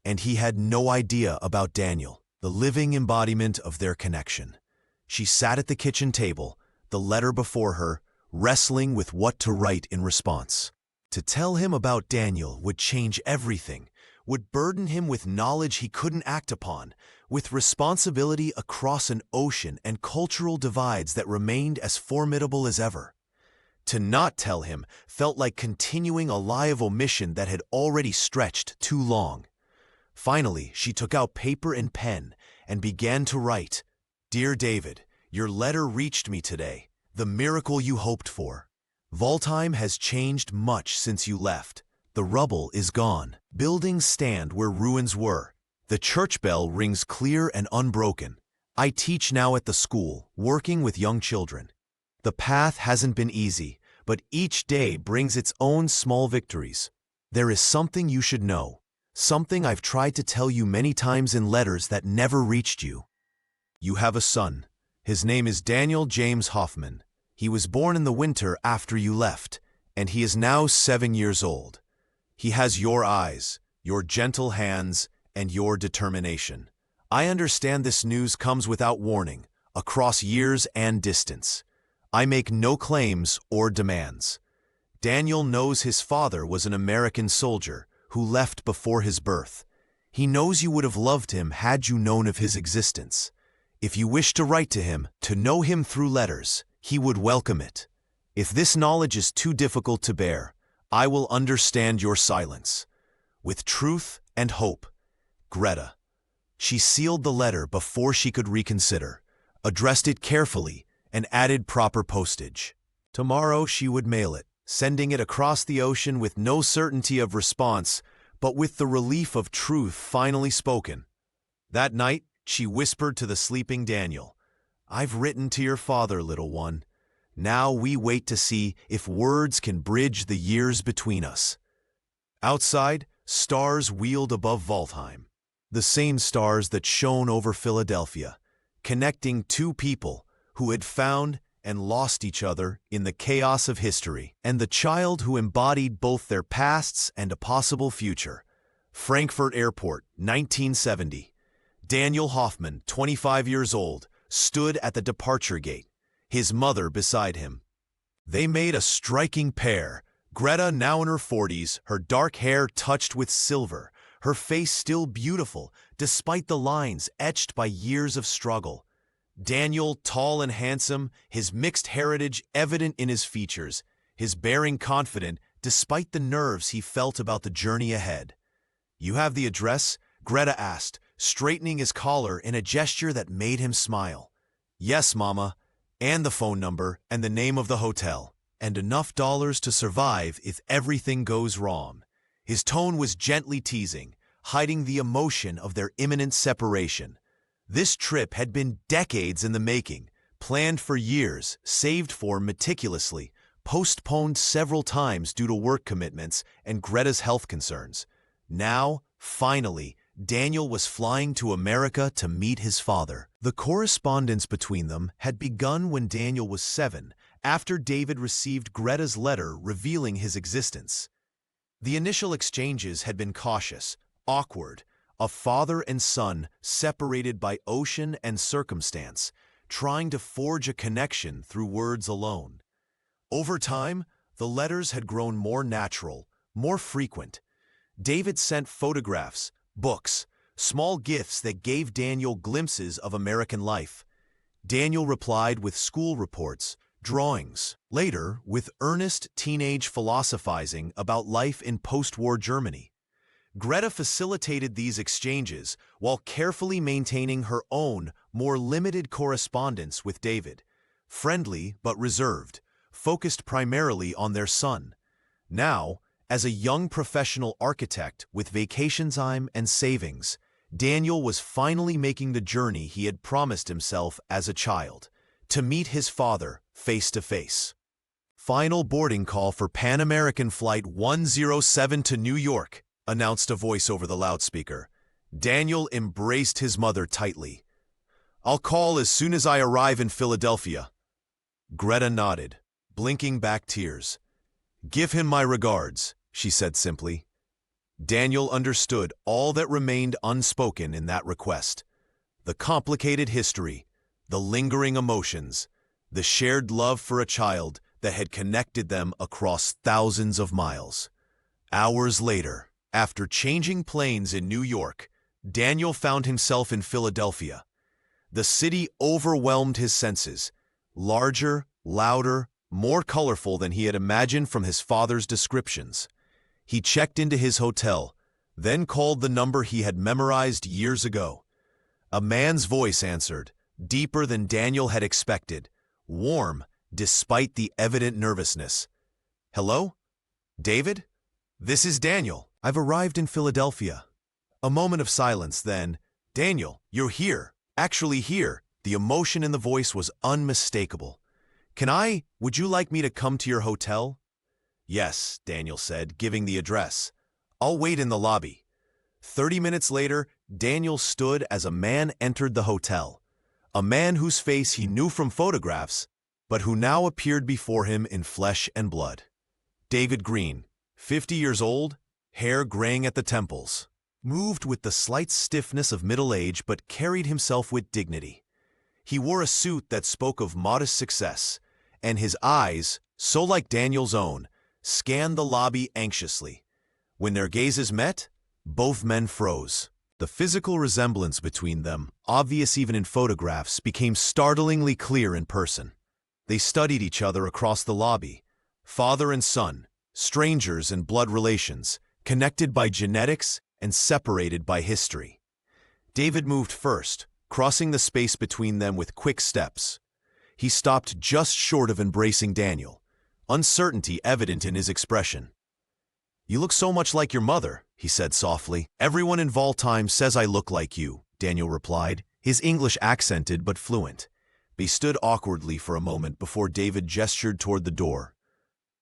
And he had no idea about Daniel, the living embodiment of their connection. She sat at the kitchen table, the letter before her, wrestling with what to write in response. To tell him about Daniel would change everything, would burden him with knowledge he couldn't act upon, with responsibility across an ocean and cultural divides that remained as formidable as ever. To not tell him felt like continuing a lie of omission that had already stretched too long. Finally, she took out paper and pen and began to write. "Dear David, your letter reached me today, the miracle you hoped for. Waldheim has changed much since you left. The rubble is gone. Buildings stand where ruins were. The church bell rings clear and unbroken. I teach now at the school, working with young children. The path hasn't been easy, but each day brings its own small victories. There is something you should know, something I've tried to tell you many times in letters that never reached you. You have a son. His name is Daniel James Hoffman. He was born in the winter after you left, and he is now 7 years old. He has your eyes, your gentle hands, and your determination. I understand this news comes without warning, across years and distance. I make no claims or demands. Daniel knows his father was an American soldier who left before his birth. He knows you would have loved him had you known of his existence. If you wish to write to him, to know him through letters, he would welcome it. If this knowledge is too difficult to bear, I will understand your silence. With truth and hope, Greta." She sealed the letter before she could reconsider, addressed it carefully, and added proper postage. Tomorrow she would mail it, sending it across the ocean with no certainty of response, but with the relief of truth finally spoken. That night, she whispered to the sleeping Daniel, "I've written to your father, little one. Now we wait to see if words can bridge the years between us." Outside, stars wheeled above Waldheim, the same stars that shone over Philadelphia, connecting two people who had found and lost each other in the chaos of history, and the child who embodied both their pasts and a possible future. Frankfurt Airport, 1970. Daniel Hoffman, 25 years old, stood at the departure gate, his mother beside him. They made a striking pair. Greta, now in her 40s, her dark hair touched with silver, her face still beautiful despite the lines etched by years of struggle. Daniel, tall and handsome, his mixed heritage evident in his features, his bearing confident despite the nerves he felt about the journey ahead. "You have the address?" Greta asked, straightening his collar in a gesture that made him smile. "Yes, Mama, and the phone number and the name of the hotel, and enough dollars to survive if everything goes wrong." His tone was gently teasing, hiding the emotion of their imminent separation. This trip had been decades in the making, planned for years, saved for meticulously, postponed several times due to work commitments and Greta's health concerns. Now, finally, Daniel was flying to America to meet his father. The correspondence between them had begun when Daniel was 7, after David received Greta's letter revealing his existence. The initial exchanges had been cautious, awkward, a father and son separated by ocean and circumstance, trying to forge a connection through words alone. Over time, the letters had grown more natural, more frequent. David sent photographs, books, small gifts that gave Daniel glimpses of American life. Daniel replied with school reports, drawings, later with earnest teenage philosophizing about life in post-war Germany. Greta facilitated these exchanges while carefully maintaining her own, more limited correspondence with David, friendly but reserved, focused primarily on their son. Now, as a young professional architect with vacation time and savings, Daniel was finally making the journey he had promised himself as a child, to meet his father face to face. "Final boarding call for Pan American Flight 107 to New York," announced a voice over the loudspeaker. Daniel embraced his mother tightly. "I'll call as soon as I arrive in Philadelphia." Greta nodded, blinking back tears. "Give him my regards," she said simply. Daniel understood all that remained unspoken in that request. The complicated history, the lingering emotions, the shared love for a child that had connected them across thousands of miles. Hours later, after changing planes in New York, Daniel found himself in Philadelphia. The city overwhelmed his senses, larger, louder, more colorful than he had imagined from his father's descriptions. He checked into his hotel, then called the number he had memorized years ago. A man's voice answered, deeper than Daniel had expected, warm despite the evident nervousness. "Hello? David? This is Daniel. I've arrived in Philadelphia." A moment of silence, then, "Daniel, you're here. Actually here." The emotion in the voice was unmistakable. Would you like me to come to your hotel?" "Yes," Daniel said, giving the address. "I'll wait in the lobby." 30 minutes later, Daniel stood as a man entered the hotel. A man whose face he knew from photographs, but who now appeared before him in flesh and blood. David Green, 50 years old, hair graying at the temples, moved with the slight stiffness of middle age but carried himself with dignity. He wore a suit that spoke of modest success, and his eyes, so like Daniel's own, scanned the lobby anxiously. When their gazes met, both men froze. The physical resemblance between them, obvious even in photographs, became startlingly clear in person. They studied each other across the lobby, father and son, strangers in blood relations, connected by genetics and separated by history. David moved first, crossing the space between them with quick steps. He stopped just short of embracing Daniel, uncertainty evident in his expression. "You look so much like your mother," he said softly. "Everyone in Valtheim says I look like you," Daniel replied, his English accented but fluent. They stood awkwardly for a moment before David gestured toward the door.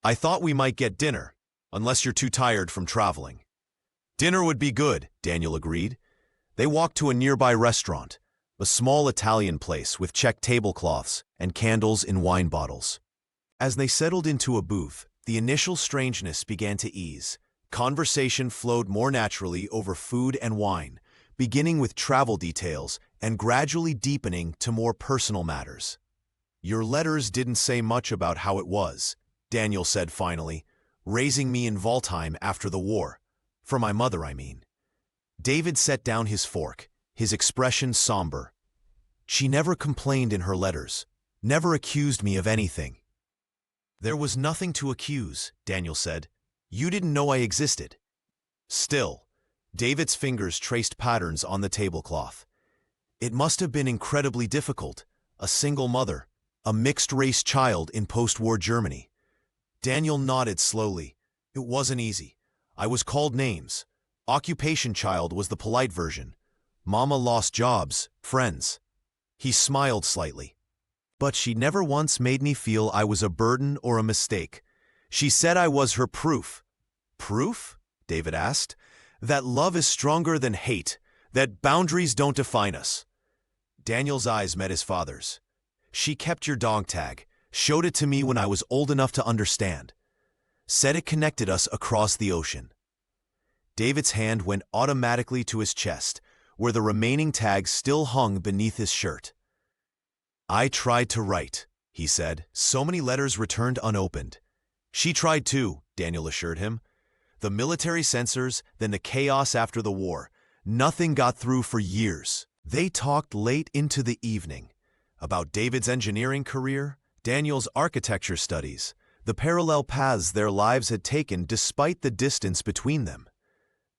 "I thought we might get dinner, unless you're too tired from traveling." "Dinner would be good," Daniel agreed. They walked to a nearby restaurant, a small Italian place with checked tablecloths and candles in wine bottles. As they settled into a booth, the initial strangeness began to ease. Conversation flowed more naturally over food and wine, beginning with travel details and gradually deepening to more personal matters. "Your letters didn't say much about how it was," Daniel said finally, "raising me in Valtheim after the war. For my mother, I mean." David set down his fork, his expression somber. "She never complained in her letters, never accused me of anything." "There was nothing to accuse," Daniel said. You didn't know I existed." Still, David's fingers traced patterns on the tablecloth. It must have been incredibly difficult. A single mother, a mixed-race child in post-war Germany. Daniel nodded slowly. It wasn't easy. I was called names. Occupation child was the polite version. Mama lost jobs, friends. He smiled slightly. But she never once made me feel I was a burden or a mistake. She said I was her proof. Proof? David asked. That love is stronger than hate, that boundaries don't define us. Daniel's eyes met his father's. She kept your dog tag, showed it to me when I was old enough to understand. Said it connected us across the ocean. David's hand went automatically to his chest, where the remaining tags still hung beneath his shirt. I tried to write, he said. So many letters returned unopened. She tried too, Daniel assured him. The military censors, then the chaos after the war. Nothing got through for years. They talked late into the evening about David's engineering career, Daniel's architecture studies, the parallel paths their lives had taken despite the distance between them.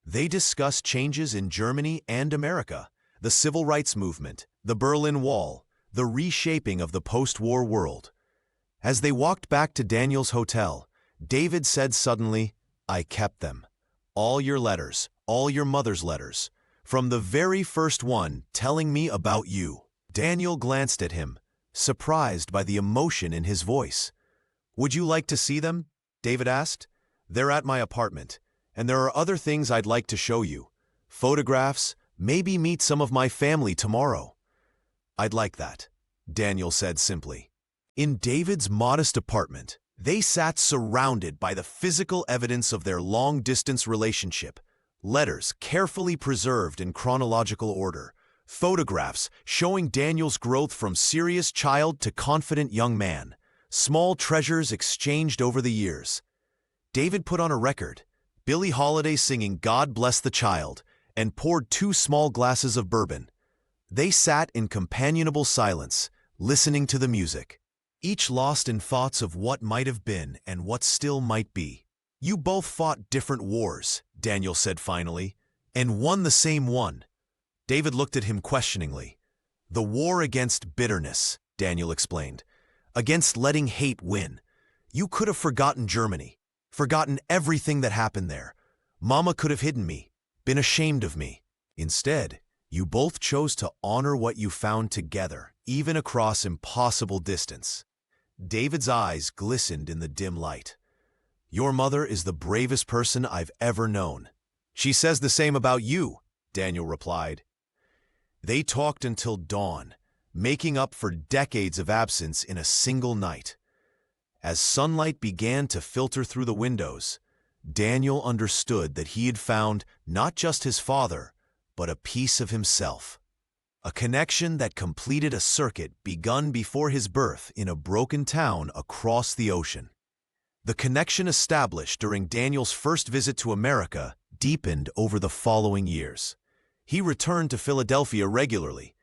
They discussed changes in Germany and America, the civil rights movement, the Berlin Wall, the reshaping of the post-war world. As they walked back to Daniel's hotel, David said suddenly, I kept them. All your letters, all your mother's letters, from the very first one telling me about you. Daniel glanced at him, surprised by the emotion in his voice. Would you like to see them? David asked. They're at my apartment, and there are other things I'd like to show you. Photographs, maybe meet some of my family tomorrow. I'd like that, Daniel said simply. In David's modest apartment, they sat surrounded by the physical evidence of their long-distance relationship. Letters carefully preserved in chronological order. Photographs showing Daniel's growth from serious child to confident young man. Small treasures exchanged over the years. David put on a record, Billie Holiday singing God Bless the Child, and poured 2 small glasses of bourbon. They sat in companionable silence, listening to the music, each lost in thoughts of what might have been and what still might be. You both fought different wars, Daniel said finally, and won the same one. David looked at him questioningly. The war against bitterness, Daniel explained, against letting hate win. You could have forgotten Germany, forgotten everything that happened there. Mama could have hidden me, been ashamed of me. Instead, you both chose to honor what you found together, even across impossible distance. David's eyes glistened in the dim light. Your mother is the bravest person I've ever known. She says the same about you, Daniel replied. They talked until dawn, making up for decades of absence in a single night. As sunlight began to filter through the windows, Daniel understood that he had found not just his father, but a piece of himself. A connection that completed a circuit begun before his birth in a broken town across the ocean. The connection established during Daniel's first visit to America deepened over the following years. He returned to Philadelphia regularly.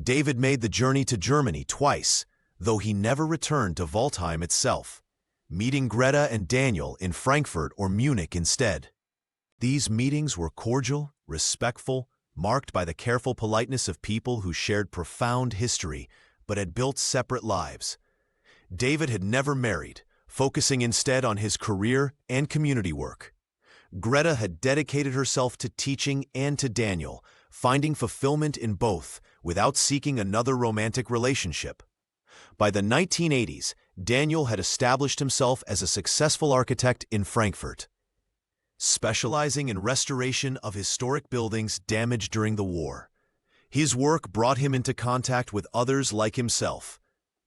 David made the journey to Germany twice, though he never returned to Waldheim itself, meeting Greta and Daniel in Frankfurt or Munich instead. These meetings were cordial, respectful, marked by the careful politeness of people who shared profound history but had built separate lives. David had never married, focusing instead on his career and community work. Greta had dedicated herself to teaching and to Daniel, finding fulfillment in both without seeking another romantic relationship. By the 1980s, Daniel had established himself as a successful architect in Frankfurt, specializing in restoration of historic buildings damaged during the war. His work brought him into contact with others like himself,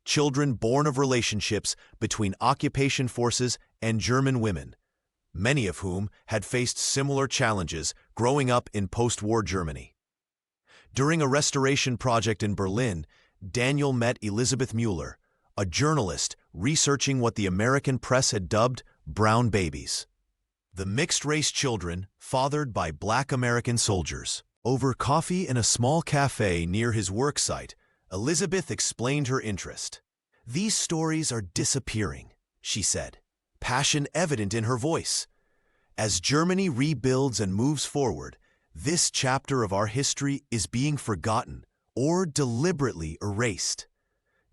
children born of relationships between occupation forces and German women, many of whom had faced similar challenges growing up in post-war Germany. During a restoration project in Berlin, Daniel met Elisabeth Mueller, a journalist researching what the American press had dubbed brown babies. The mixed-race children fathered by Black American soldiers. Over coffee in a small cafe near his work site, Elisabeth explained her interest. These stories are disappearing, she said, passion evident in her voice. As Germany rebuilds and moves forward, this chapter of our history is being forgotten or deliberately erased.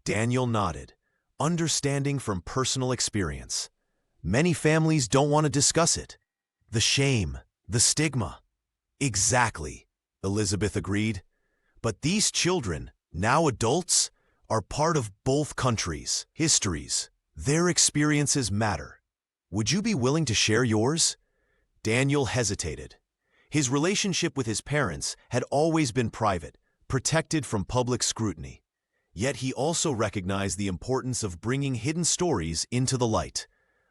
Daniel nodded, understanding from personal experience. Many families don't want to discuss it. The shame, the stigma. Exactly, Elizabeth agreed. But these children, now adults, are part of both countries' histories. Their experiences matter. Would you be willing to share yours? Daniel hesitated. His relationship with his parents had always been private, protected from public scrutiny. Yet he also recognized the importance of bringing hidden stories into the light.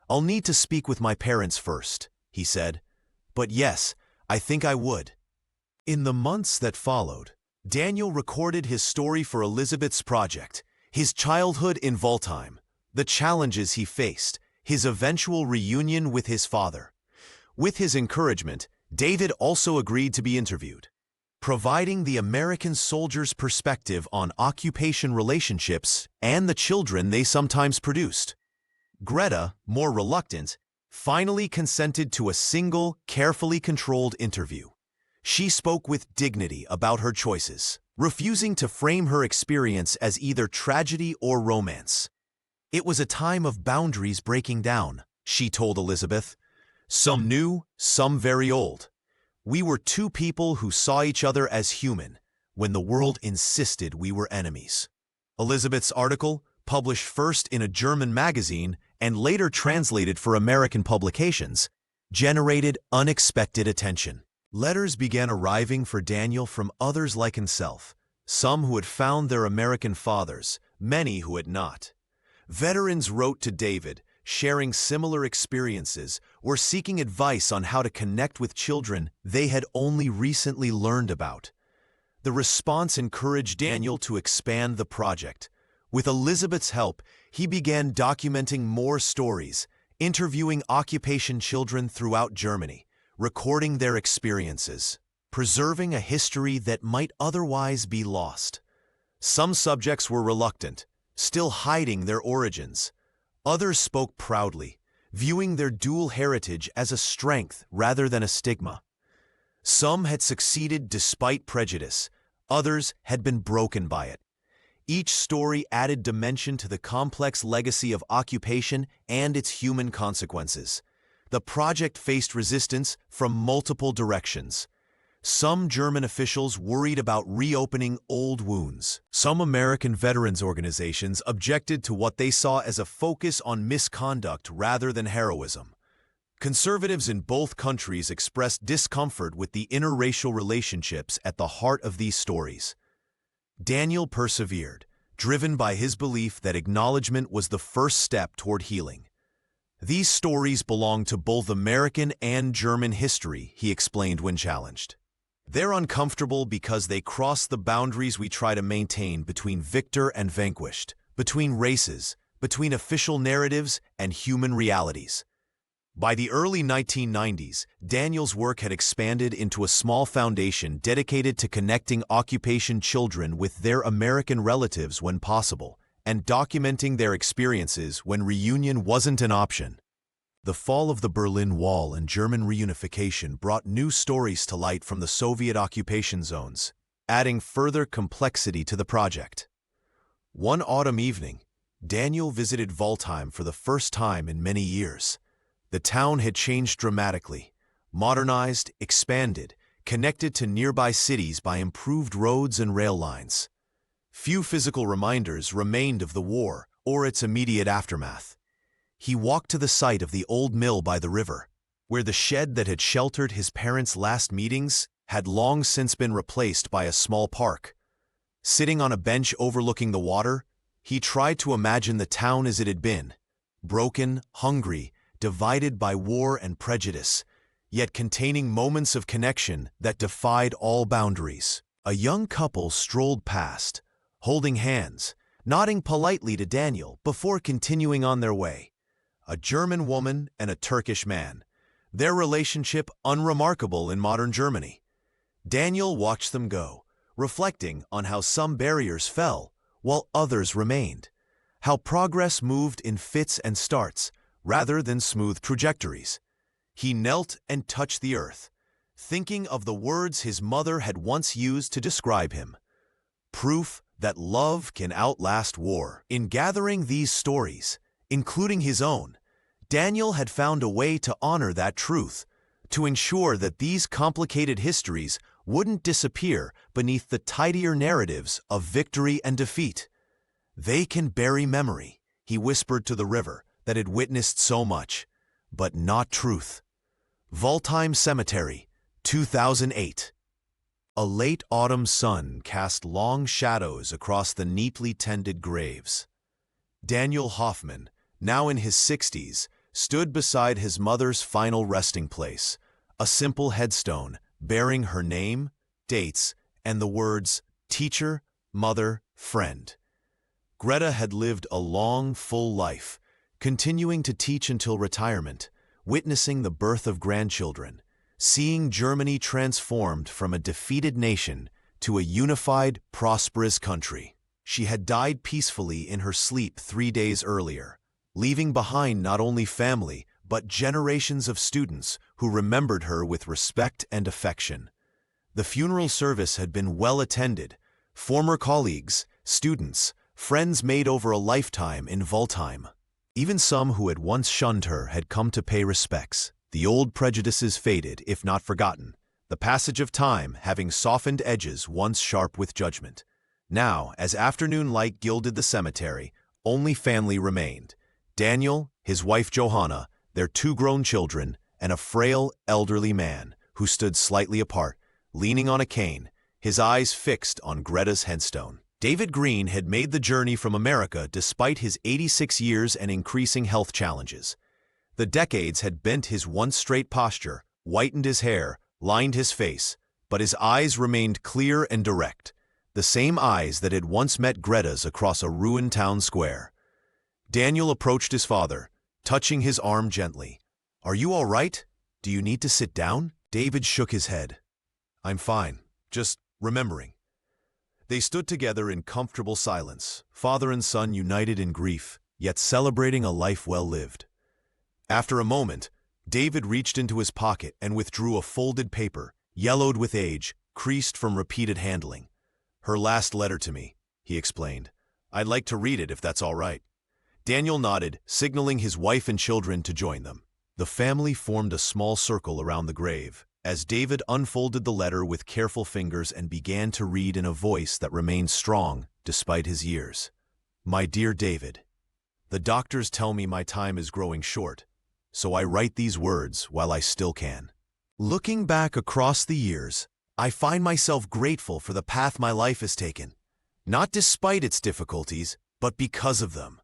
"I'll need to speak with my parents first," he said. "But yes, I think I would." In the months that followed, Daniel recorded his story for Elizabeth's project, his childhood in Waldheim, the challenges he faced, his eventual reunion with his father. With his encouragement, David also agreed to be interviewed, providing the American soldiers' perspective on occupation relationships and the children they sometimes produced. Greta, more reluctant, finally consented to a single, carefully controlled interview. She spoke with dignity about her choices, refusing to frame her experience as either tragedy or romance. "It was a time of boundaries breaking down," she told Elizabeth. "Some new, some very old. We were two people who saw each other as human when the world insisted we were enemies." Elizabeth's article, published first in a German magazine and later translated for American publications, generated unexpected attention. Letters began arriving for Daniel from others like himself, some who had found their American fathers, many who had not. Veterans wrote to David, sharing similar experiences or seeking advice on how to connect with children they had only recently learned about. The response encouraged Daniel to expand the project. With Elizabeth's help, he began documenting more stories, interviewing occupation children throughout Germany, recording their experiences, preserving a history that might otherwise be lost. Some subjects were reluctant, still hiding their origins. Others spoke proudly, viewing their dual heritage as a strength rather than a stigma. Some had succeeded despite prejudice, others had been broken by it. Each story added dimension to the complex legacy of occupation and its human consequences. The project faced resistance from multiple directions. Some German officials worried about reopening old wounds. Some American veterans organizations objected to what they saw as a focus on misconduct rather than heroism. Conservatives in both countries expressed discomfort with the interracial relationships at the heart of these stories. Daniel persevered, driven by his belief that acknowledgement was the first step toward healing. "These stories belong to both American and German history," he explained when challenged. "They're uncomfortable because they cross the boundaries we try to maintain between victor and vanquished, between races, between official narratives and human realities." By the early 1990s, Daniel's work had expanded into a small foundation dedicated to connecting occupation children with their American relatives when possible, and documenting their experiences when reunion wasn't an option. The fall of the Berlin Wall and German reunification brought new stories to light from the Soviet occupation zones, adding further complexity to the project. One autumn evening, Daniel visited Waldheim for the first time in many years. The town had changed dramatically, modernized, expanded, connected to nearby cities by improved roads and rail lines. Few physical reminders remained of the war or its immediate aftermath. He walked to the site of the old mill by the river, where the shed that had sheltered his parents' last meetings had long since been replaced by a small park. Sitting on a bench overlooking the water, he tried to imagine the town as it had been, broken, hungry, divided by war and prejudice, yet containing moments of connection that defied all boundaries. A young couple strolled past, holding hands, nodding politely to Daniel before continuing on their way. A German woman and a Turkish man, their relationship unremarkable in modern Germany. Daniel watched them go, reflecting on how some barriers fell while others remained, how progress moved in fits and starts rather than smooth trajectories. He knelt and touched the earth, thinking of the words his mother had once used to describe him. Proof that love can outlast war. In gathering these stories, including his own, Daniel had found a way to honor that truth, to ensure that these complicated histories wouldn't disappear beneath the tidier narratives of victory and defeat. They can bury memory, he whispered to the river that had witnessed so much, but not truth. Waldheim Cemetery, 2008. A late autumn sun cast long shadows across the neatly tended graves. Daniel Hoffman, now in his 60s, stood beside his mother's final resting place, a simple headstone bearing her name, dates, and the words, teacher, mother, friend. Greta had lived a long, full life, continuing to teach until retirement, witnessing the birth of grandchildren, seeing Germany transformed from a defeated nation to a unified, prosperous country. She had died peacefully in her sleep 3 days earlier, leaving behind not only family, but generations of students who remembered her with respect and affection. The funeral service had been well attended. Former colleagues, students, friends made over a lifetime in Waldheim. Even some who had once shunned her had come to pay respects. The old prejudices faded, if not forgotten, the passage of time having softened edges once sharp with judgment. Now, as afternoon light gilded the cemetery, only family remained. Daniel, his wife Johanna, their 2 grown children, and a frail, elderly man who stood slightly apart, leaning on a cane, his eyes fixed on Greta's headstone. David Green had made the journey from America despite his 86 years and increasing health challenges. The decades had bent his once straight posture, whitened his hair, lined his face, but his eyes remained clear and direct, the same eyes that had once met Greta's across a ruined town square. Daniel approached his father, touching his arm gently. "Are you all right? Do you need to sit down?" David shook his head. "I'm fine, just remembering." They stood together in comfortable silence, father and son united in grief, yet celebrating a life well lived. After a moment, David reached into his pocket and withdrew a folded paper, yellowed with age, creased from repeated handling. "Her last letter to me," he explained. "I'd like to read it if that's all right." Daniel nodded, signaling his wife and children to join them. The family formed a small circle around the grave, as David unfolded the letter with careful fingers and began to read in a voice that remained strong despite his years. "My dear David, the doctors tell me my time is growing short, so I write these words while I still can. Looking back across the years, I find myself grateful for the path my life has taken, not despite its difficulties, but because of them.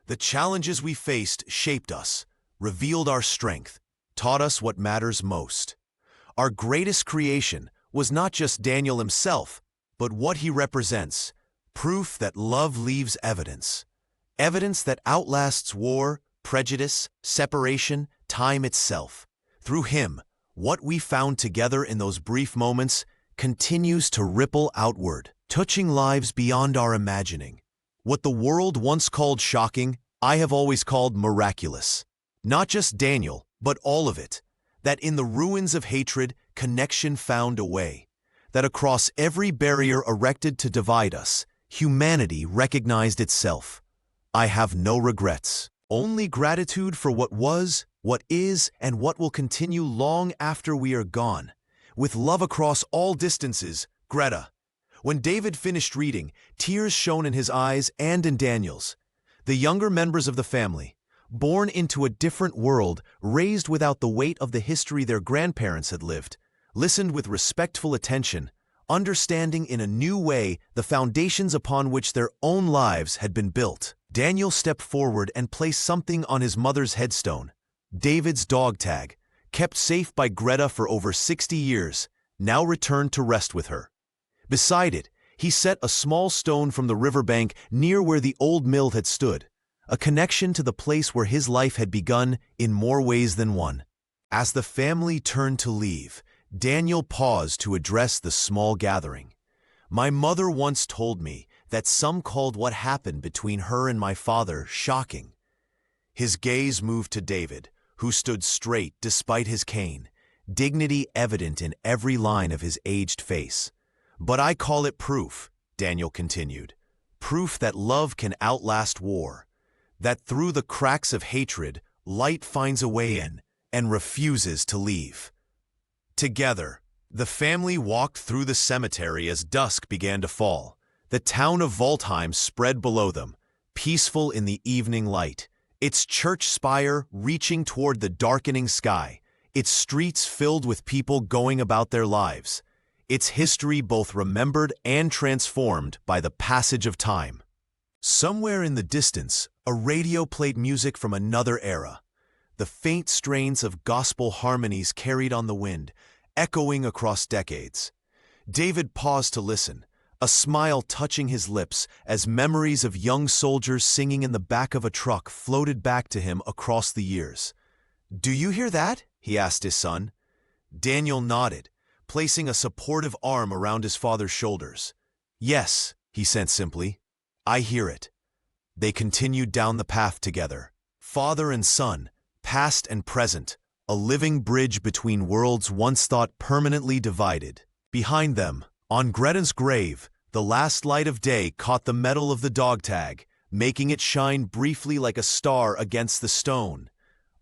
The challenges we faced shaped us, revealed our strength, taught us what matters most. Our greatest creation was not just Daniel himself, but what he represents, proof that love leaves evidence. Evidence that outlasts war, prejudice, separation, time itself. Through him, what we found together in those brief moments continues to ripple outward, touching lives beyond our imagining. What the world once called shocking, I have always called miraculous. Not just Daniel, but all of it. That in the ruins of hatred, connection found a way. That across every barrier erected to divide us, humanity recognized itself. I have no regrets, only gratitude for what was, what is, and what will continue long after we are gone. With love across all distances, Greta." When David finished reading, tears shone in his eyes and in Daniel's. The younger members of the family, born into a different world, raised without the weight of the history their grandparents had lived, listened with respectful attention, understanding in a new way the foundations upon which their own lives had been built. Daniel stepped forward and placed something on his mother's headstone. David's dog tag, kept safe by Greta for over 60 years, now returned to rest with her. Beside it, he set a small stone from the riverbank near where the old mill had stood, a connection to the place where his life had begun in more ways than one. As the family turned to leave, Daniel paused to address the small gathering. "My mother once told me that some called what happened between her and my father shocking." His gaze moved to David, who stood straight despite his cane, dignity evident in every line of his aged face. "But I call it proof," Daniel continued, "proof that love can outlast war, that through the cracks of hatred, light finds a way in and refuses to leave." Together, the family walked through the cemetery as dusk began to fall. The town of Waldheim spread below them, peaceful in the evening light, its church spire reaching toward the darkening sky, its streets filled with people going about their lives, its history both remembered and transformed by the passage of time. Somewhere in the distance, a radio played music from another era, the faint strains of gospel harmonies carried on the wind, echoing across decades. David paused to listen, a smile touching his lips as memories of young soldiers singing in the back of a truck floated back to him across the years. "Do you hear that?" he asked his son. Daniel nodded, placing a supportive arm around his father's shoulders. "Yes," he said simply, "I hear it." They continued down the path together, father and son, past and present, a living bridge between worlds once thought permanently divided. Behind them, on Greta's grave, the last light of day caught the metal of the dog tag, making it shine briefly like a star against the stone,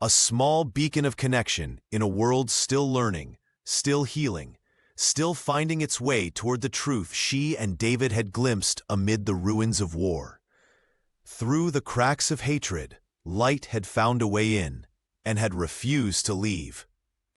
a small beacon of connection in a world still learning, still healing, still finding its way toward the truth she and David had glimpsed amid the ruins of war. Through the cracks of hatred, light had found a way in and had refused to leave.